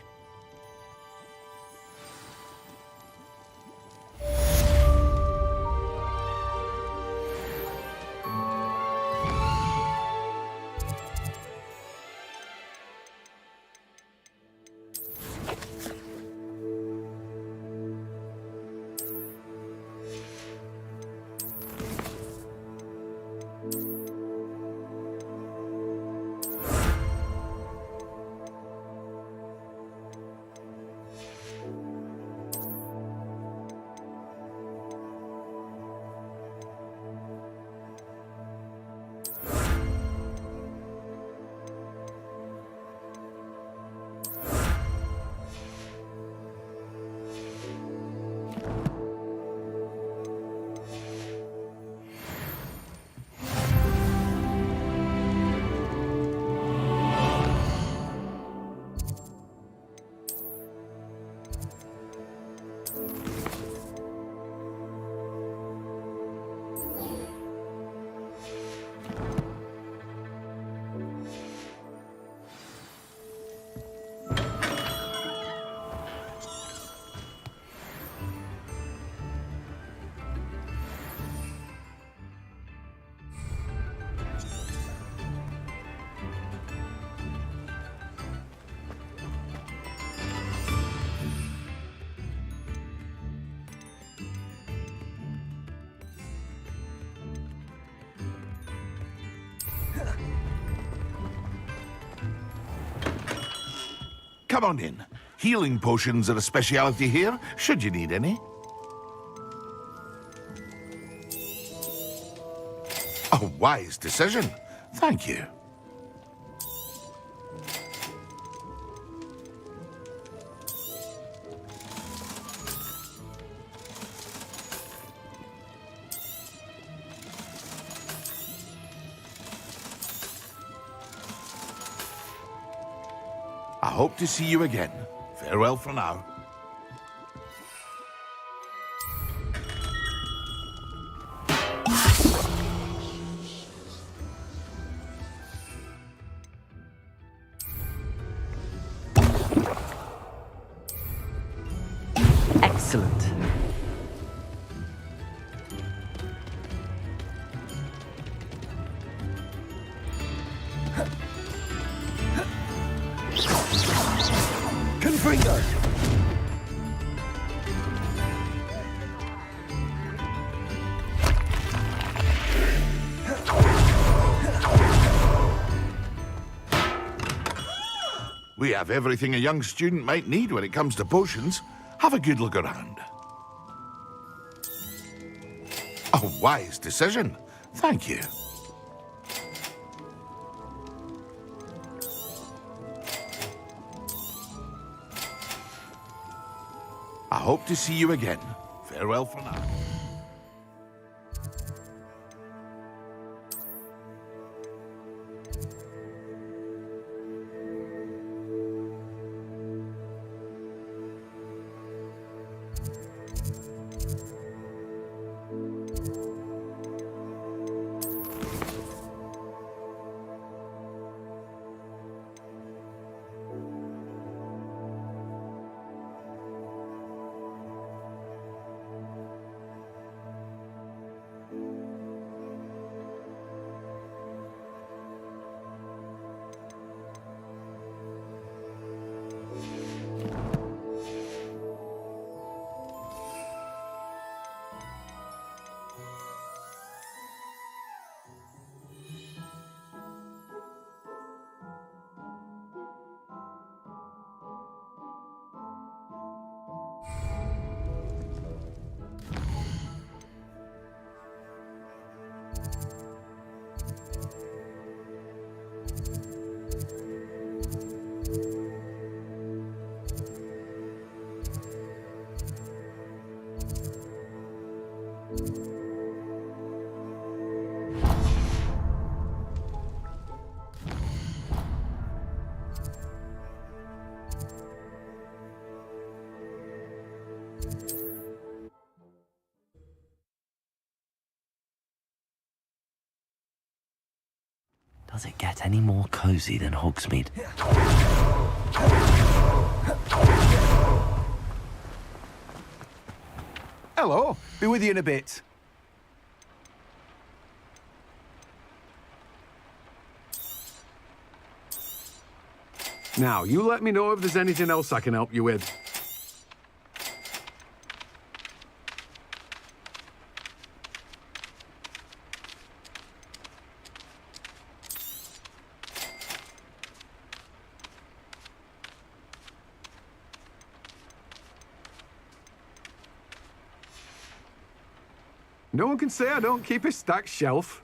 Come on in. Healing potions are a speciality here, should you need any. A wise decision. Thank you. I hope to see you again. Farewell for now. Excellent. Confringo! We have everything a young student might need when it comes to potions. Have a good look around. A wise decision. Thank you. I hope to see you again. Farewell for now. Does it get any more cozy than Hogsmeade? Hello. Be with you in a bit. Now, you let me know if there's anything else I can help you with. No one can say I don't keep a stacked shelf.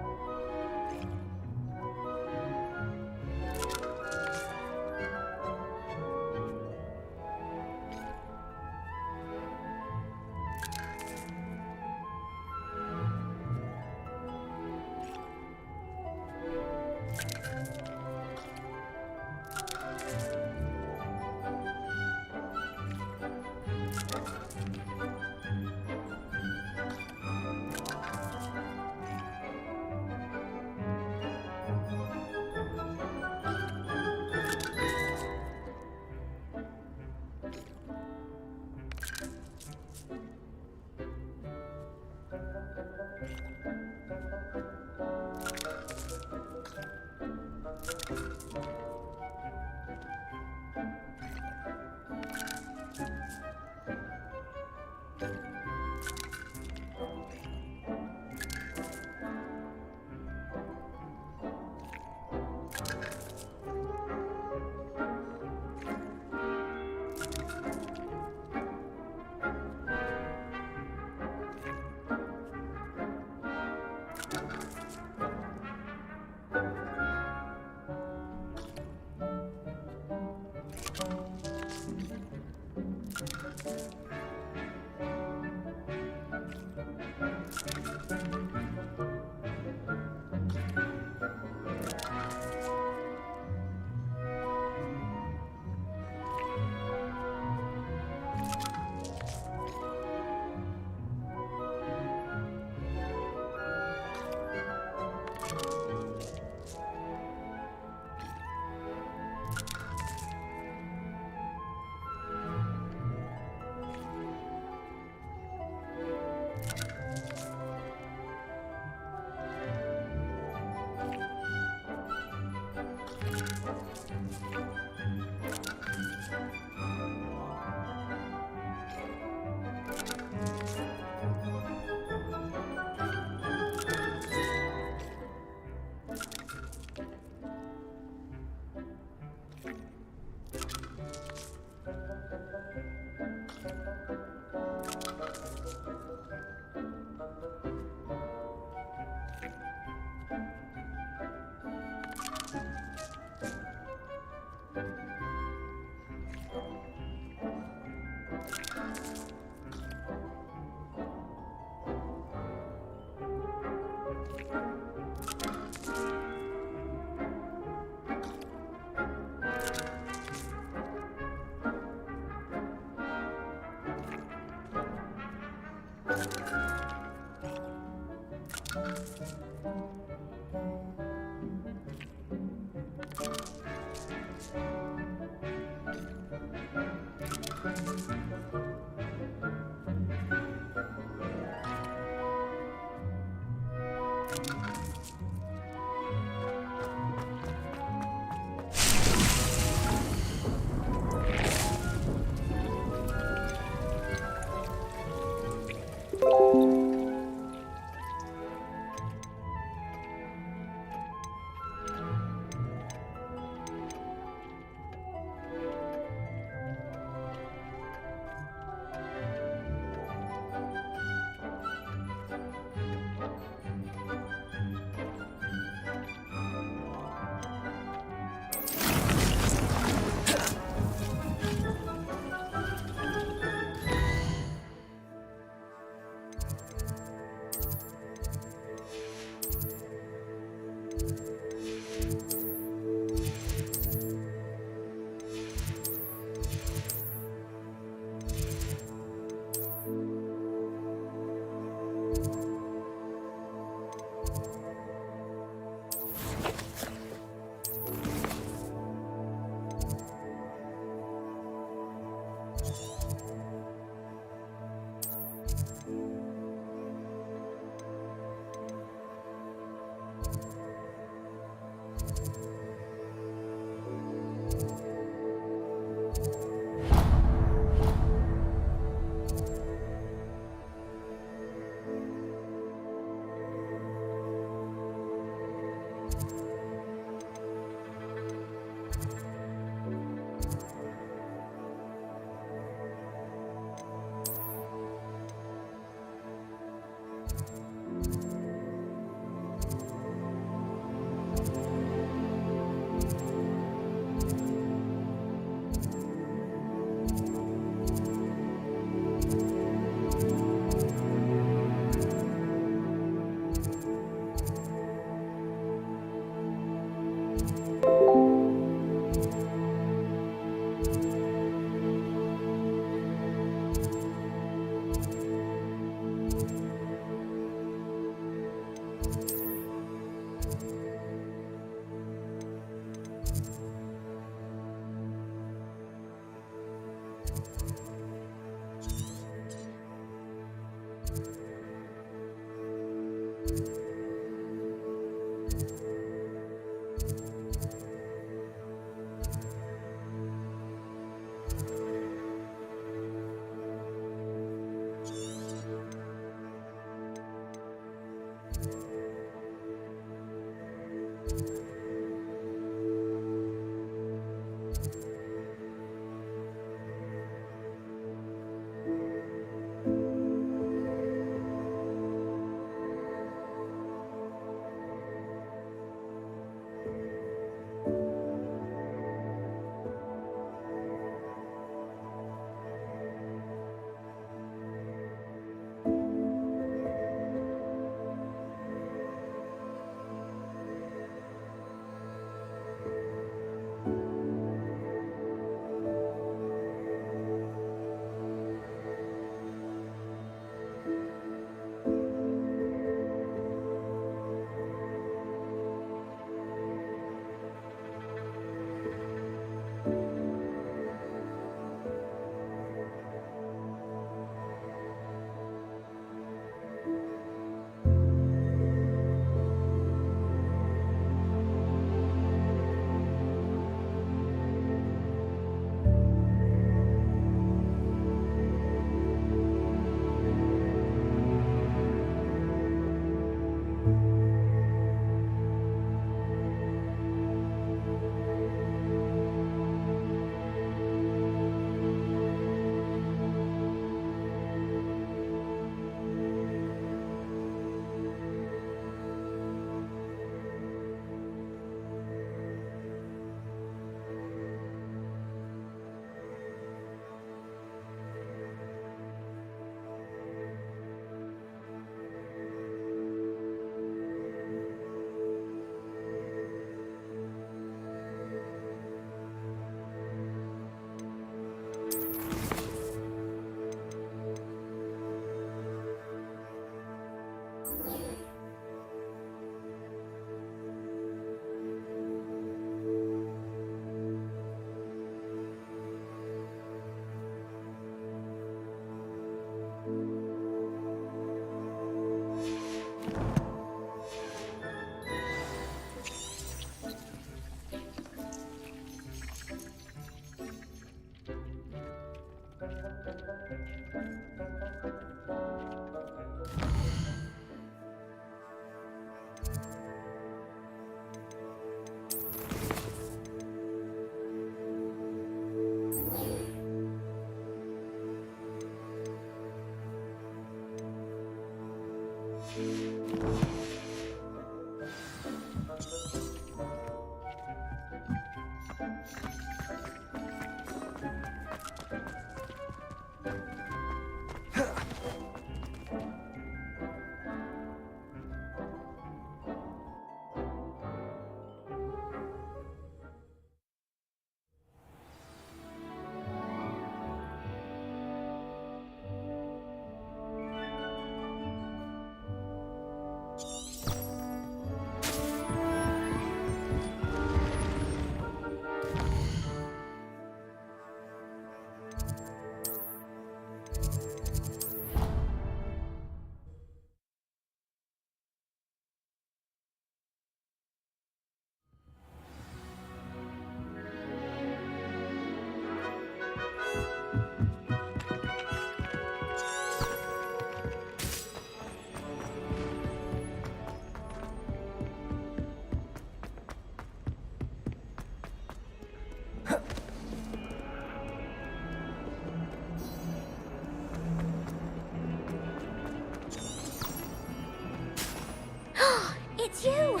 It's you!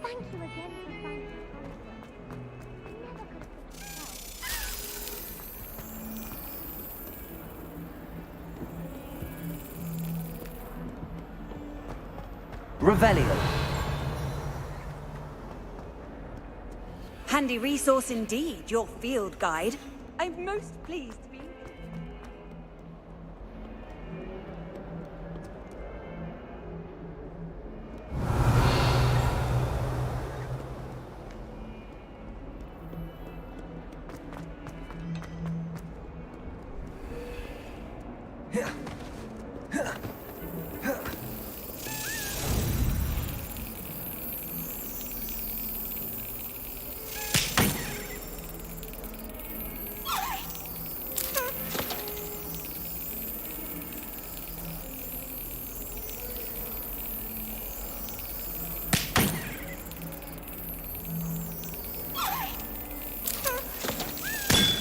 Thank you again for finding Revelio. Handy resource indeed, your field guide. I'm most pleased to be.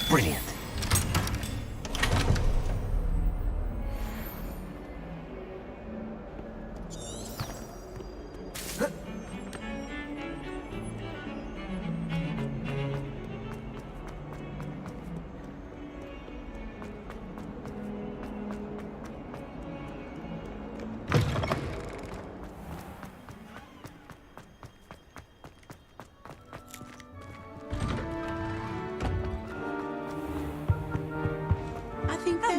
Brilliant.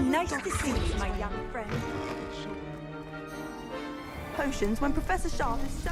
Nice to see you, my young friend. Potions when Professor Sharp is so...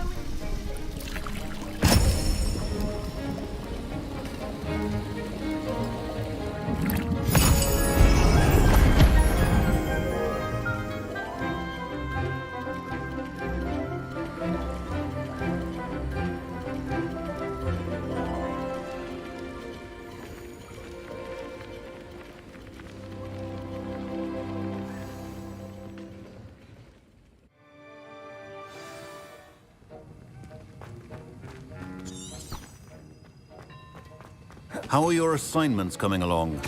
How are your assignments coming along?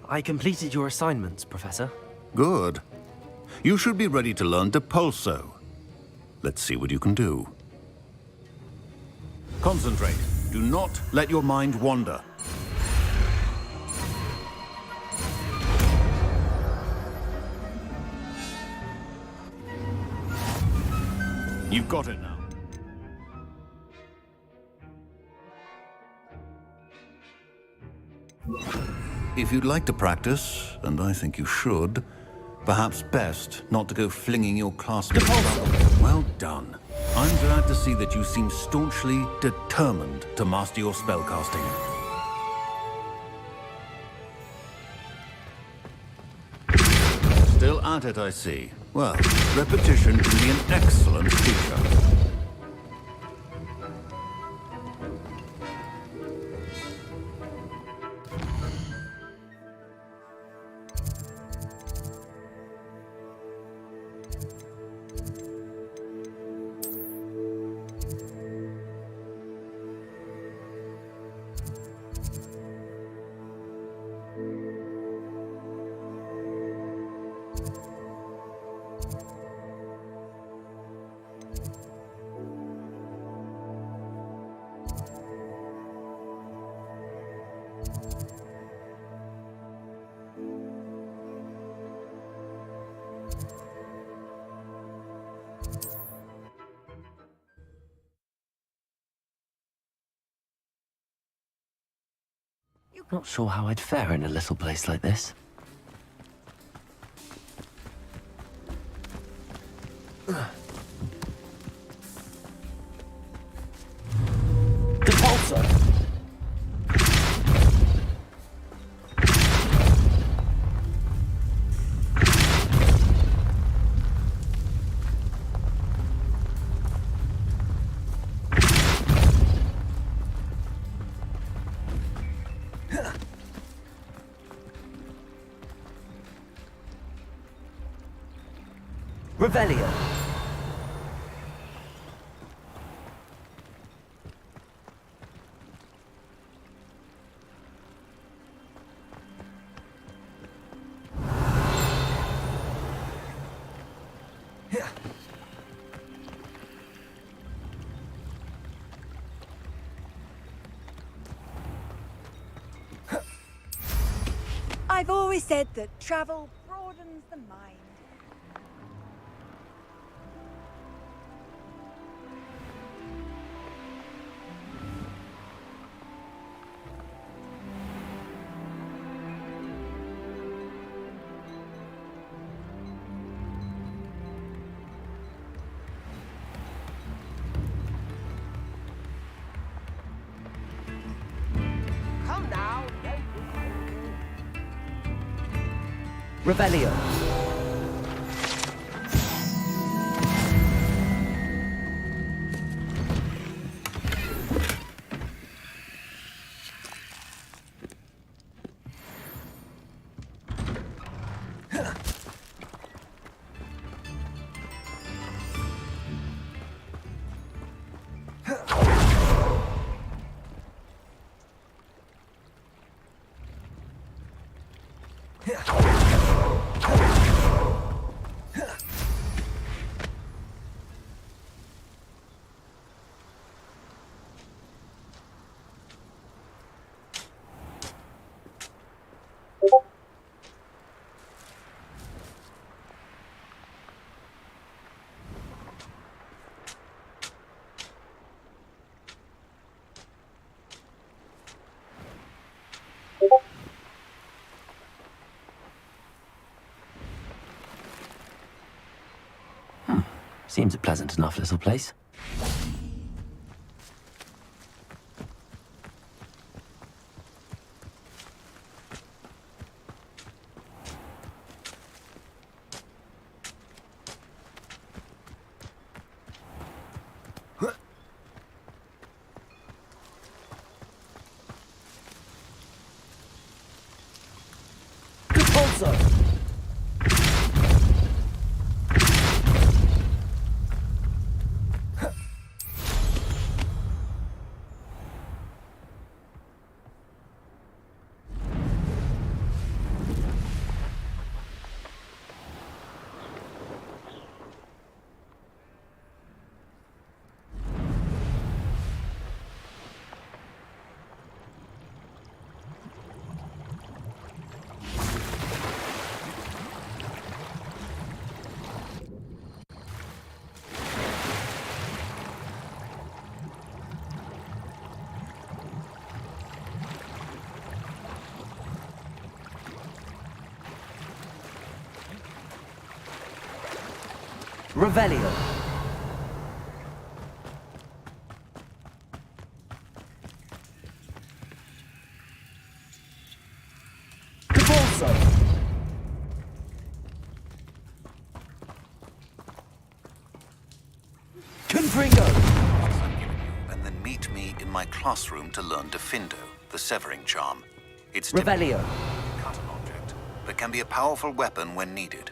I completed your assignments, Professor. Good. You should be ready to learn Depulso. Let's see what you can do. Concentrate. Do not let your mind wander. You've got it now. If you'd like to practice, and I think you should, perhaps best not to go flinging your classmates about. Well done. I'm glad to see that you seem staunchly determined to master your spellcasting. Still at it, I see. Well, repetition can be an excellent teacher. Not sure how I'd fare in a little place like this. Depulso! Revelio. I've always said that travel broadens the mind. Come now. Revelio. Seems a pleasant enough little place. Depulso. Revelio. Depulso. Confringo. And then meet me in my classroom to learn Defindo, the severing charm. It's Revelio. Cut an object, but can be a powerful weapon when needed.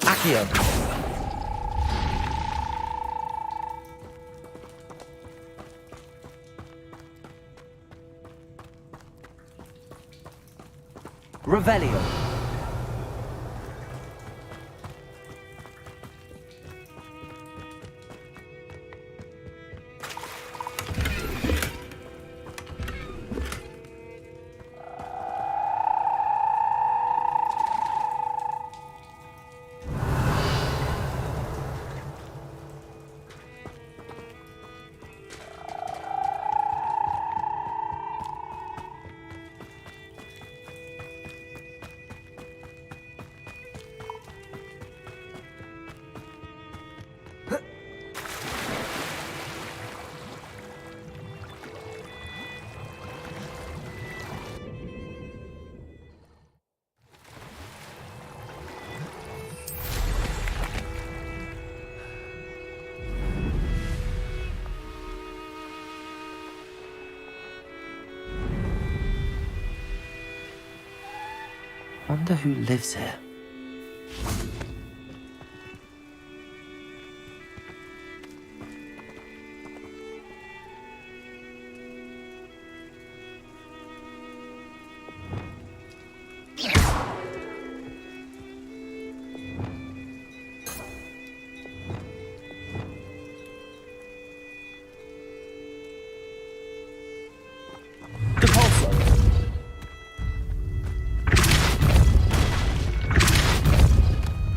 Accio. Revelio. Wonder who lives here.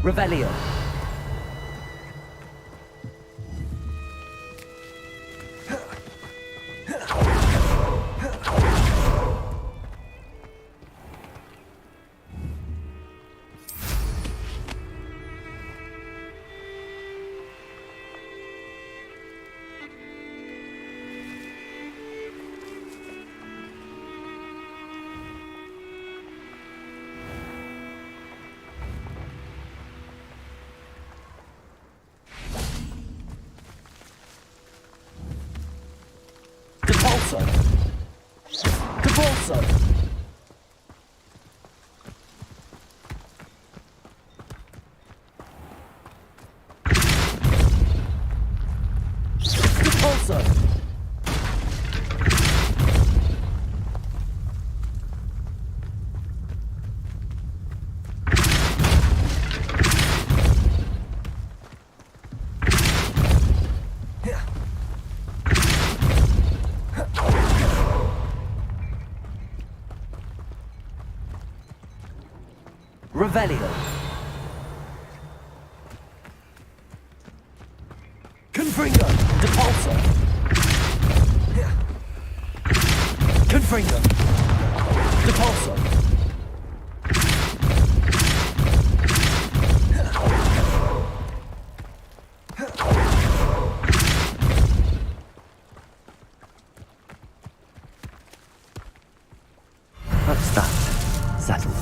Revelio. Depulso. Depulso. Revelio. Confringo. Depulso. Confringo. Depulso. That's that. Settled.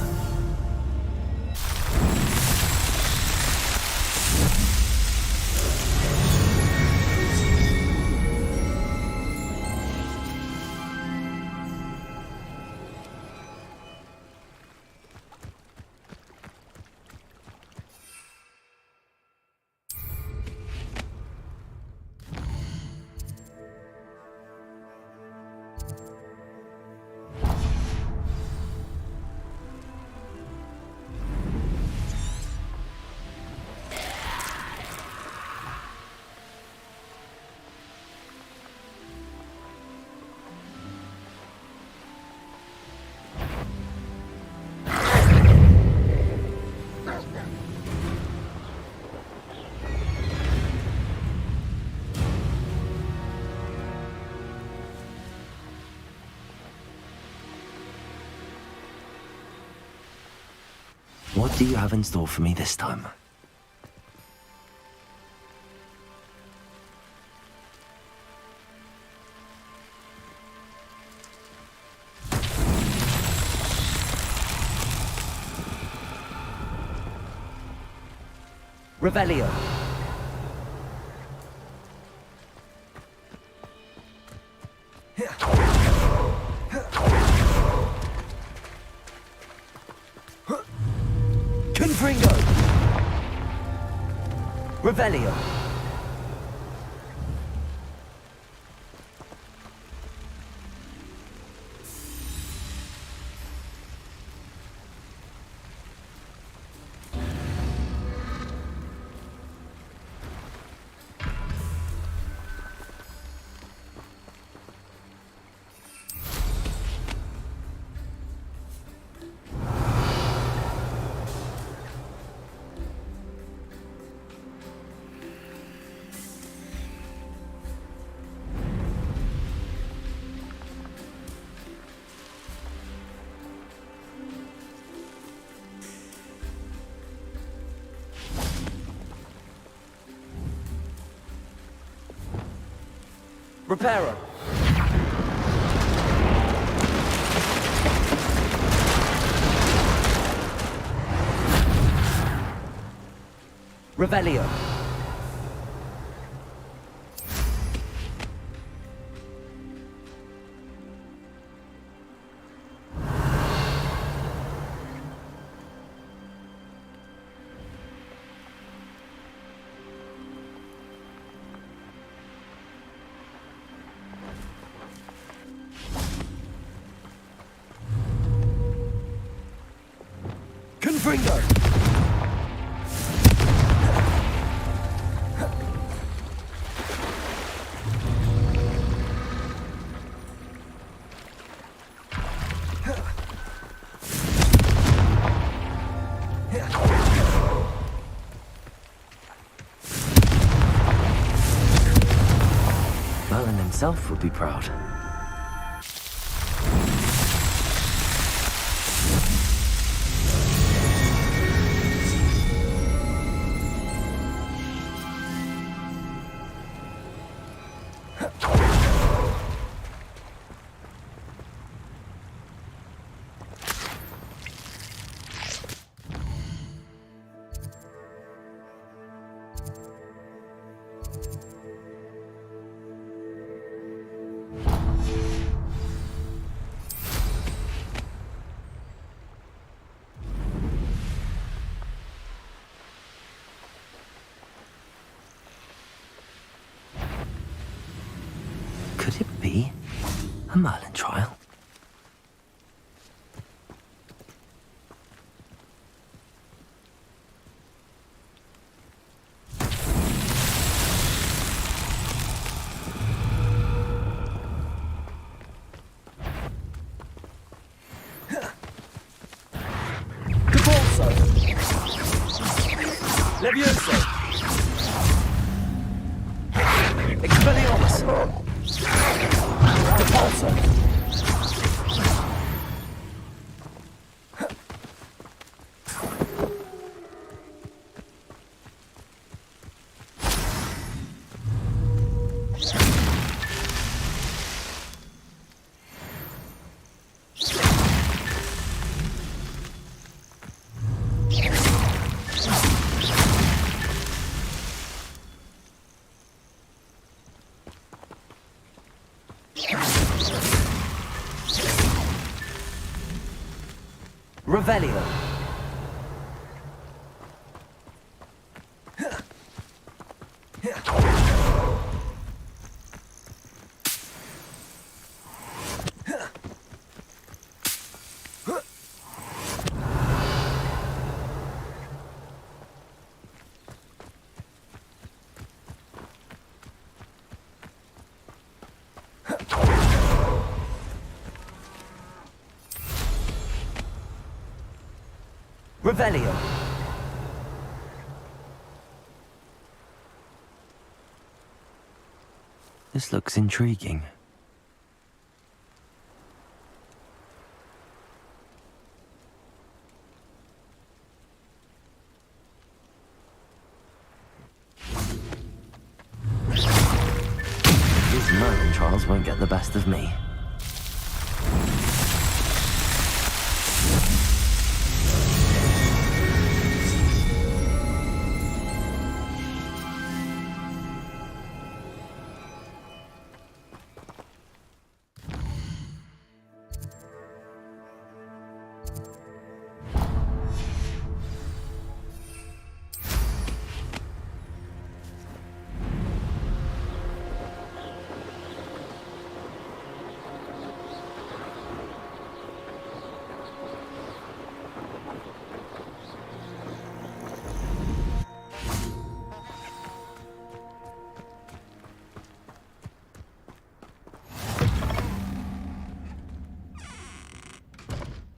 What do you have in store for me this time? Revelio. Confringo. Revelio. Reparo. Revelio. Confringo. Merlin himself would be proud. Could it be a Merlin trial? Cabalso. Levioso. Expelliarmus. Depulso. Revelio. Revelio. This looks intriguing. These Merlin trials won't get the best of me.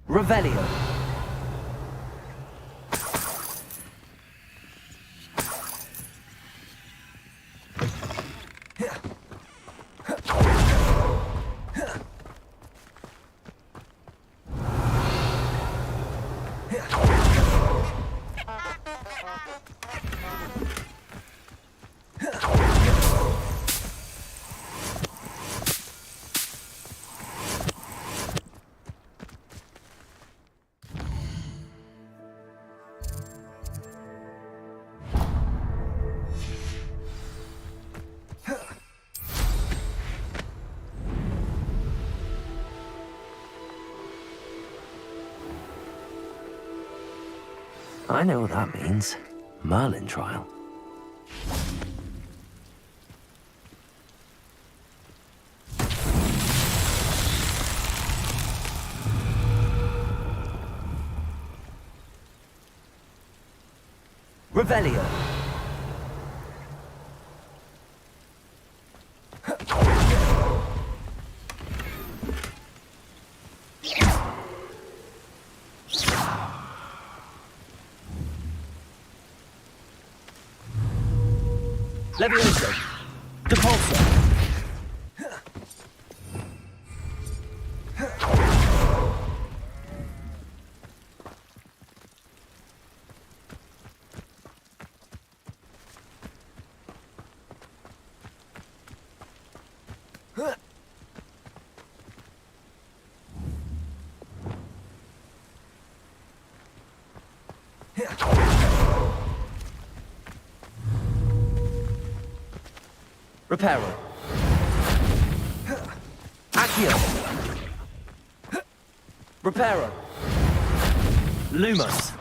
Revelio. I know what that means. Merlin trial. Revelio. Levioso. Depulso. Reparo. Accio. Reparo. Lumos.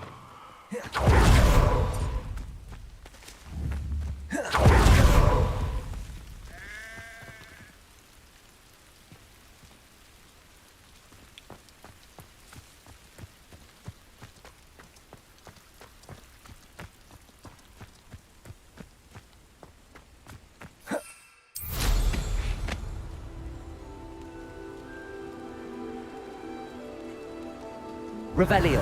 Revelio.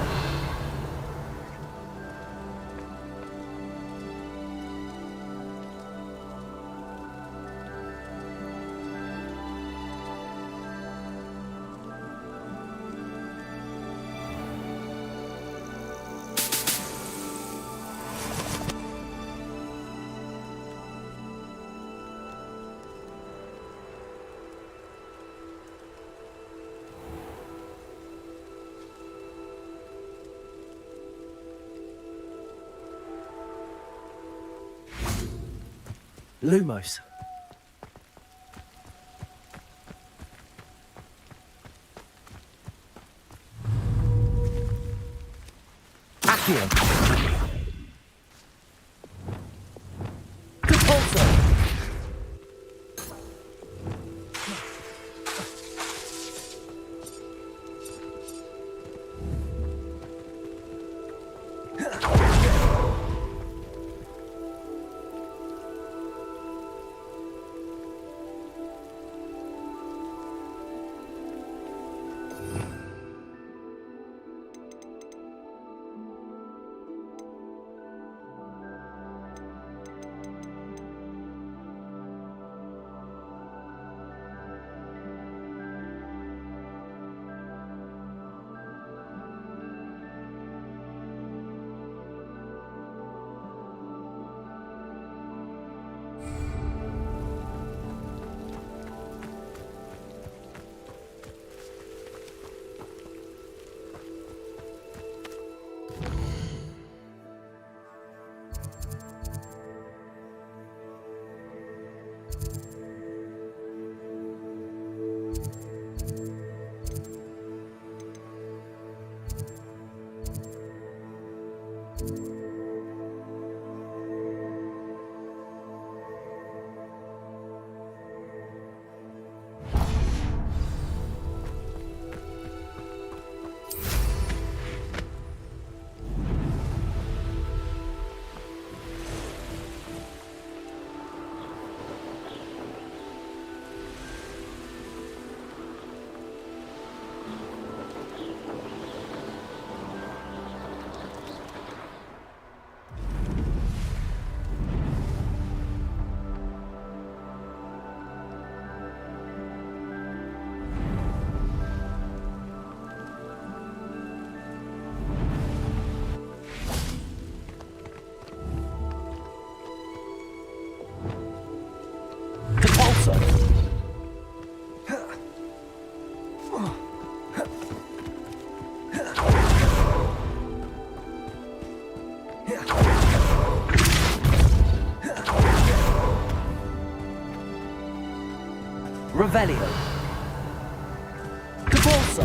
Lumos. Accio. Depulso. Revelio. Depulso.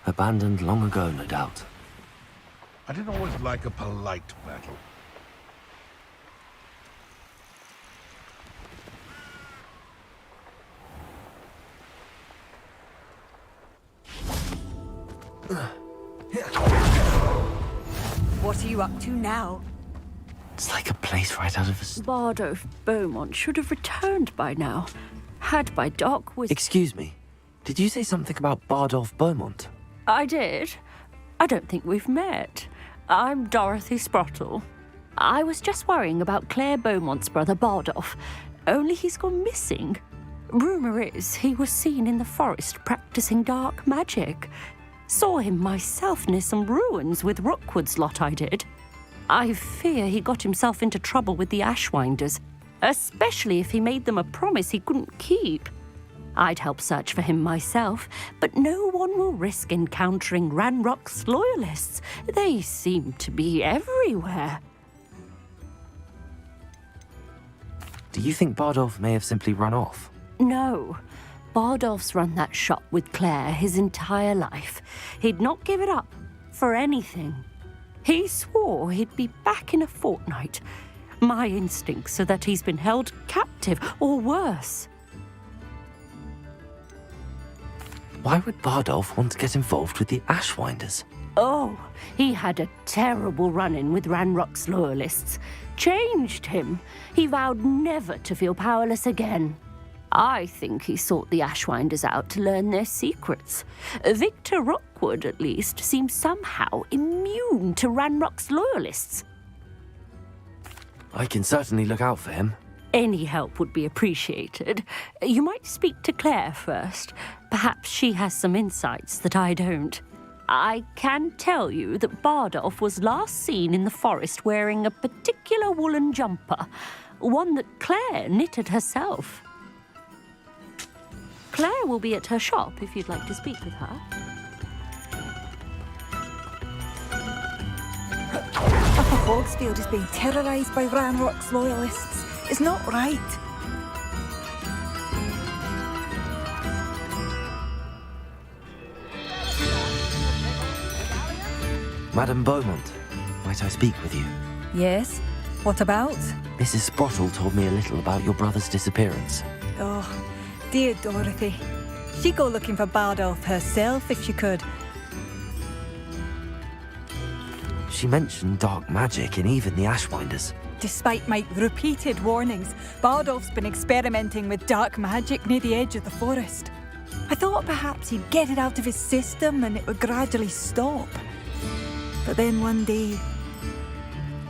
Abandoned long ago, no doubt. I didn't always like a polite battle. What are you up to now? It's like a place right out of a... Bardolph Beaumont should have returned by now. Had by Doc was... Excuse me. Did you say something about Bardolph Beaumont? I did. I don't think we've met. I'm Dorothy Sprottle. I was just worrying about Claire Beaumont's brother Bardolph, only he's gone missing. Rumour is he was seen in the forest practicing dark magic. Saw him myself near some ruins with Rookwood's lot I did. I fear he got himself into trouble with the Ashwinders, especially if he made them a promise he couldn't keep. I'd help search for him myself, but no one will risk encountering Ranrock's loyalists. They seem to be everywhere. Do you think Bardolph may have simply run off? No. Bardolph's run that shop with Claire his entire life. He'd not give it up for anything. He swore he'd be back in a fortnight. My instincts are that he's been held captive, or worse. Why would Bardolph want to get involved with the Ashwinders? Oh, he had a terrible run-in with Ranrock's loyalists. Changed him. He vowed never to feel powerless again. I think he sought the Ashwinders out to learn their secrets. Victor Rookwood, at least, seems somehow immune to Ranrock's loyalists. I can certainly look out for him. Any help would be appreciated. You might speak to Claire first. Perhaps she has some insights that I don't. I can tell you that Bardolph was last seen in the forest wearing a particular woolen jumper, one that Claire knitted herself. Claire will be at her shop if you'd like to speak with her. Upper Hogsfield is being terrorised by Ranrock's loyalists. It's not right. Madame Beaumont, might I speak with you? Yes? What about? Mrs. Sprottle told me a little about your brother's disappearance. Oh, dear Dorothy. She'd go looking for Bardolph herself if she could. She mentioned dark magic and even the Ashwinders. Despite my repeated warnings, Bardolph's been experimenting with dark magic near the edge of the forest. I thought perhaps he'd get it out of his system and it would gradually stop. But then one day,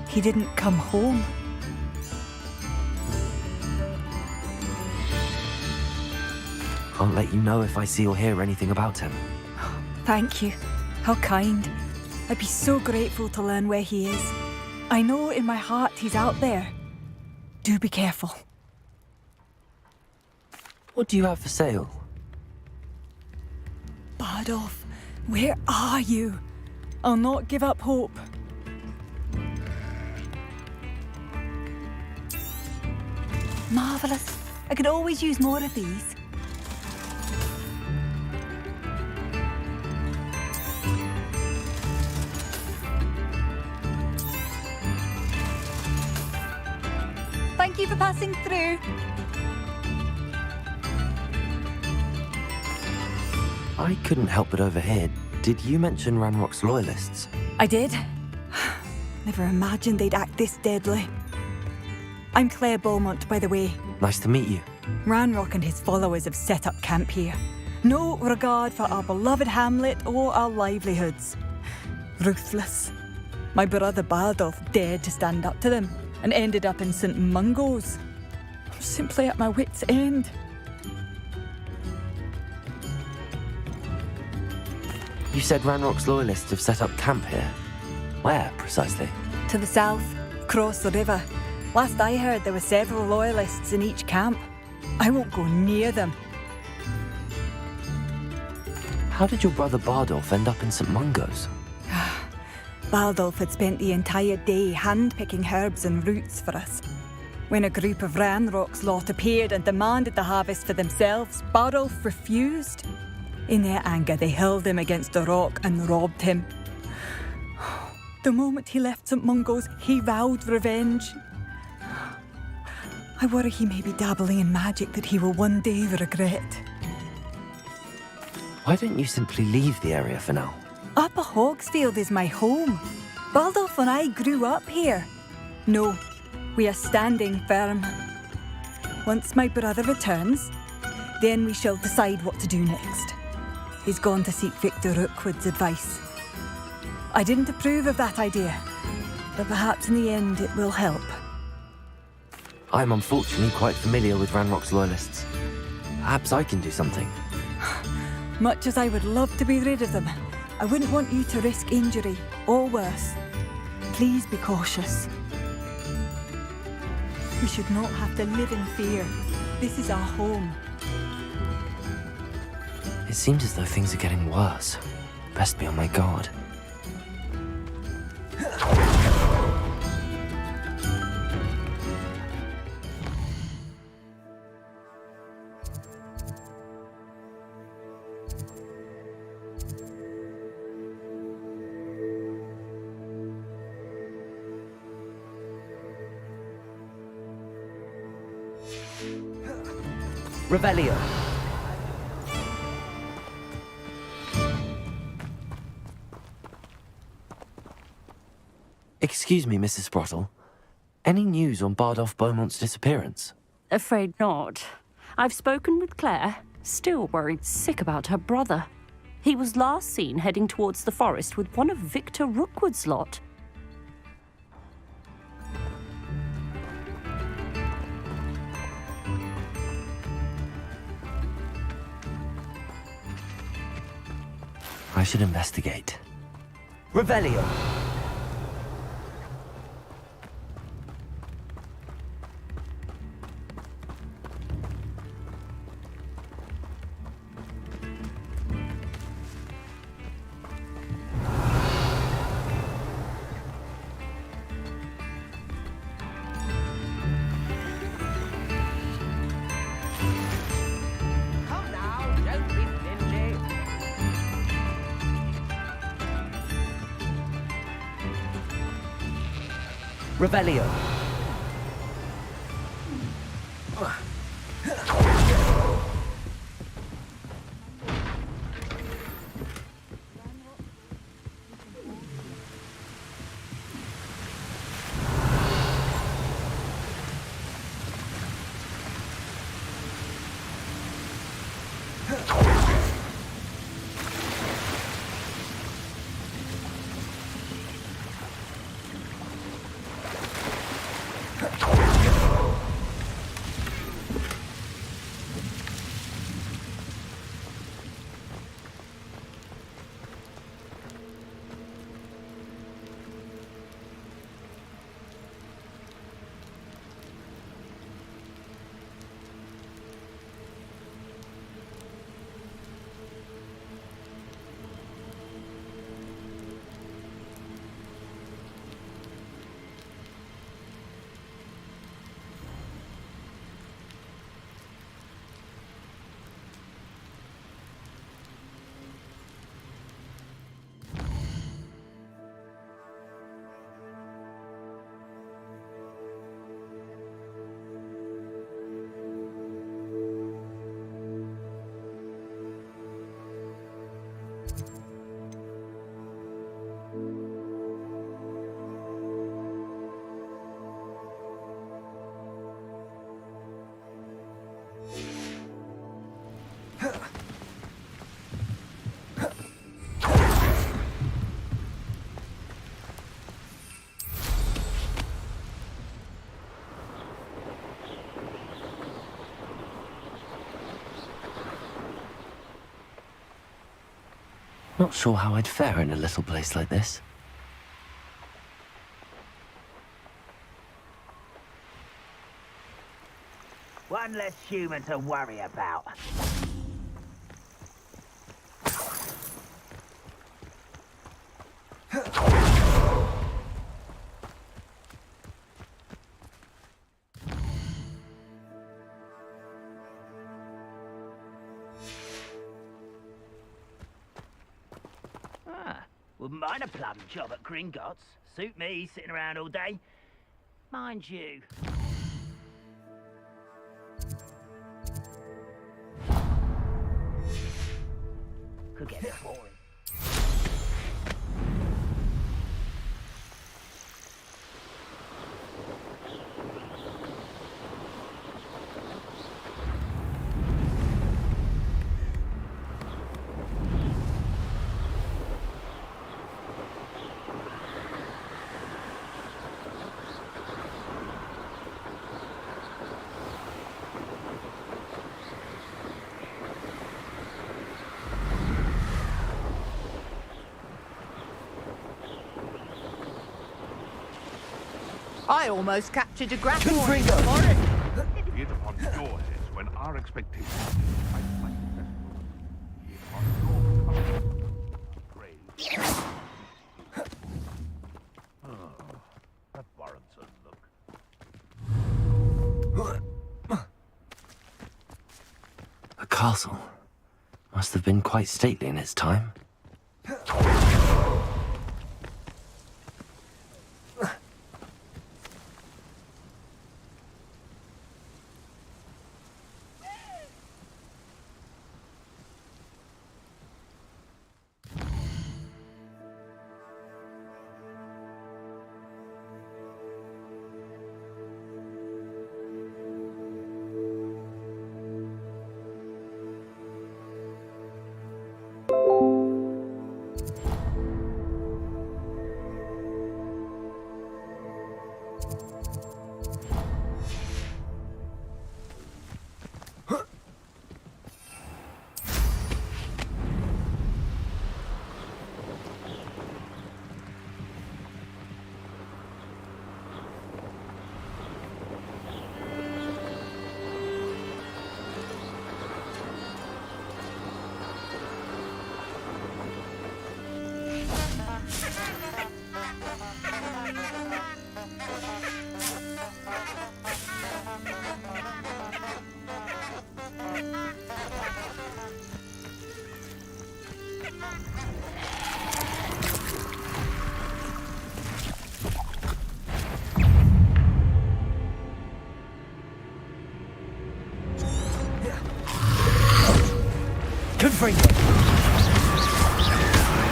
he didn't come home. I'll let you know if I see or hear anything about him. Thank you. How kind. I'd be so grateful to learn where he is. I know in my heart he's out there. Do be careful. What do you have for sale? Bardolph, where are you? I'll not give up hope. Marvellous. I could always use more of these. Thank you for passing through. I couldn't help but overhear. Did you mention Ranrock's loyalists? I did. Never imagined they'd act this deadly. I'm Claire Beaumont, by the way. Nice to meet you. Ranrock and his followers have set up camp here. No regard for our beloved hamlet or our livelihoods. Ruthless. My brother Bardolph dared to stand up to them and ended up in St. Mungo's. I'm simply at my wit's end. You said Ranrock's loyalists have set up camp here. Where, precisely? To the south, across the river. Last I heard, there were several loyalists in each camp. I won't go near them. How did your brother Bardolph end up in St. Mungo's? Bardolph had spent the entire day hand-picking herbs and roots for us. When a group of Ranrock's lot appeared and demanded the harvest for themselves, Bardolph refused. In their anger, they hurled him against a rock and robbed him. The moment he left St. Mungo's, he vowed revenge. I worry he may be dabbling in magic that he will one day regret. Why don't you simply leave the area for now? Upper Hogsfield is my home. Baldolph and I grew up here. No, we are standing firm. Once my brother returns, then we shall decide what to do next. He's gone to seek Victor Rookwood's advice. I didn't approve of that idea, but perhaps in the end it will help. I'm unfortunately quite familiar with Ranrock's loyalists. Perhaps I can do something. Much as I would love to be rid of them, I wouldn't want you to risk injury, or worse. Please be cautious. We should not have to live in fear. This is our home. It seems as though things are getting worse. Best be on my guard. Revelio. Excuse me, Mrs. Sprottle. Any news on Bardolph Beaumont's disappearance? Afraid not. I've spoken with Claire, still worried sick about her brother. He was last seen heading towards the forest with one of Victor Rookwood's lot. I should investigate. Revelio. Revelio. Not sure how I'd fare in a little place like this. One less human to worry about. Wouldn't mind a plum job at Gringotts. Suit me, sitting around all day. Mind you. Could get boring. I almost captured a grapple. Confringo! Be it upon your heads when our expectations that warrants a look. A castle. Must have been quite stately in its time. Confringo!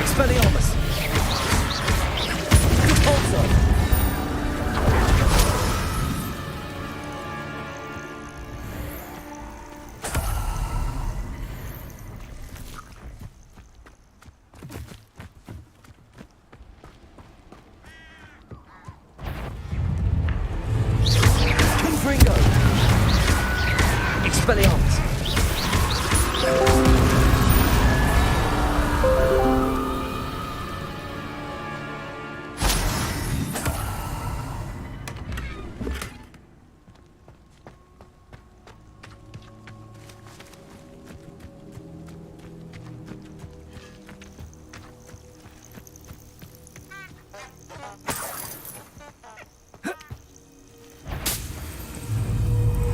Expelliarmus! Repulsor! Confringo! Expelliarmus!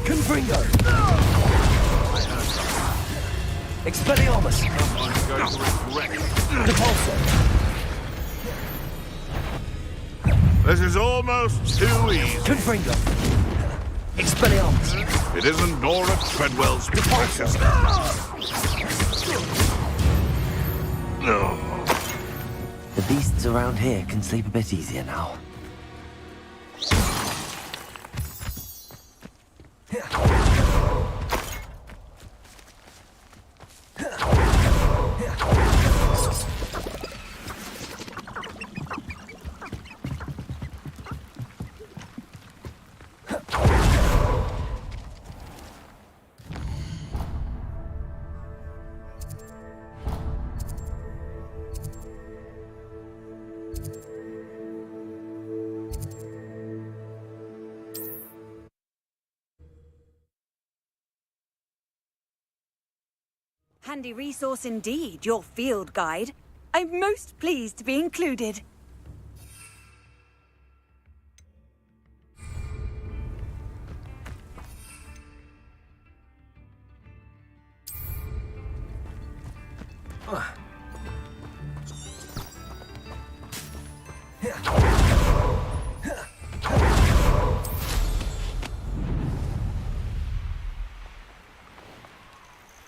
Confringo! Expelliarmus! Repulsor! This is almost too easy. Confringo! Expelliarmus! It isn't Dora Treadwell's precious. The beasts around here can sleep a bit easier now. Handy resource indeed, your field guide. I'm most pleased to be included.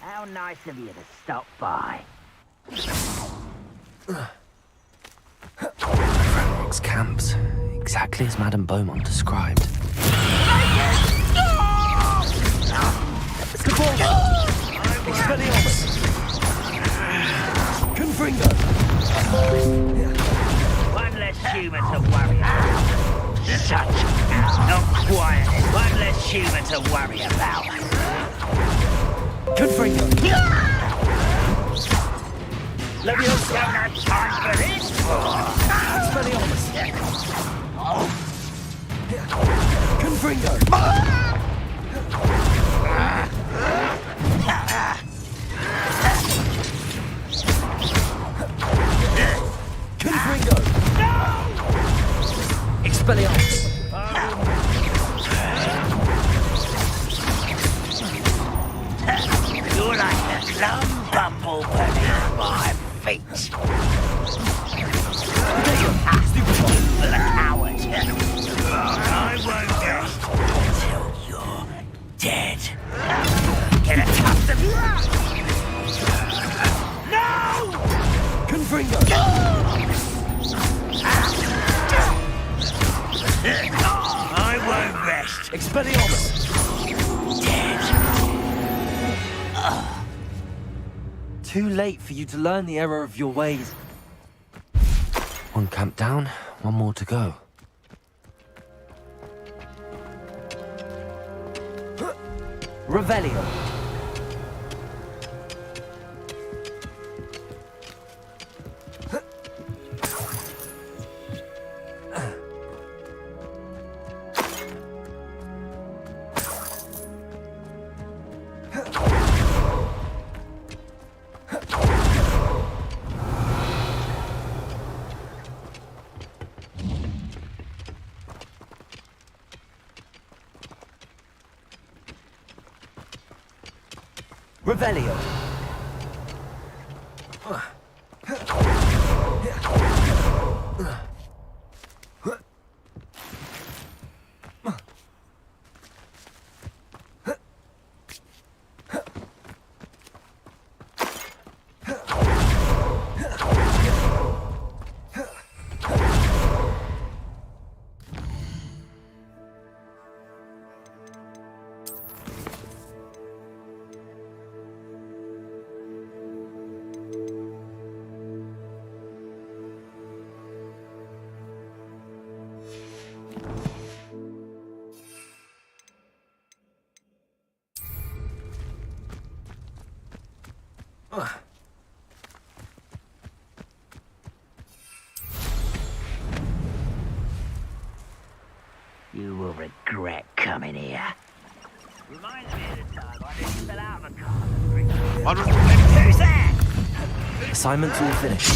How nice of you to stop by. Ranrock's camps, exactly as Madame Beaumont described. Expelliarmus! Confringo! One less human to worry about. Such not quiet. One less human to worry about. Confringo! Leviosa! Don't have time for this! Expelliarmus! Confringo! Confringo! Expelliarmus! You're like a plum bumble beneath my feet. The coward. I won't rest until you're dead. Get a tuft of... No! Confringo! I won't rest. Expelliarmus! Dead. Too late for you to learn the error of your ways. One camp down, one more to go. Revelio! Revelio! You will regret coming here. Reminds me of the time I just fell out of a car. Who's that? Assignment's all finished.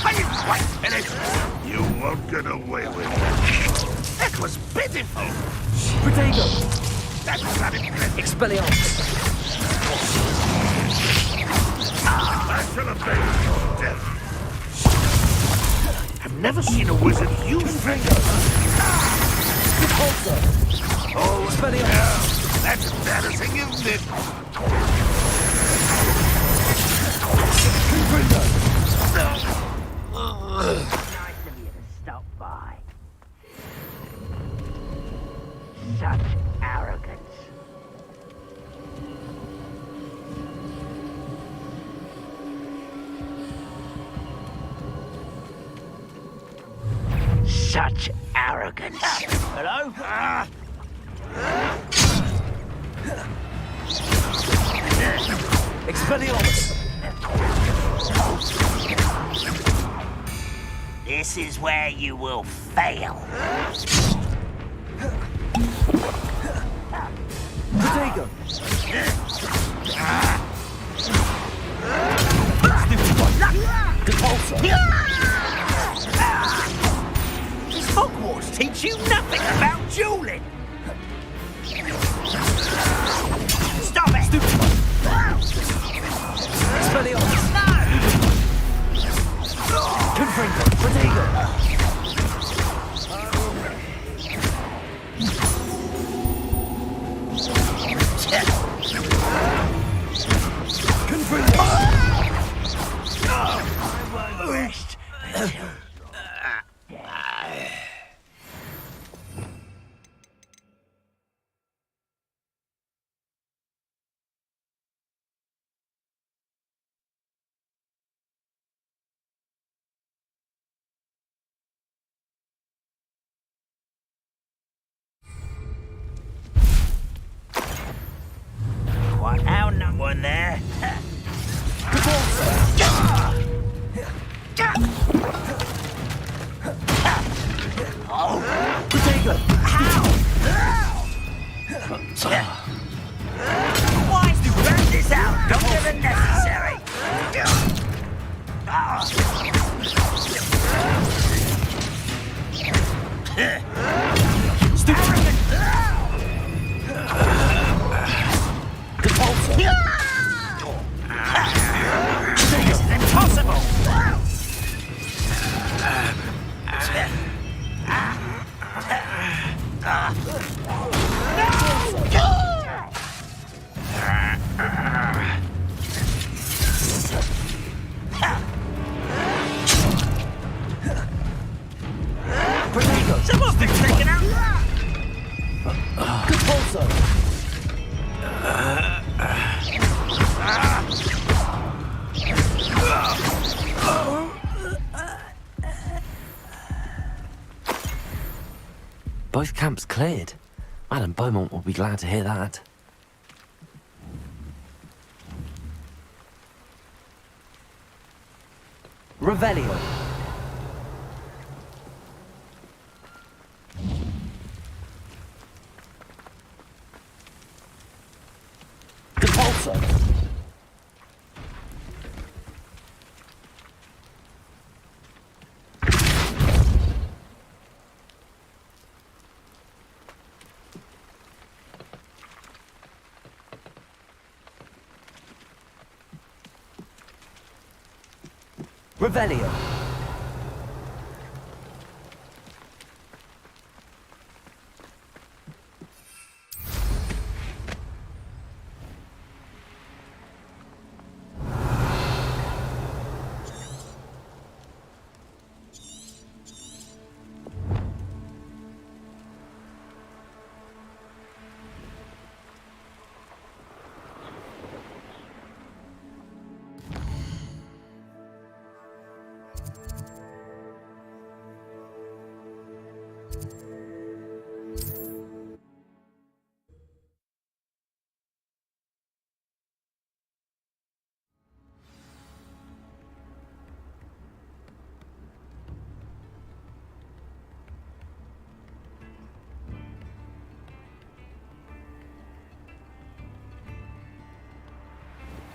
Are you quite finished? You won't get away with that. That was pitiful. Protego! That's not it. Expelliarmus! I shall avenge your death. I've never seen a wizard use fingers. Repulsor! Oh, Expelliarmus! that's embarrassing, isn't it? Confringo! Nice of you to stop by. Such arrogance. Such arrogance. Hello? Expelliarmus! This is where you will fail. Protego! Repulsor! teach you nothing about dueling! Stop it! Expelliarmus! Confringo! Protego! Confringo! I won't rest until... Quite out one there. Protego! Why do you burn this out? Don't give it necessary. This is impossible. Someone's been taken out. Compulso! Both camps cleared. Madame Beaumont will be glad to hear that. Revelio! Compulso! Revelio!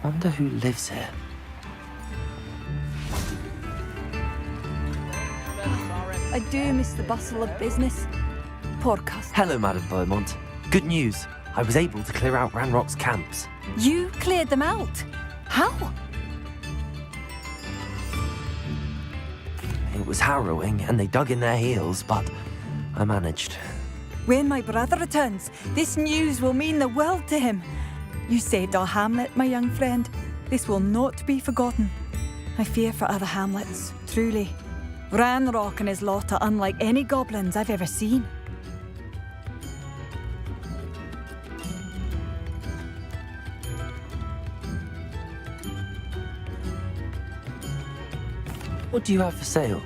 Wonder who lives here. I do miss the bustle of business. Poor customer. Hello, Madame Beaumont. Good news. I was able to clear out Ranrock's camps. You cleared them out? How? It was harrowing, and they dug in their heels, but I managed. When my brother returns, this news will mean the world to him. You saved our hamlet, my young friend. This will not be forgotten. I fear for other hamlets, truly. Ranrock and his lot are unlike any goblins I've ever seen. What do you have for sale?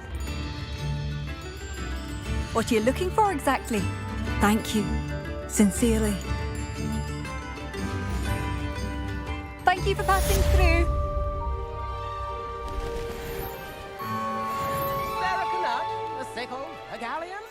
What are you looking for exactly? Thank you. Sincerely. Thank you for passing through. Spare a canut, a sickle, a galleon?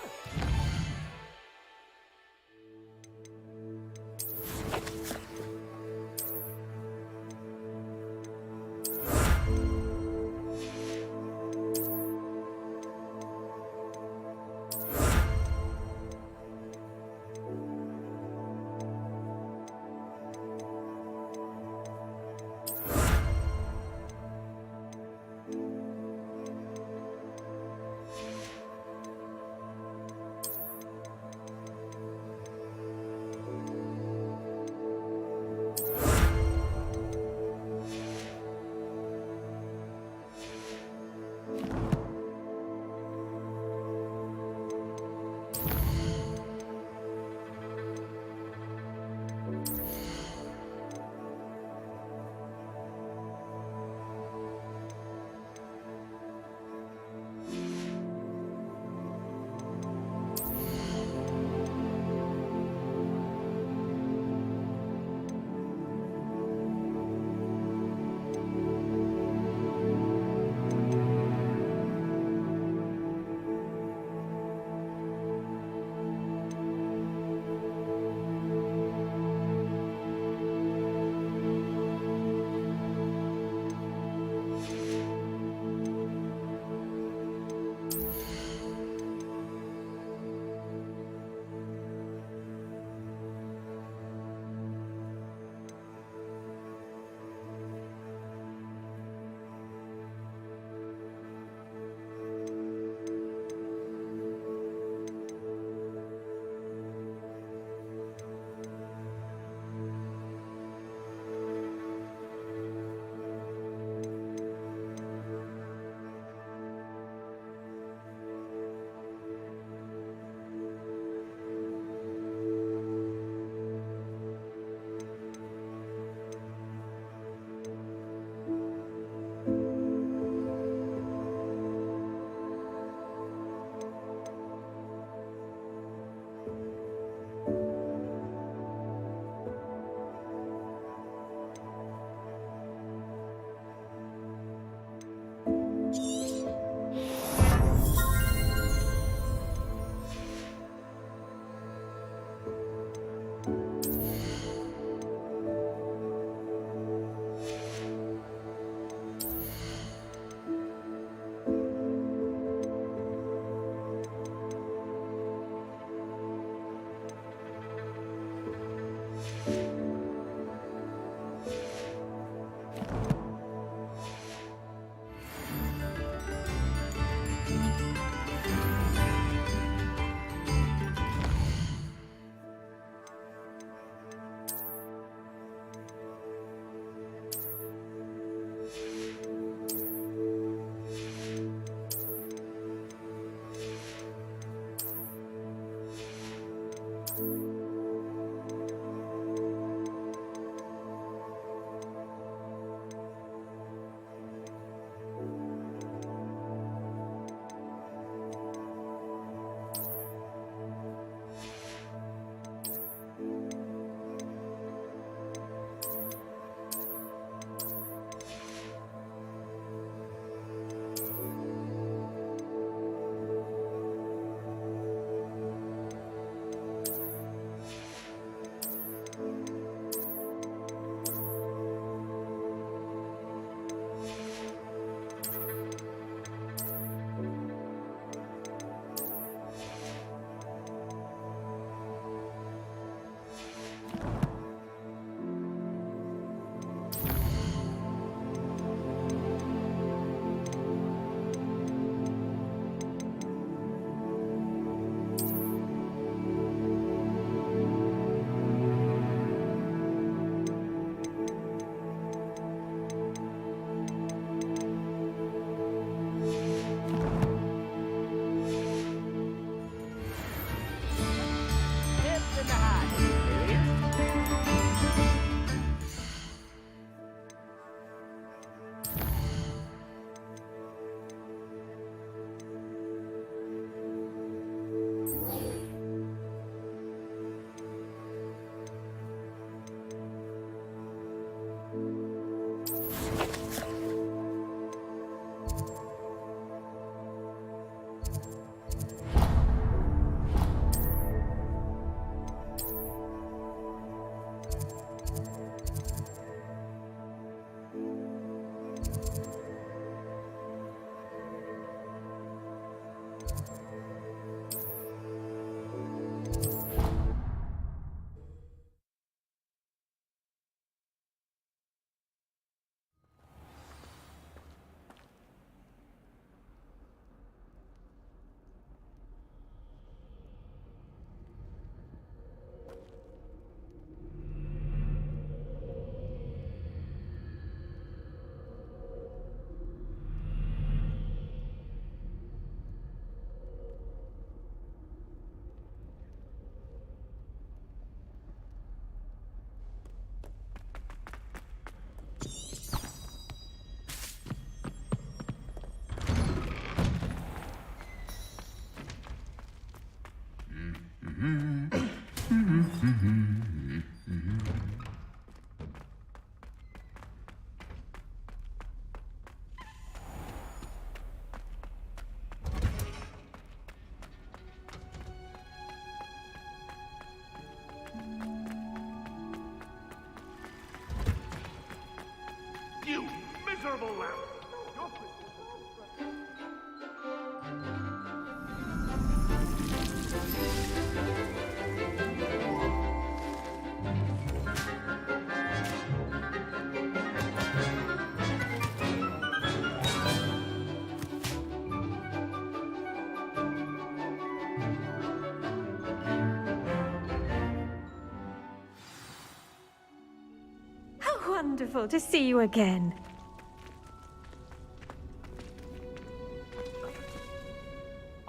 wonderful to see you again.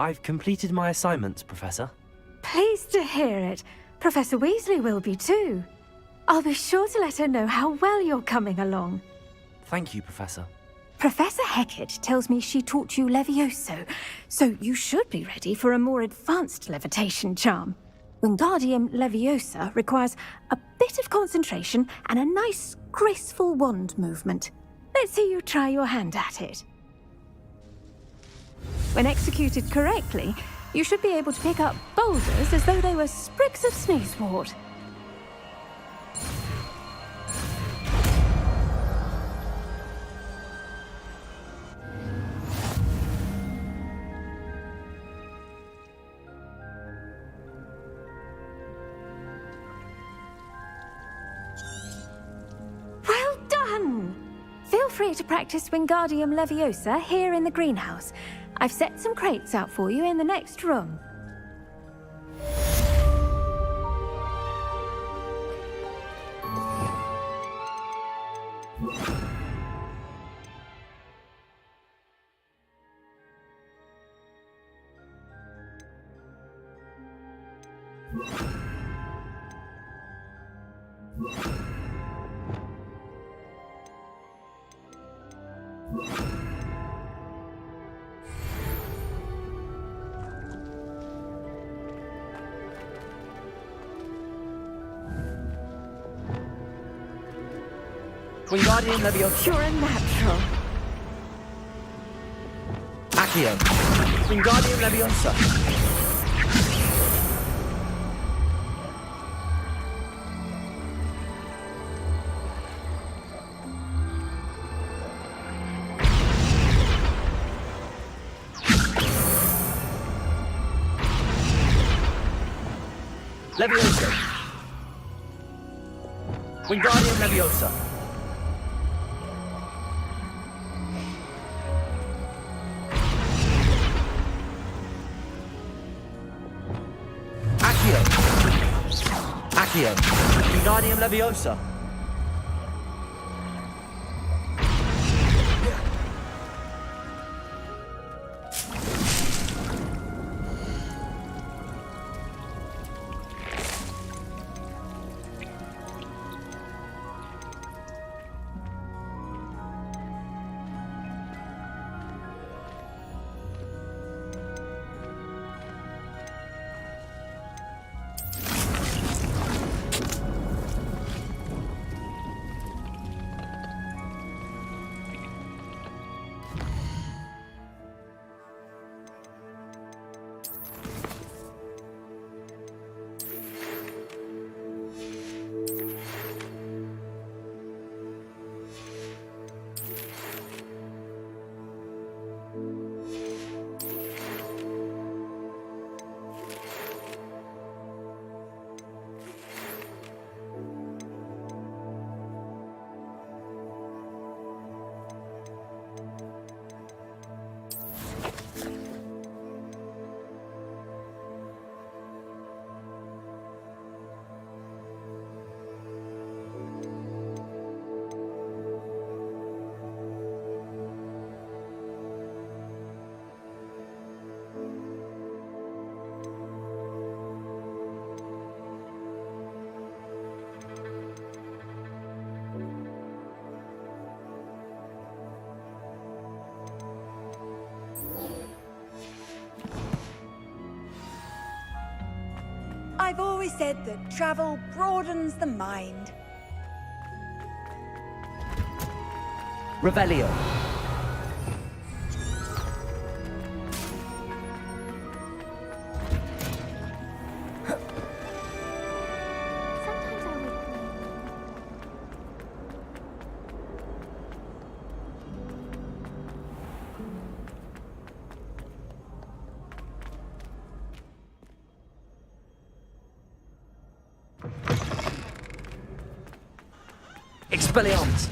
I've completed my assignments, Professor. Pleased to hear it. Professor Weasley will be too. I'll be sure to let her know how well you're coming along. Thank you, Professor. Professor Hecat tells me she taught you Levioso, so you should be ready for a more advanced levitation charm. Wingardium Leviosa requires a bit of concentration and a nice, graceful wand movement. Let's see you try your hand at it. When executed correctly, you should be able to pick up boulders as though they were sprigs of sneezewort. Well done! Feel free to practice Wingardium Leviosa here in the greenhouse. I've set some crates out for you in the next room. Wingardium Leviosa. You're a natural. Accio. Wingardium Leviosa. Leviosa. Wingardium Leviosa. Accio. Wingardium Leviosa. I've always said that travel broadens the mind. Revelio. Expelliarmus.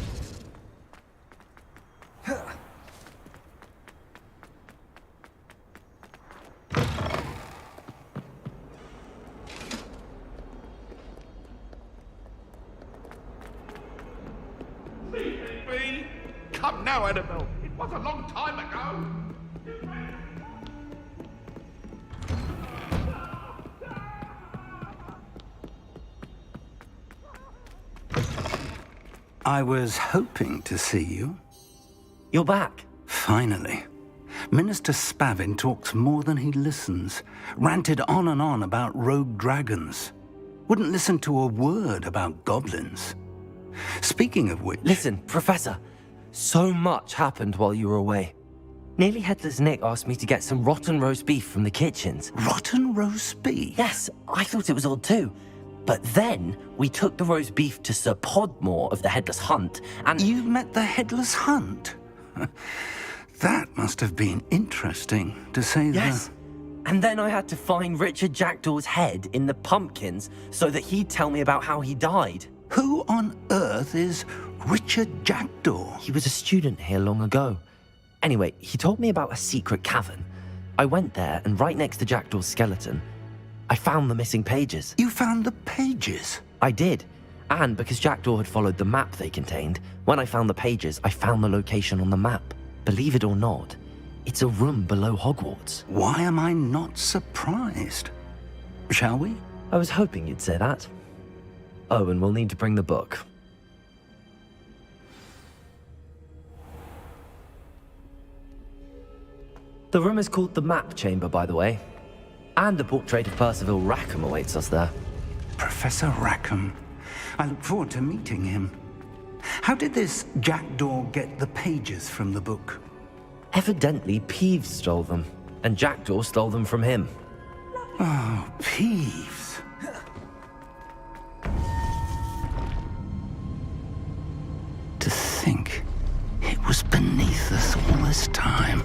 now, Annabelle. It was a long time ago. I was hoping to see you. You're back. Finally. Minister Spavin talks more than he listens. Ranted on and on about rogue dragons. Wouldn't listen to a word about goblins. Speaking of which... Listen, Professor. So much happened while you were away. Nearly Headless Nick asked me to get some rotten roast beef from the kitchens. Rotten roast beef? Yes, I thought it was odd too. But then we took the roast beef to Sir Podmore of the Headless Hunt, and... You met the Headless Hunt? That must have been interesting, to say the... Yes. And then I had to find Richard Jackdaw's head in the pumpkins so that he'd tell me about how he died. Who on earth is Richard Jackdaw? He was a student here long ago. Anyway, he told me about a secret cavern. I went there, and right next to Jackdaw's skeleton, I found the missing pages. You found the pages? I did. And because Jackdaw had followed the map they contained, when I found the pages, I found the location on the map. Believe it or not, it's a room below Hogwarts. Why am I not surprised? Shall we? I was hoping you'd say that. Oh, and we'll need to bring the book. The room is called the Map Chamber, by the way. And a portrait of Percival Rackham awaits us there. Professor Rackham. I look forward to meeting him. How did this Jackdaw get the pages from the book? Evidently, Peeves stole them, and Jackdaw stole them from him. Oh, Peeves. To think it was beneath us all this time.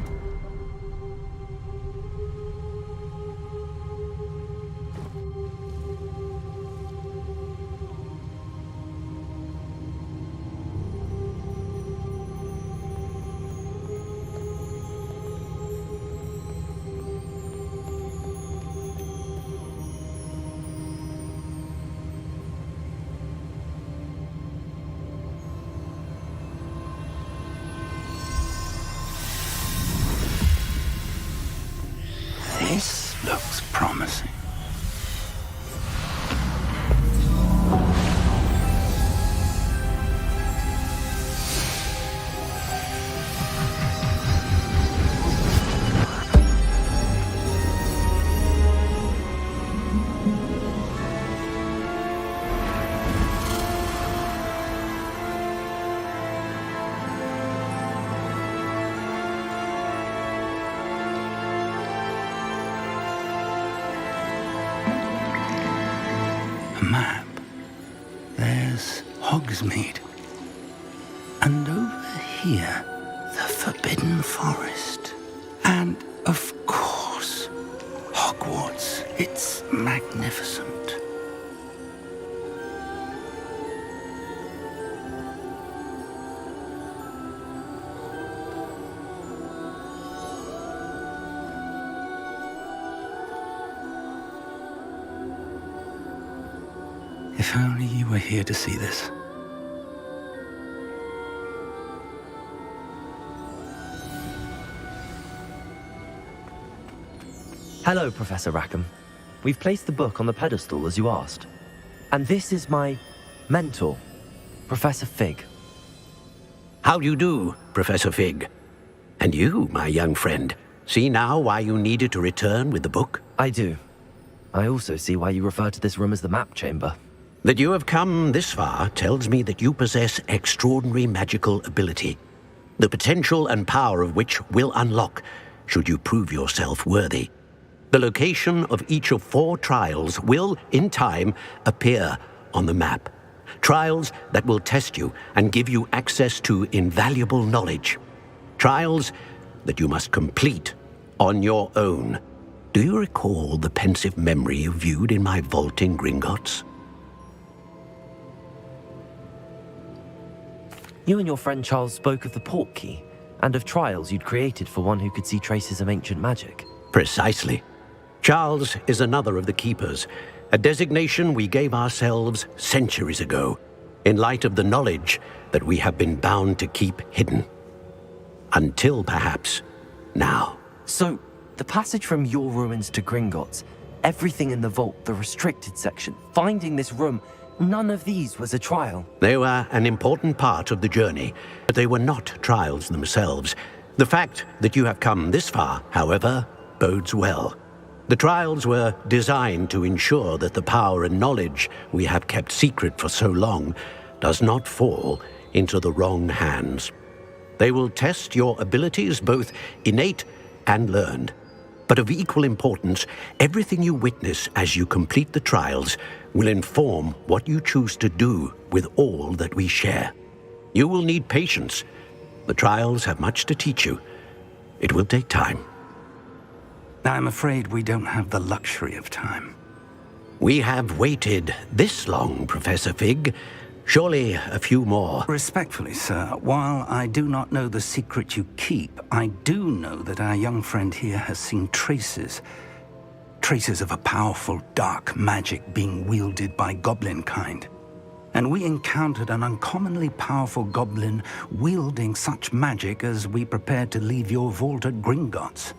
This looks promising. Map. There's Hogsmeade. And over here, the Forbidden Forest. And, of course, Hogwarts. It's magnificent. If only you were here to see this. Hello, Professor Rackham. We've placed the book on the pedestal, as you asked. And this is my mentor, Professor Fig. How do you do, Professor Fig? And you, my young friend, see now why you needed to return with the book? I do. I also see why you refer to this room as the Map Chamber. That you have come this far tells me that you possess extraordinary magical ability, the potential and power of which will unlock should you prove yourself worthy. The location of each of 4 trials will, in time, appear on the map. Trials that will test you and give you access to invaluable knowledge. Trials that you must complete on your own. Do you recall the pensive memory you viewed in my vault in Gringotts? You and your friend Charles spoke of the Portkey, and of trials you'd created for one who could see traces of ancient magic. Precisely. Charles is another of the Keepers, a designation we gave ourselves centuries ago, in light of the knowledge that we have been bound to keep hidden. Until perhaps now. So, the passage from your ruins to Gringotts, everything in the vault, the restricted section, finding this room, none of these was a trial. They were an important part of the journey, but they were not trials themselves. The fact that you have come this far, however, bodes well. The trials were designed to ensure that the power and knowledge we have kept secret for so long does not fall into the wrong hands. They will test your abilities, both innate and learned. But of equal importance, everything you witness as you complete the trials will inform what you choose to do with all that we share. You will need patience. The trials have much to teach you. It will take time. I'm afraid we don't have the luxury of time. We have waited this long, Professor Fig. Surely a few more. Respectfully, sir, while I do not know the secret you keep, I do know that our young friend here has seen traces of a powerful dark magic being wielded by goblin kind. And we encountered an uncommonly powerful goblin wielding such magic as we prepared to leave your vault at Gringotts.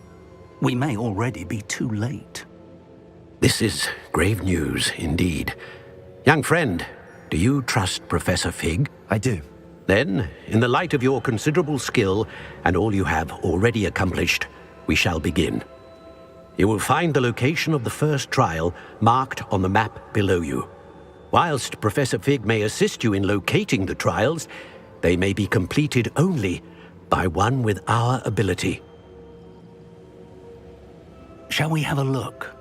We may already be too late. This is grave news indeed. Young friend, do you trust Professor Fig? I do. Then, in the light of your considerable skill and all you have already accomplished, we shall begin. You will find the location of the first trial marked on the map below you. Whilst Professor Fig may assist you in locating the trials, they may be completed only by one with our ability. Shall we have a look?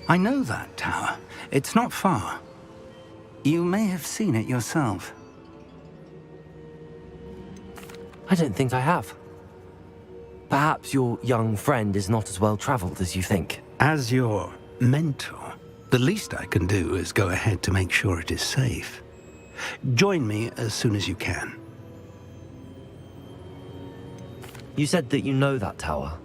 I know that tower. It's not far. You may have seen it yourself. I don't think I have. Perhaps your young friend is not as well traveled as you think. As your mentor, the least I can do is go ahead to make sure it is safe. Join me as soon as you can. You said that you know that tower.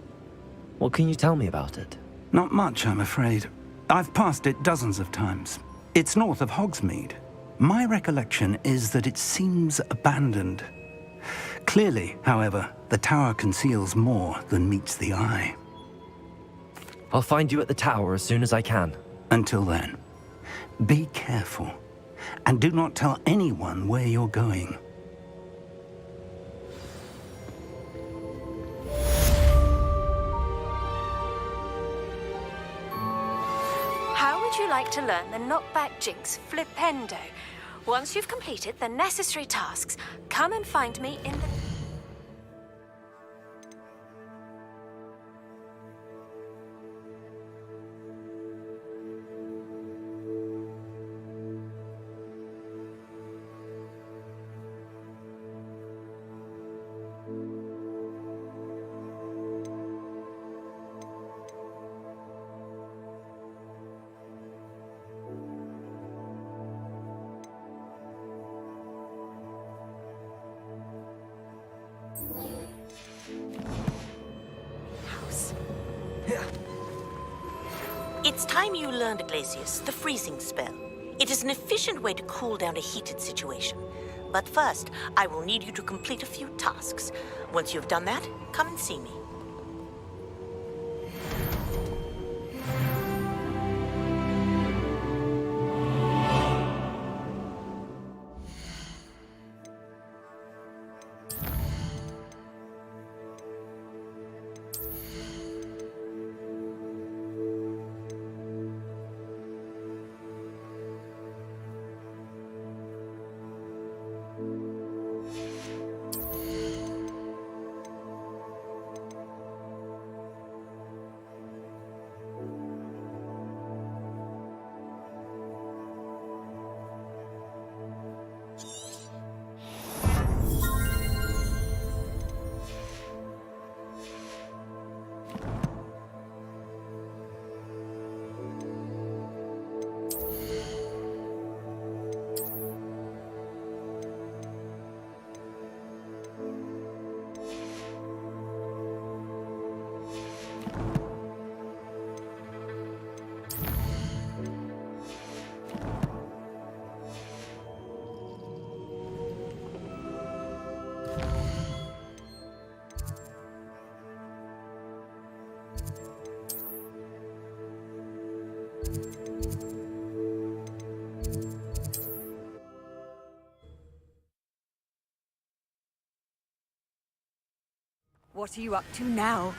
What can you tell me about it? Not much, I'm afraid. I've passed it dozens of times. It's north of Hogsmeade. My recollection is that it seems abandoned. Clearly, however, the tower conceals more than meets the eye. I'll find you at the tower as soon as I can. Until then, be careful, and do not tell anyone where you're going. How would you like to learn the knockback jinx flipendo? Once you've completed the necessary tasks, come and find me in the... It's time you learned, Glacius, the freezing spell. It is an efficient way to cool down a heated situation. But first, I will need you to complete a few tasks. Once you've done that, come and see me. What are you up to now?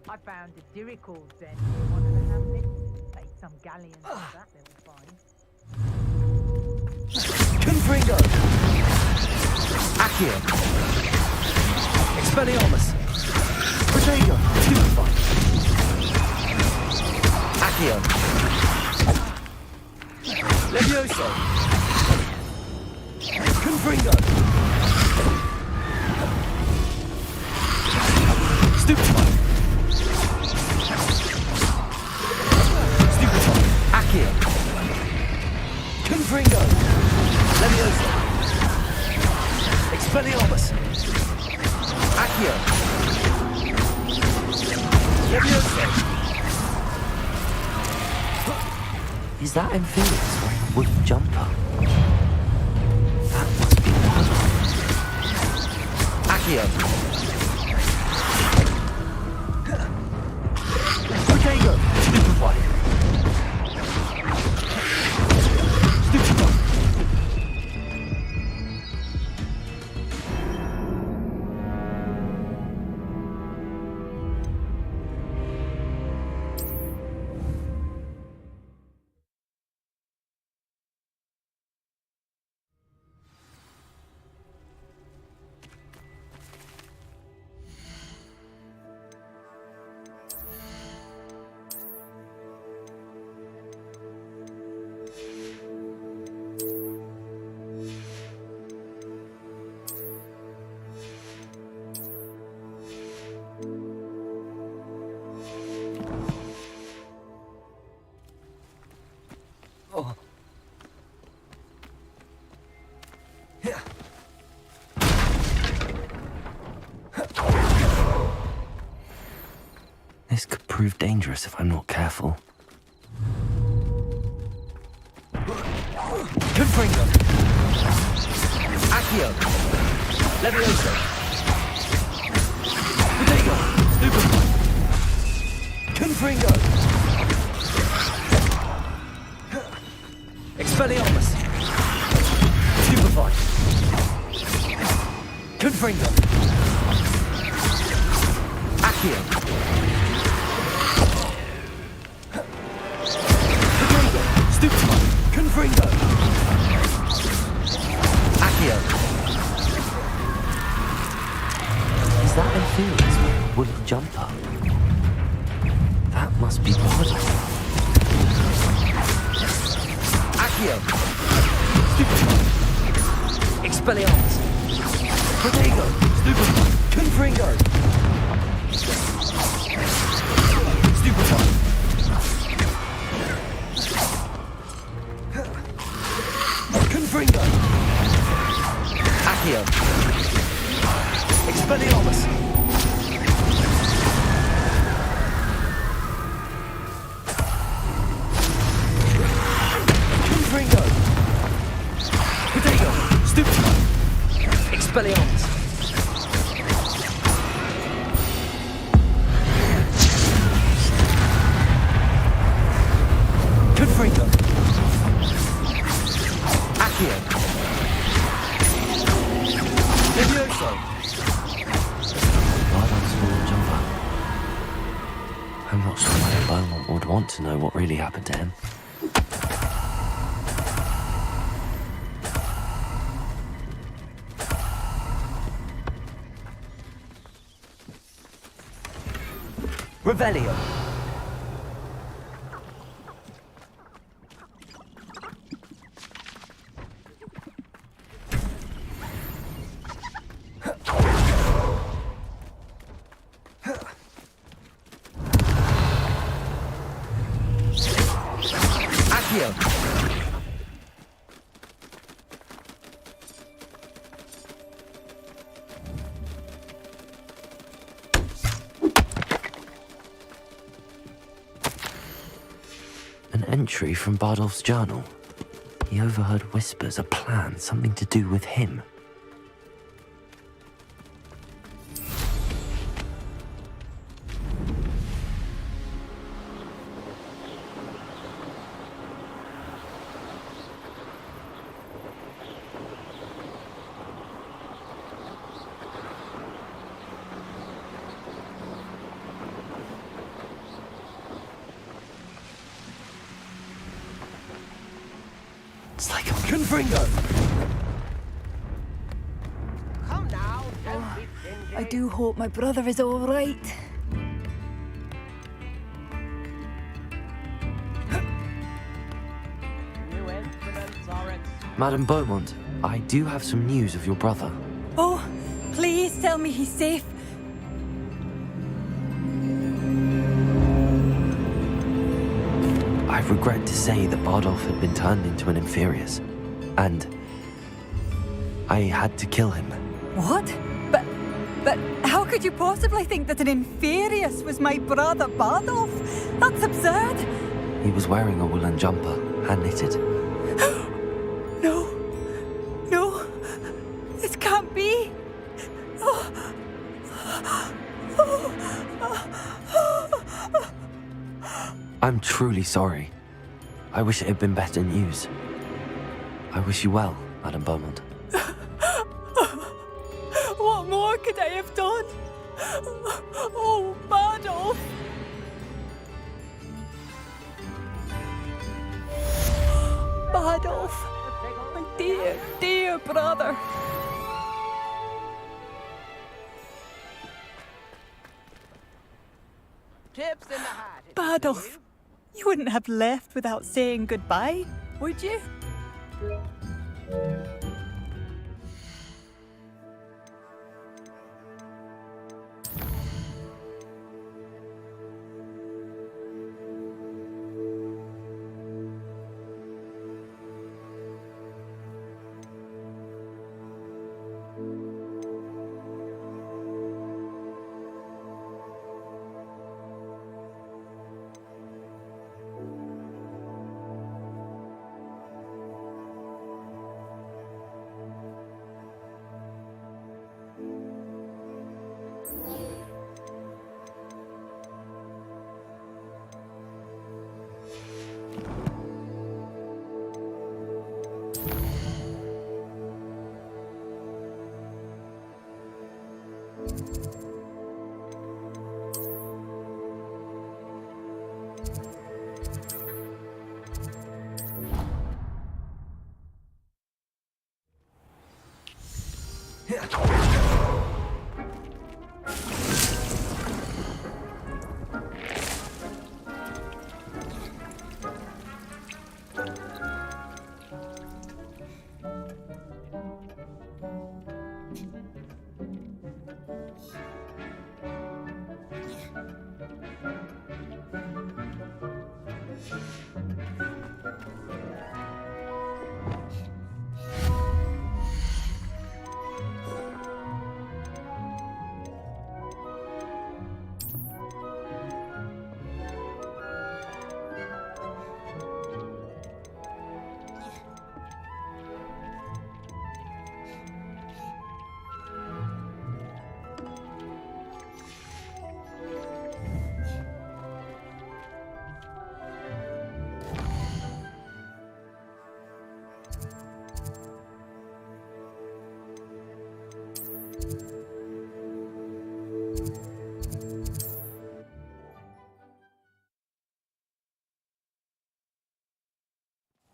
I found a Dirical's den near one of the hamlets. Say some galleons of that they will find. Confringo! Accio! Expelliarmus! Protego! Stupefy! Accio! Levioso! Confringo! Stupefy! Accio! Confringo! Levioso! Expelliarmus! Accio! Levioso! Is that Amphibious wearing a wooden jumper? That must be Waddle. Accio! Protego! Stupefy! Stupefy! Oh. This could prove dangerous if I'm not careful. Confringo! Accio! Levioso! Protego! Stupefy! Confringo! Expelliarmus! Stupefy! Confringo! Accio! Protego! Stupefy! Confringo! Accio! Is that Amphibious wearing a wooden jumper? That must be Waddle. Accio! Stupefy! Expelliarmus! Protego! Stupefy! Confringo! Stupefy! Confringo! Accio! Expelliarmus! Confringo! Protego! Stupefy! Expelliarmus! Confringo! Accio! Levioso! Waddle's wooden jumper. I'm not sure why Beaumont would want to know what really happened to him. Revelio! Accio! An entry from Bardolph's journal. He overheard whispers, a plan, something to do with him. It's like I'm... Confringo! Come now, don't be stingy. I do hope my brother is all right. New instruments are Madame Beaumont, I do have some news of your brother. Oh, please tell me he's safe. I regret to say that Bardolph had been turned into an Inferius, and I had to kill him. What? But how could you possibly think that an Inferius was my brother Bardolph? That's absurd. He was wearing a woolen jumper, hand-knitted. No, this can't be. I'm truly sorry. I wish it had been better news. I wish you well, Madame Beaumont. What more could I have done? Oh, Bardolph! Bardolph, my dear, dear brother. Tips in the hat. Bardolph, you wouldn't have left without saying goodbye, would you?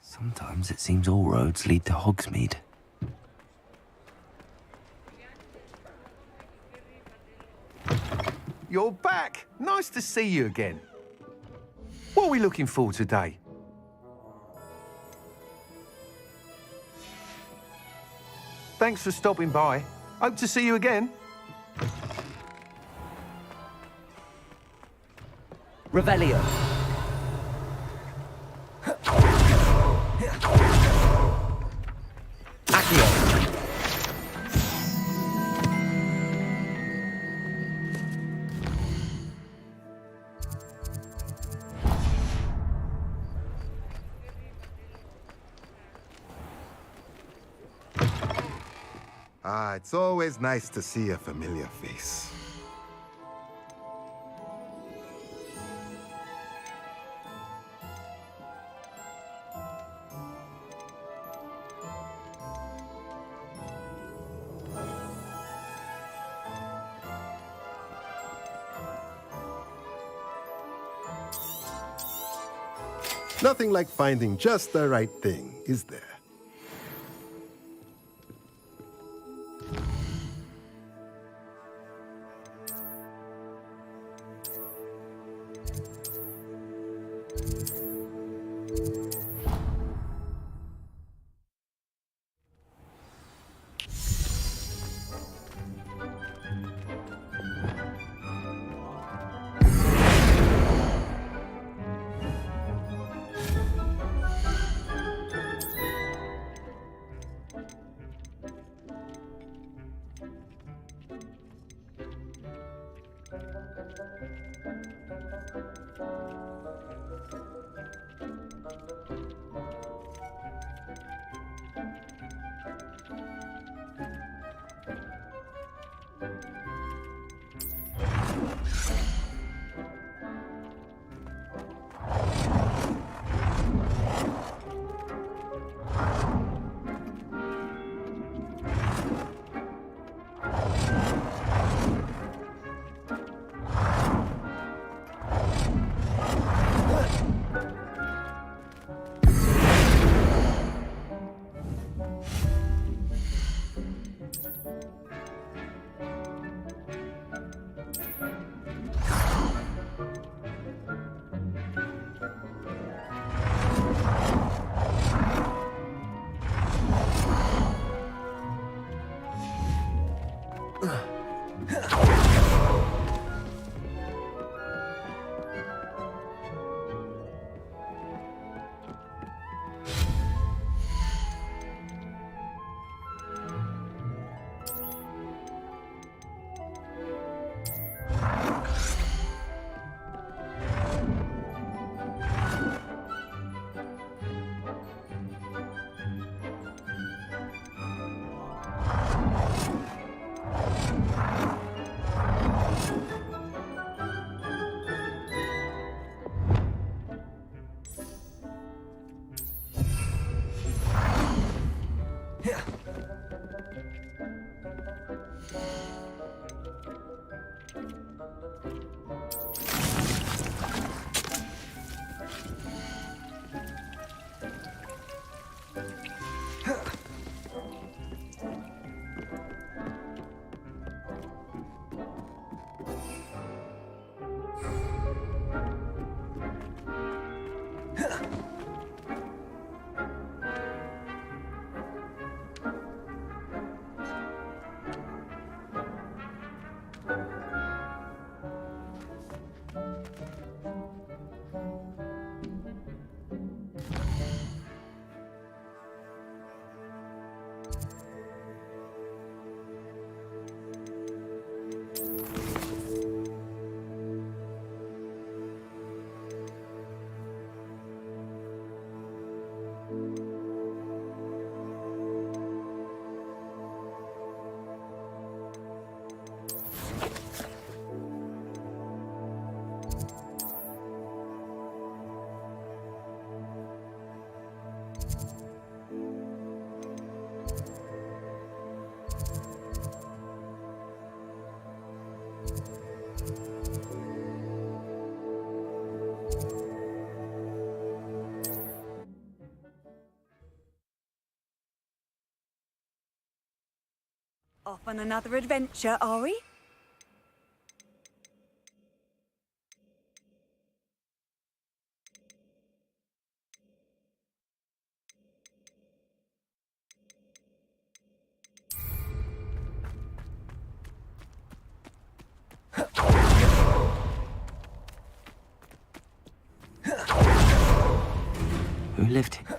Sometimes it seems all roads lead to Hogsmeade. You're back. Nice to see you again. What are we looking for today? Thanks for stopping by. Hope to see you again. Revelio. Accio. It's always nice to see a familiar face. Nothing like finding just the right thing, is there? Off on another adventure, are we? Who lived here?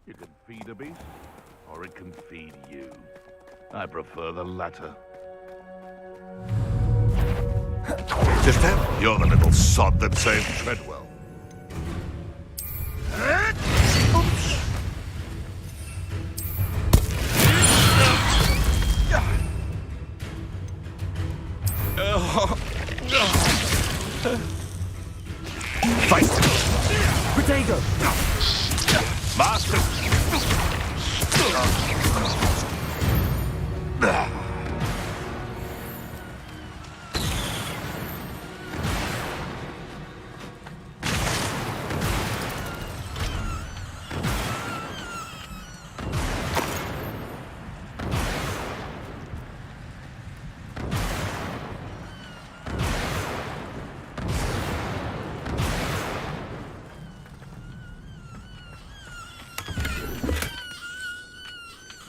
You can feed a beast, or it can feed you. I prefer the latter. Sister, you're the little sod that saved Treadwell. Fight! Protego! Master!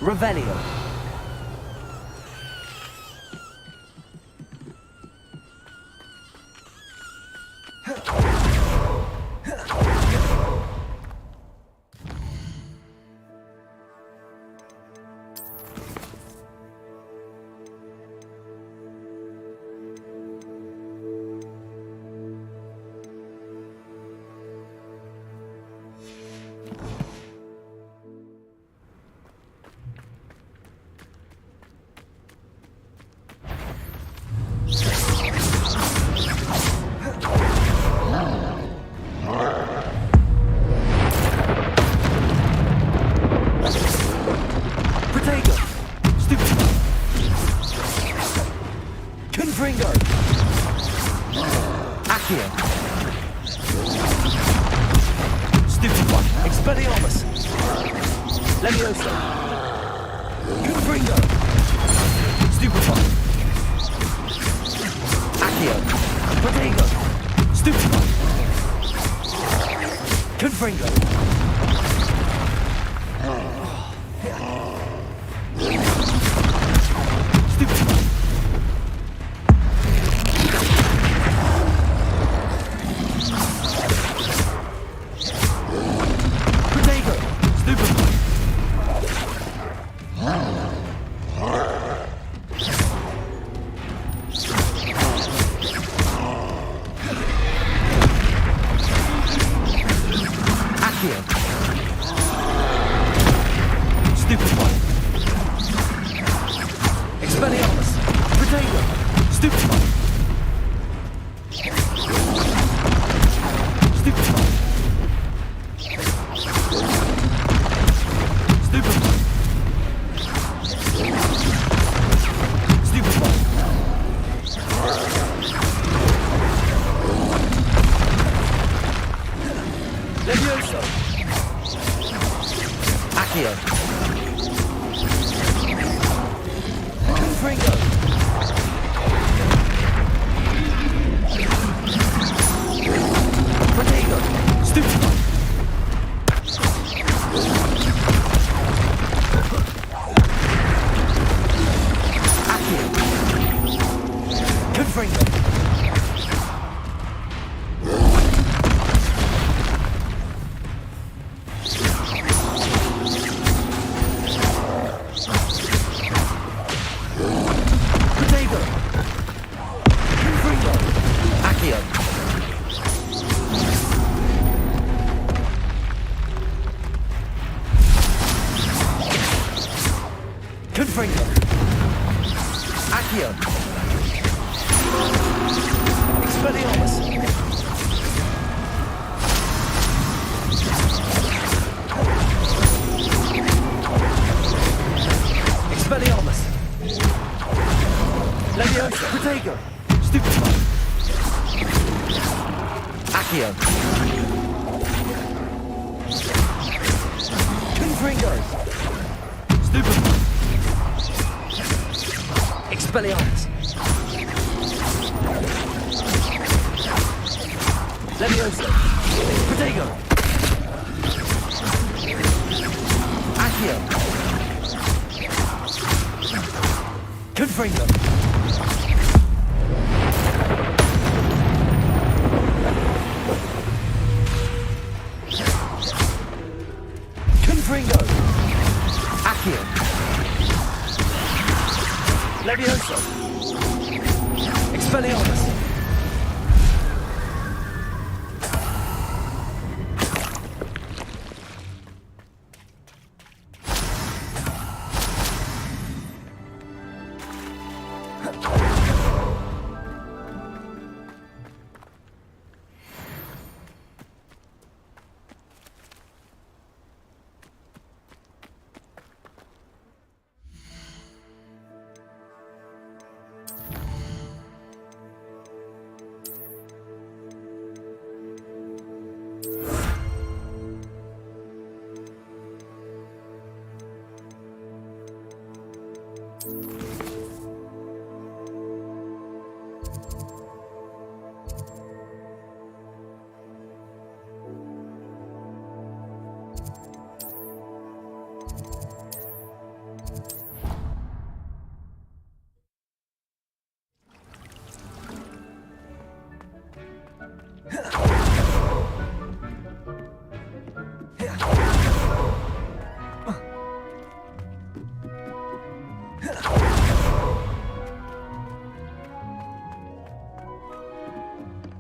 Revelio.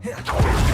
Yeah.